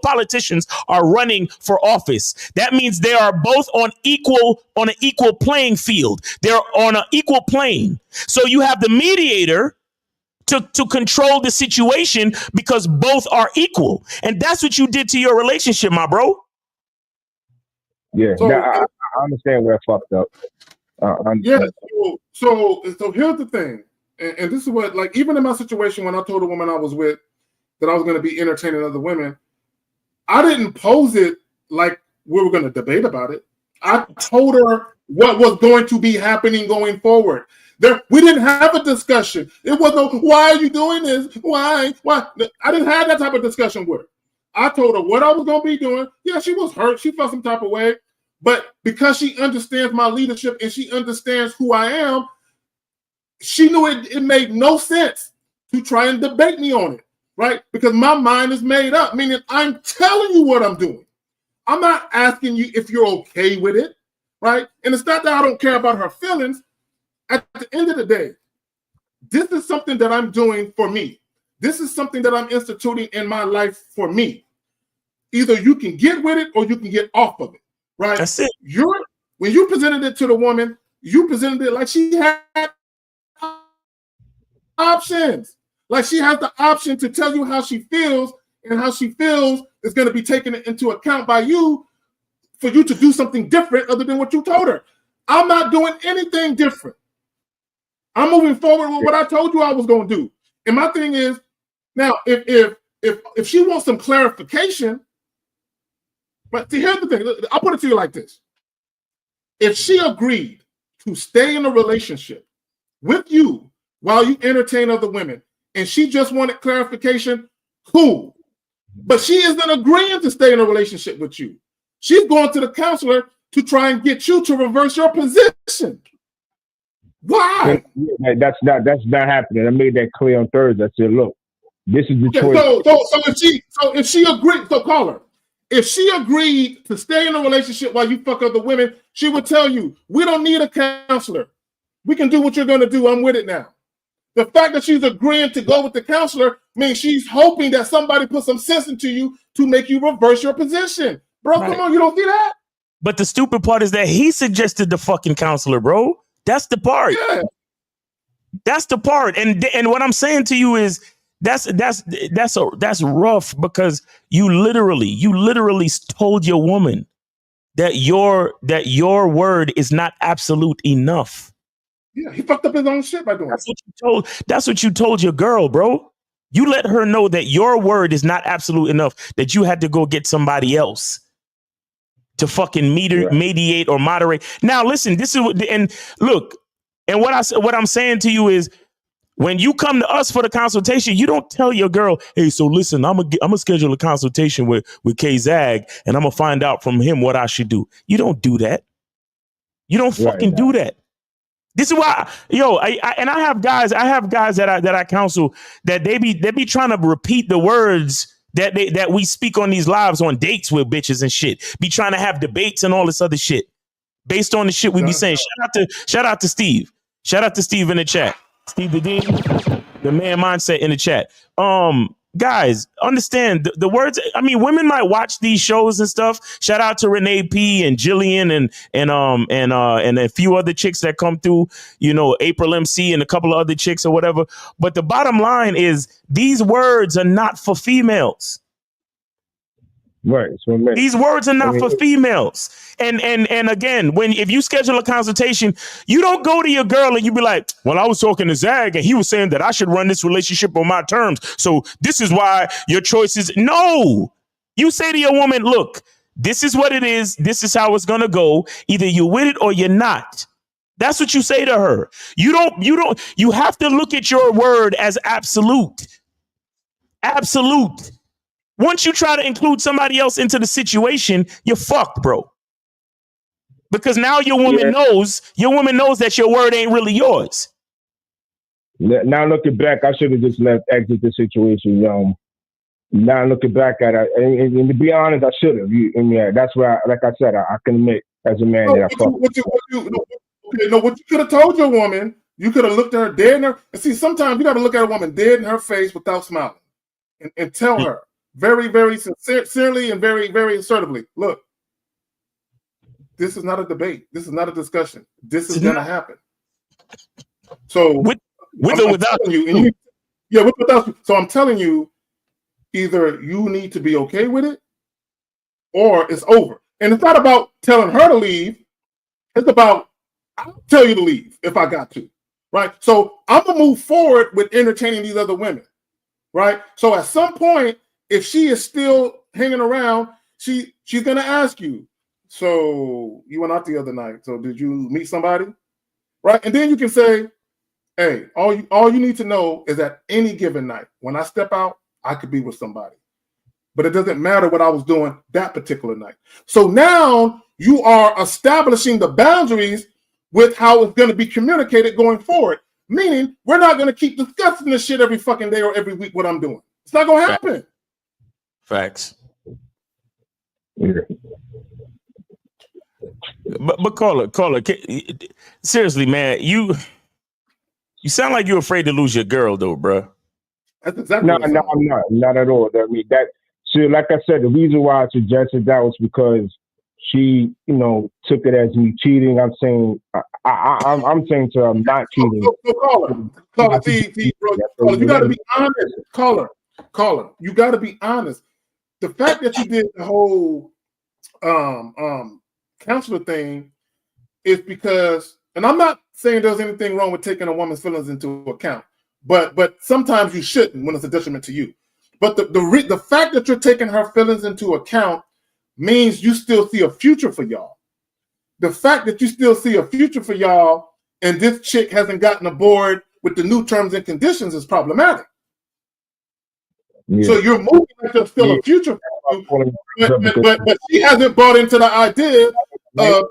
S2: politicians are running for office. That means they are both on an equal playing field. They're on an equal plane. So you have the mediator to control the situation, because both are equal. And that's what you did to your relationship, my bro.
S11: Yeah, so, I understand where I fucked up.
S1: So here's the thing. And this is what, like, even in my situation, when I told a woman I was with that I was going to be entertaining other women, I didn't pose it like we were going to debate about it. I told her what was going to be happening going forward. We didn't have a discussion. It wasn't, why are you doing this? Why? I didn't have that type of discussion with her. I told her what I was going to be doing. Yeah, she was hurt. She felt some type of way. But because she understands my leadership and she understands who I am, she knew it made no sense to try and debate me on it, right? Because my mind is made up, meaning I'm telling you what I'm doing. I'm not asking you if you're okay with it, right? And it's not that I don't care about her feelings. At the end of the day, this is something that I'm doing for me. This is something that I'm instituting in my life for me. Either you can get with it or you can get off of it, right?
S2: That's it.
S1: When you presented it to the woman, you presented it like she had options. Like she has the option to tell you how she feels, and how she feels is going to be taken into account by you for you to do something different other than what you told her. I'm not doing anything different. I'm moving forward with what I told you I was going to do. And my thing is, now, if she wants some clarification, but see, here's the thing. I'll put it to you like this. If she agreed to stay in a relationship with you while you entertain other women, and she just wanted clarification, cool. But she isn't agreeing to stay in a relationship with you. She's going to the counselor to try and get you to reverse your position. Why?
S11: That's not happening. I made that clear on Thursday. I said, look, this is the choice.
S1: So if she agreed, so call her. If she agreed to stay in a relationship while you fuck other women, she would tell you, we don't need a counselor. We can do what you're going to do. I'm with it now. The fact that she's agreeing to go with the counselor means she's hoping that somebody put some sense into you to make you reverse your position. Bro, right. Come on, you don't see that?
S2: But the stupid part is that he suggested the fucking counselor, bro. That's the part.
S1: Yeah.
S2: That's the part. And what I'm saying to you is that's rough, because you literally told your woman that your word is not absolute enough.
S1: Yeah, he fucked up his own shit by doing it.
S2: That's what you told your girl, bro. You let her know that your word is not absolute enough, that you had to go get somebody else to fucking mediate or moderate. Now, listen, this is what I'm saying to you is, when you come to us for the consultation, you don't tell your girl, hey, so listen, I'm gonna schedule a consultation with K-Zag, and I'm gonna find out from him what I should do. You don't do that. You don't fucking do that. This is why, I have guys that I counsel that they be trying to repeat the words that we speak on these lives on dates with bitches and shit. Be trying to have debates and all this other shit based on the shit we be saying. Shout out to Steve. Shout out to Steve in the chat. Steve the Dean, the man mindset in the chat. guys, understand the words. I mean, women might watch these shows and stuff. Shout out to Renee P and Jillian and a few other chicks that come through, you know, April MC and a couple of other chicks or whatever. But the bottom line is these words are not for females.
S11: Right.
S2: These words are not for females. And again, if you schedule a consultation, you don't go to your girl and you be like, well, I was talking to Zag and he was saying that I should run this relationship on my terms. So this is why your choice is no. You say to your woman, look, this is what it is. This is how it's going to go. Either you're with it or you're not. That's what you say to her. You have to look at your word as absolute. Absolute. Once you try to include somebody else into the situation, you're fucked, bro. Because now your woman knows that your word ain't really yours.
S11: Now looking back, I should have just exit the situation. Now looking back at it, and to be honest, I should have. That's where, like I said, I can admit as a man that I fucked.
S1: What you could have told your woman, you could have looked at her dead in her. And see, sometimes you got to look at a woman dead in her face without smiling, and tell her. Very, very sincerely and very, very assertively. Look, this is not a debate. This is not a discussion. This is going to happen. So, with or without you, without you. So I'm telling you, either you need to be okay with it, or it's over. And it's not about telling her to leave. It's about I'll tell you to leave if I got to. Right. So I'm gonna move forward with entertaining these other women. Right. So at some point, if she is still hanging around, she's gonna ask you, so you went out the other night. So did you meet somebody? Right? And then you can say, hey, all you need to know is that any given night, when I step out, I could be with somebody. But it doesn't matter what I was doing that particular night. So now you are establishing the boundaries with how it's going to be communicated going forward. Meaning we're not going to keep discussing this shit every fucking day or every week what I'm doing. It's not going to happen.
S2: Facts. But caller, seriously, man, you sound like you're afraid to lose your girl, though, bro.
S1: That's exactly.
S11: No, I'm not at all. I mean, like I said, the reason why I suggested that was because she, took it as me cheating. I'm saying, I'm saying to her, I'm not cheating.
S1: Caller, you got to be honest, caller. You got to be honest. The fact that you did the whole counselor thing is because, and I'm not saying there's anything wrong with taking a woman's feelings into account, but sometimes you shouldn't when it's a detriment to you. But the fact that you're taking her feelings into account means you still see a future for y'all. The fact that you still see a future for y'all and this chick hasn't gotten aboard with the new terms and conditions is problematic. Yeah. So you're moving like there's still a future for you, but she hasn't bought into the idea of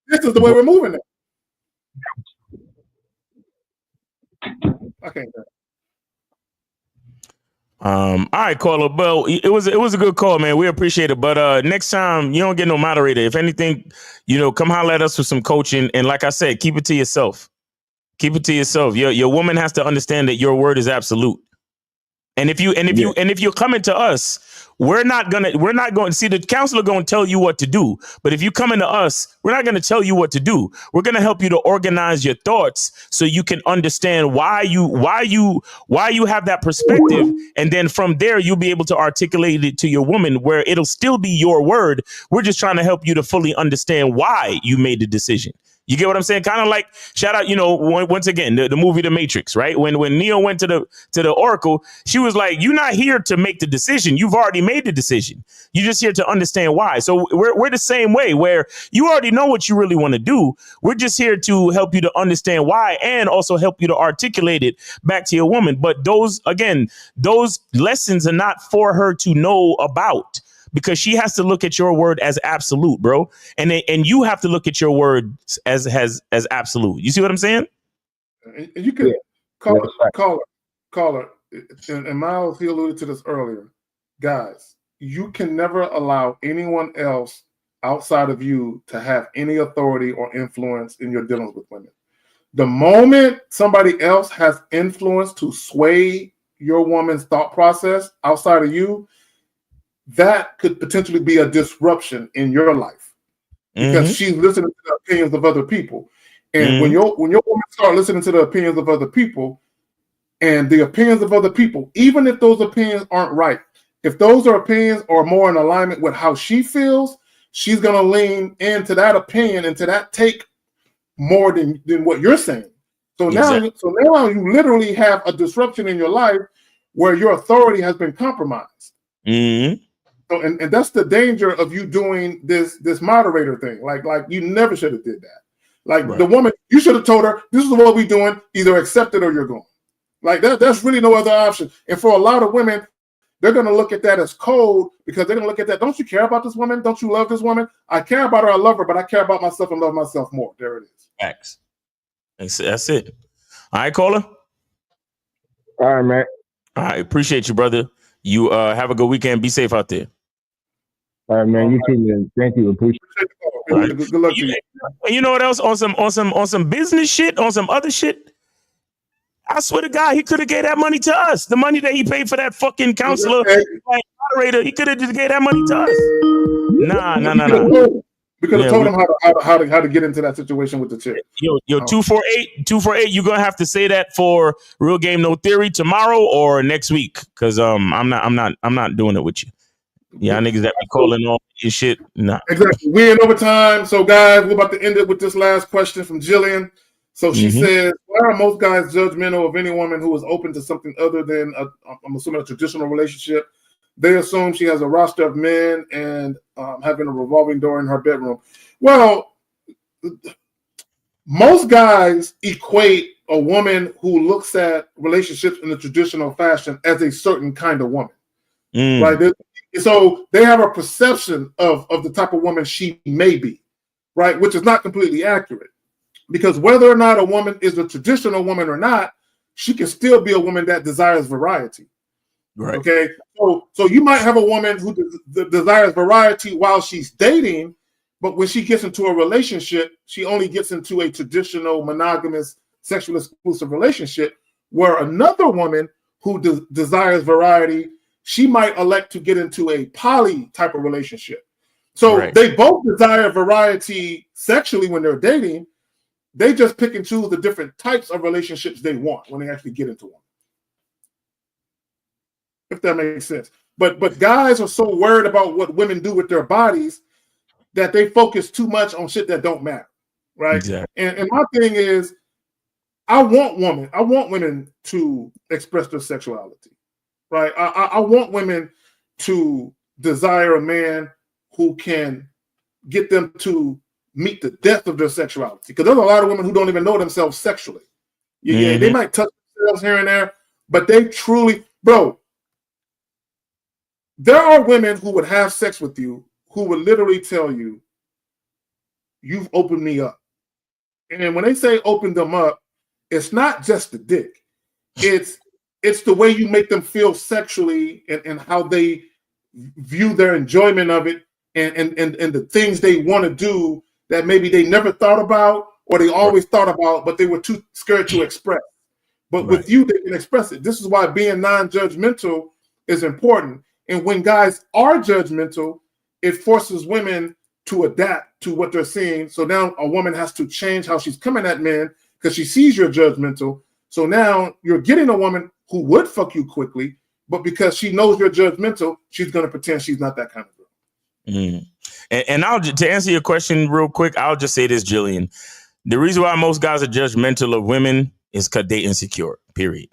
S1: this is the way we're moving it. Okay.
S2: All right, caller. Well, it was a good call, man. We appreciate it. But next time you don't get no moderator. If anything, come holler at us for some coaching. And like I said, keep it to yourself. Keep it to yourself. Your woman has to understand that your word is absolute. And if you're coming to us, we're not going to see the counselor going to tell you what to do. But if you come into us, we're not going to tell you what to do. We're going to help you to organize your thoughts so you can understand why you have that perspective. And then from there, you'll be able to articulate it to your woman where it'll still be your word. We're just trying to help you to fully understand why you made the decision. You get what I'm saying? Kind of like, shout out, once again, the movie The Matrix, right? When Neo went to the Oracle, she was like, you're not here to make the decision. You've already made the decision. You're just here to understand why. So we're the same way, where you already know what you really want to do. We're just here to help you to understand why and also help you to articulate it back to your woman. But those lessons are not for her to know about, because she has to look at your word as absolute, bro. And you have to look at your word as absolute. You see what I'm saying?
S1: And you can call her. And Miles, he alluded to this earlier. Guys, you can never allow anyone else outside of you to have any authority or influence in your dealings with women. The moment somebody else has influence to sway your woman's thought process outside of you, that could potentially be a disruption in your life because she's listening to the opinions of other people. And when your woman start listening to the opinions of other people, and the opinions of other people, even if those opinions aren't right, if those opinions are more in alignment with how she feels, she's going to lean into that opinion, into that take more than what you're saying. So now you literally have a disruption in your life where your authority has been compromised. So, and that's the danger of you doing this moderator thing. Like you never should have did that. Like the woman, you should have told her, this is what we're doing, either accept it or you're going. Like that's really no other option. And for a lot of women, they're going to look at that as cold because they're going to look at that. Don't you care about this woman? Don't you love this woman? I care about her. I love her, but I care about myself and love myself more. There it is.
S2: Facts. That's it. All right, caller.
S11: All right, man.
S2: All right. Appreciate you, brother. You have a good weekend. Be safe out there.
S11: All right, man. You too, man. Thank you. Appreciate it.
S1: Right. Good luck to you.
S2: You know what else? On some business shit, on some other shit. I swear to God, he could have gave that money to us. The money that he paid for that fucking counselor, moderator, he could have just gave that money to us. Nah.
S1: We could have told him how to get into that situation with the chick.
S2: Yo, 248. You're gonna have to say that for Real Game No Theory tomorrow or next week, because I'm not doing it with you. Yeah, niggas that be calling on your shit. Nah.
S1: Exactly. We're in overtime, so guys, we're about to end it with this last question from Jillian. So she says, why are most guys judgmental of any woman who is open to something other than, I'm assuming, a traditional relationship? They assume she has a roster of men and having a revolving door in her bedroom. Well, most guys equate a woman who looks at relationships in the traditional fashion as a certain kind of woman. Right? So they have a perception of the type of woman she may be, right? Which is not completely accurate. Because whether or not a woman is a traditional woman or not, she can still be a woman that desires variety.
S2: Right.
S1: Okay. So you might have a woman who desires variety while she's dating, but when she gets into a relationship, she only gets into a traditional monogamous, sexually exclusive relationship. Where another woman who desires variety, she might elect to get into a poly type of relationship. So they both desire variety sexually when they're dating. They just pick and choose the different types of relationships they want when they actually get into one. If that makes sense. But guys are so worried about what women do with their bodies that they focus too much on shit that don't matter. Right?
S2: Exactly.
S1: And my thing is, I want women to express their sexuality. Right? I want women to desire a man who can get them to meet the depth of their sexuality. Because there's a lot of women who don't even know themselves sexually. Yeah, they might touch themselves here and there, but they truly, bro, there are women who would have sex with you who would literally tell you, you've opened me up. And when they say open them up, it's not just the dick. It's the way you make them feel sexually and how they view their enjoyment of it and the things they want to do that maybe they never thought about or they always thought about, but they were too scared to express. But with you, they can express it. This is why being non-judgmental is important. And when guys are judgmental, it forces women to adapt to what they're seeing. So now a woman has to change how she's coming at men because she sees you're judgmental. So now you're getting a woman who would fuck you quickly, but because she knows you're judgmental, she's going to pretend she's not that kind of girl.
S2: And to answer your question real quick, I'll just say this, Jillian. The reason why most guys are judgmental of women is because they insecure, period.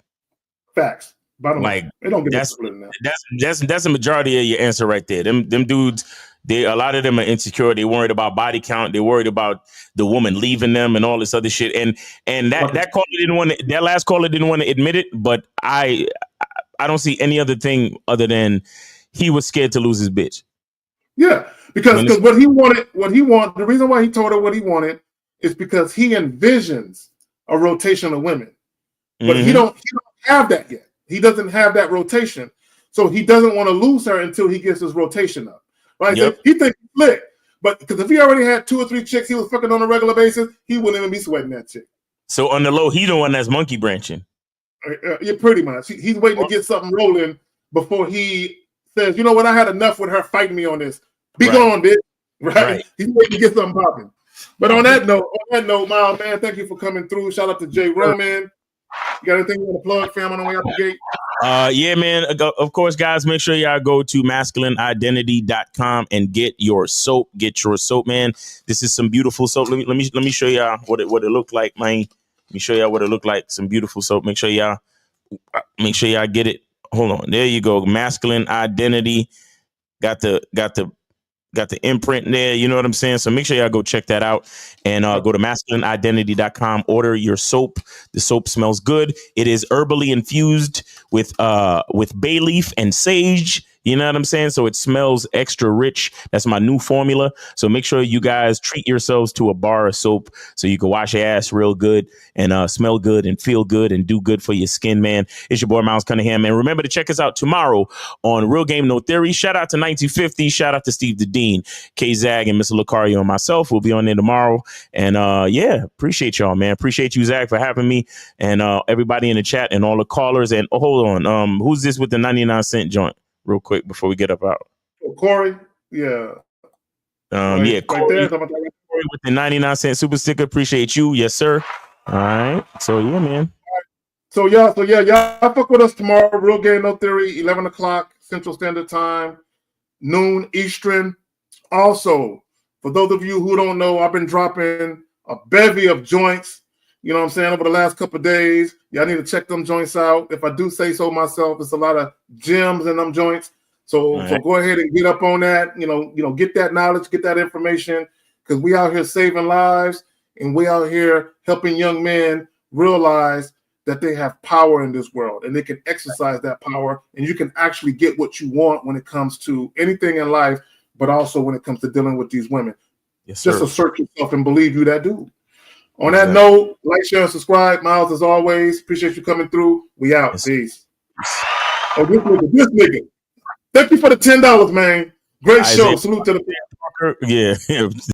S1: Facts.
S2: Like,
S1: they don't get
S2: that's the majority of your answer right there. Them dudes, a lot of them are insecure. They worried about body count. They worried about the woman leaving them and all this other shit. And that caller that last caller didn't want to admit it, but I don't see any other thing other than he was scared to lose his bitch.
S1: Yeah, because what he wanted, the reason why he told her what he wanted is because he envisions a rotation of women, but he don't have that yet. He doesn't have that rotation, so he doesn't want to lose her until he gets his rotation up. Right?
S2: Yep.
S1: So he thinks he's slick, but because if he already had 2 or 3 chicks he was fucking on a regular basis, he wouldn't even be sweating that chick.
S2: So on the low, he the one that's monkey branching.
S1: Yeah, pretty much. He's waiting to get something rolling before he says, you know what, I had enough with her fighting me on this. Be gone, bitch. Right? He's waiting to get something popping. But on that note, Miles, man, thank you for coming through. Shout out to Jay Roman. You got anything you want to plug, fam, on the way out the gate?
S2: Yeah, man. Of course, guys, make sure y'all go to masculineidentity.com and get your soap. Get your soap, man. This is some beautiful soap. Let me show y'all what it looked like, man. Let me show y'all what it looked like. Some beautiful soap. Make sure y'all get it. Hold on. There you go. Masculine Identity. Got the imprint there. You know what I'm saying? So make sure y'all go check that out and go to masculineidentity.com. Order your soap. The soap smells good. It is herbally infused with bay leaf and sage. You know what I'm saying? So it smells extra rich. That's my new formula. So make sure you guys treat yourselves to a bar of soap so you can wash your ass real good and smell good and feel good and do good for your skin, man. It's your boy, Miles Cunningham. And remember to check us out tomorrow on Real Game No Theory. Shout out to 1950. Shout out to Steve the Dean, K-Zag, and Mr. Lucario and myself. We'll be on there tomorrow. And yeah, appreciate y'all, man. Appreciate you, Zach, for having me and everybody in the chat and all the callers. And hold on. Who's this with the 99-cent joint? Real quick before we get up out.
S1: Corey, yeah.
S2: Yeah, Corey with the 99-cent super sticker. Appreciate you. Yes, sir. All right. So yeah, man.
S1: So y'all fuck with us tomorrow. Real Game No Theory, 11 o'clock Central Standard Time, noon Eastern. Also, for those of you who don't know, I've been dropping a bevy of joints. You know what I'm saying, over the last couple of days. Y'all need to check them joints out. If I do say so myself, it's a lot of gems in them joints. So go ahead and get up on that. You know, get that knowledge, get that information, because we out here saving lives and we out here helping young men realize that they have power in this world and they can exercise that power, and you can actually get what you want when it comes to anything in life, but also when it comes to dealing with these women.
S2: Yes, sir.
S1: Just assert yourself and believe you that dude. On that note, like, share, and subscribe. Miles, as always, appreciate you coming through. We out. Yes. Peace. Oh, this nigga. Thank you for the $10, man. Great show. Salute to the
S2: yeah.